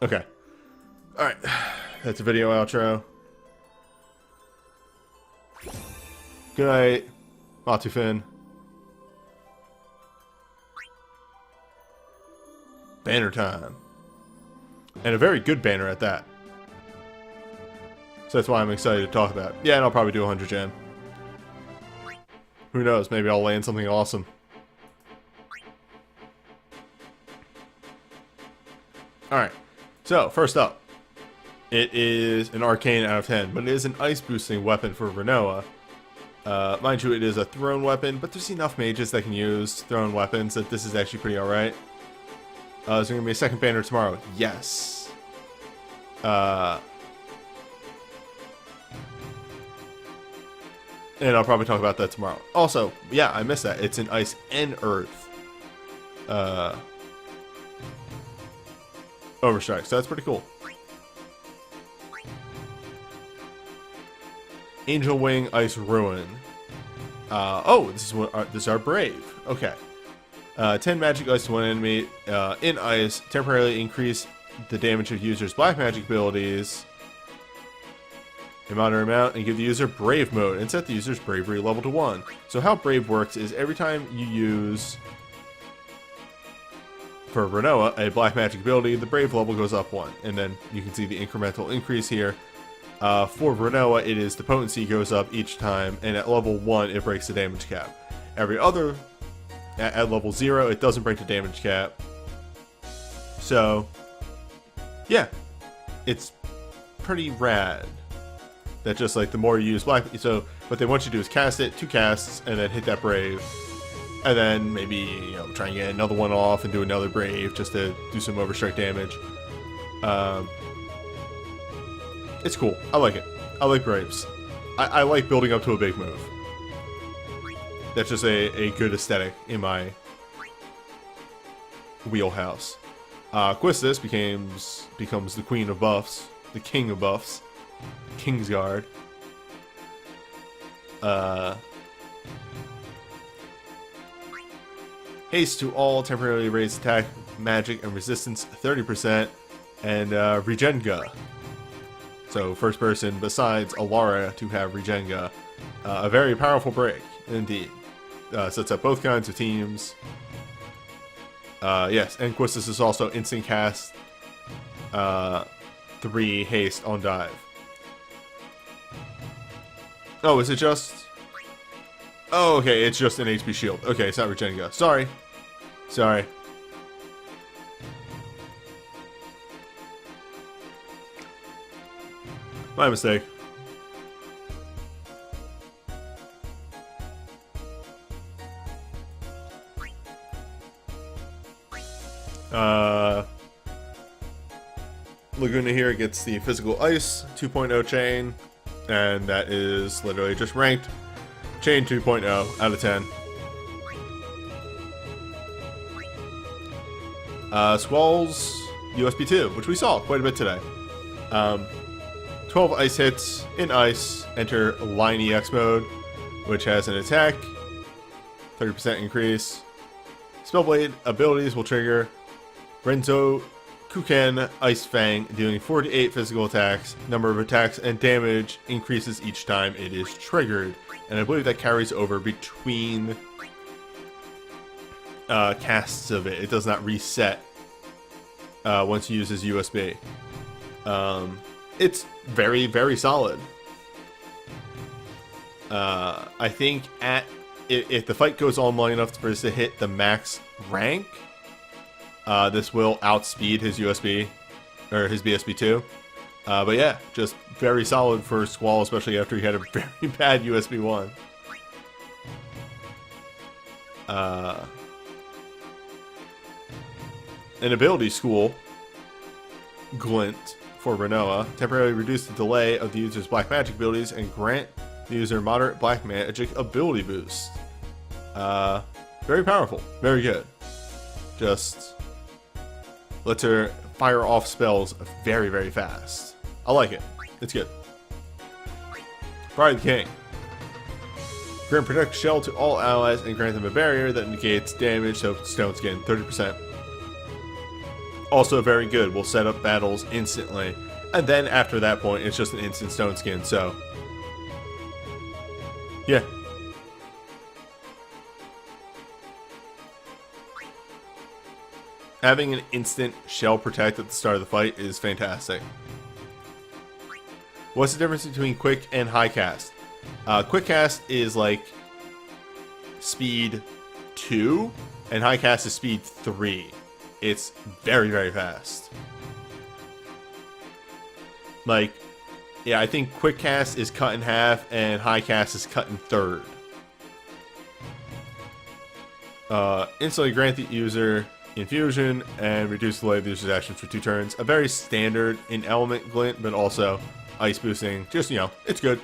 Okay. Alright. That's a video outro. Good night, Matufin. Banner time. And a very good banner at that. So that's why I'm excited to talk about it. Yeah, and I'll probably do 100 gen. Who knows, maybe I'll land something awesome. Alright, so first up. It is an arcane out of 10, but it is an ice boosting weapon for Renoa. Mind you, it is a thrown weapon, but there's enough mages that can use thrown weapons that this is actually pretty alright. Is there going to be a second banner tomorrow? Yes. And I'll probably talk about that tomorrow. Also, yeah, I missed that. It's in Ice and Earth. Overstrike, so that's pretty cool. Angel Wing, Ice Ruin. Oh, this is our Brave. Okay. 10 magic ice to one enemy in ice. Temporarily increase the damage of user's black magic abilities a moderate amount and give the user Brave mode and set the user's bravery level to 1. So how Brave works is every time you use, for Renoa, a black magic ability, the Brave level goes up 1. And then you can see the incremental increase here. For Renoa, it is the potency goes up each time, and at level 1, it breaks the damage cap. Every other, at level 0, it doesn't break the damage cap. So, yeah, it's pretty rad. That just like the more you use black, so what they want you to do is cast it, 2 casts, and then hit that Brave. And then maybe, try and get another one off and do another Brave just to do some overstrike damage. It's cool. I like it. I like Braves. I like building up to a big move. That's just a good aesthetic in my wheelhouse. Quistis becomes the queen of buffs, the king of buffs, Kingsguard. Haste to all, temporarily raise attack, magic, and resistance 30%, and Regenga. So first person besides Alara to have Regenga. A very powerful break, indeed. Sets up both kinds of teams. Yes, and Quistis is also instant cast 3 haste on dive. Oh, is it just... Oh, okay, it's just an HP shield. Okay, it's not Regenga. Sorry. My mistake. Laguna here gets the physical ice 2.0 chain, and that is literally just ranked chain 2.0 out of 10. Squall's USB 2, which we saw quite a bit today. 12 ice hits in ice, enter Line EX mode, which has an attack, 30% increase. Spellblade abilities will trigger Renzo Kuken Ice Fang, dealing 48 physical attacks. Number of attacks and damage increases each time it is triggered. And I believe that carries over between casts of it. It does not reset once you use his USB. It's very, very solid. I think if the fight goes on long enough for us to hit the max rank, this will outspeed his USB, or his BSB 2. But yeah, just very solid for Squall, especially after he had a very bad USB 1. An ability school, Glint, for Renoa, temporarily reduce the delay of the user's black magic abilities and grant the user moderate black magic ability boost. Very powerful, very good. Just lets her fire off spells very, very fast. I like it. It's good. Pride of the King. Grant Protect Shell to all allies and grant them a barrier that negates damage, so Stone Skin, 30%. Also very good. We'll set up battles instantly. And then after that point, it's just an instant Stone Skin, so... yeah. Having an instant Shell Protect at the start of the fight is fantastic. What's the difference between Quick and High Cast? Quick Cast is like speed 2, and High Cast is speed 3. It's very, very fast. Like, Yeah, I think quick cast is cut in half and high cast is cut in third. Instantly grant the user infusion and reduce the delay of the user's actions for 2 turns. A very standard in element glint, but also ice boosting. Just, you know, it's good.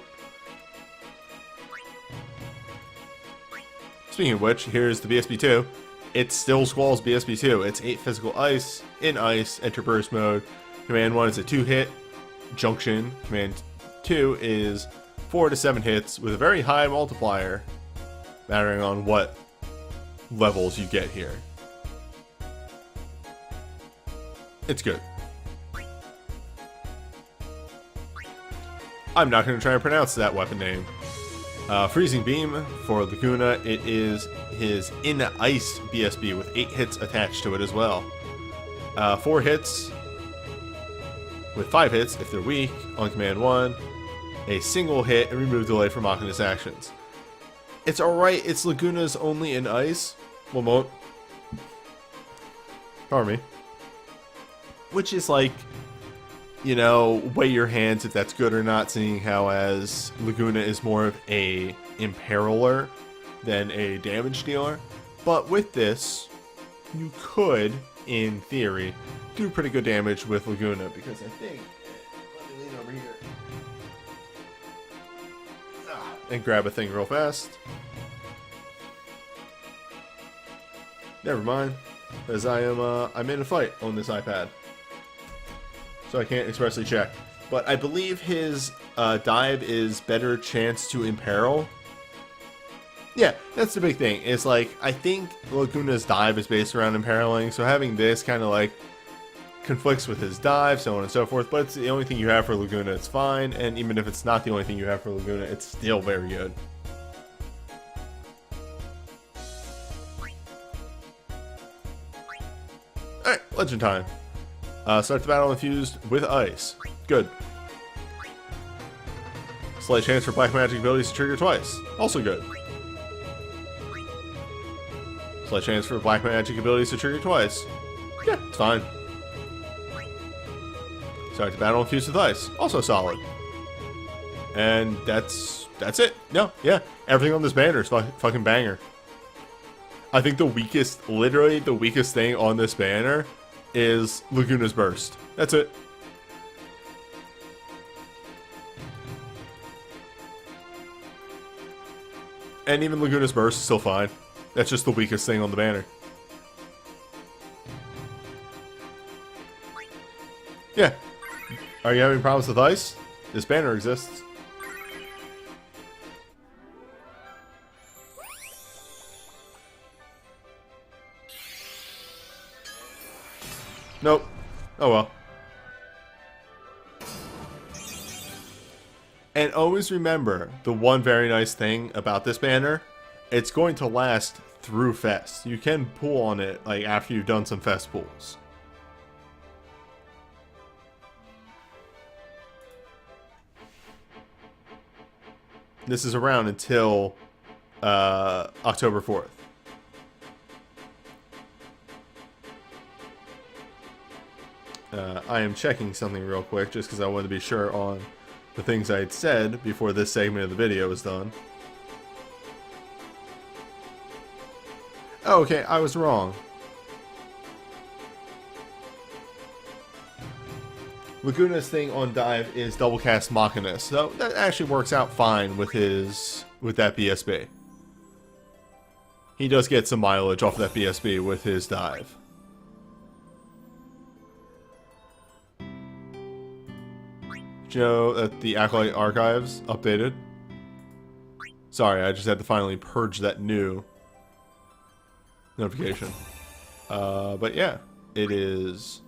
Speaking of which, here's the BSB2. It still Squall's BSB2. It's 8 physical ice, in ice, enter burst mode. Command 1 is a 2-hit junction. Command 2 is 4 to 7 hits with a very high multiplier, mattering on what levels you get here. It's good. I'm not going to try and pronounce that weapon name. Freezing Beam for Laguna. It is his in ice BSB with 8 hits attached to it as well. 4 hits with 5 hits if they're weak on command 1. A single hit and remove delay from Machina's actions. It's alright, it's Laguna's only in ice. One moment. Pardon me. Which is like, you know, weigh your hands if that's good or not, seeing how as Laguna is more of a imperiler than a damage dealer. But with this, you could, in theory, do pretty good damage with Laguna, because I think... Let me lean over here. And grab a thing real fast. Never mind, as I'm in a fight on this iPad, so I can't expressly check. But I believe his dive is better chance to imperil. Yeah, that's the big thing. It's like, I think Laguna's dive is based around imperiling, so having this kind of like conflicts with his dive, so on and so forth. But it's the only thing you have for Laguna, it's fine. And even if it's not the only thing you have for Laguna, it's still very good. Alright, legend time. Start the battle infused with ice. Good. Slight chance for black magic abilities to trigger twice. Also good. Slight chance for black magic abilities to trigger twice. Yeah, it's fine. Start the battle infused with ice. Also solid. And that's it. No, yeah. Everything on this banner is fucking banger. I think the weakest, literally the weakest thing on this banner is Laguna's Burst. That's it. And even Laguna's Burst is still fine. That's just the weakest thing on the banner. Yeah. Are you having problems with ice? This banner exists. Nope. Oh well. And always remember the one very nice thing about this banner, it's going to last through Fest. You can pull on it like after you've done some Fest pulls. This is around until October 4th. I am checking something real quick just because I wanted to be sure on the things I had said before this segment of the video was done. Oh, okay, I was wrong. Laguna's thing on dive is double cast Machina, so that actually works out fine with that BSB. He does get some mileage off of that BSB with his dive. Did you know that the Acolyte archives updated? Sorry, I just had to finally purge that new notification. But yeah, it is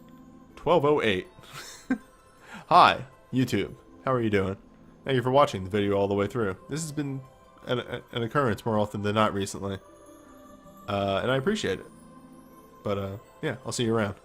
12:08. Hi, YouTube. How are you doing? Thank you for watching the video all the way through. This has been an occurrence more often than not recently. And I appreciate it. But yeah, I'll see you around.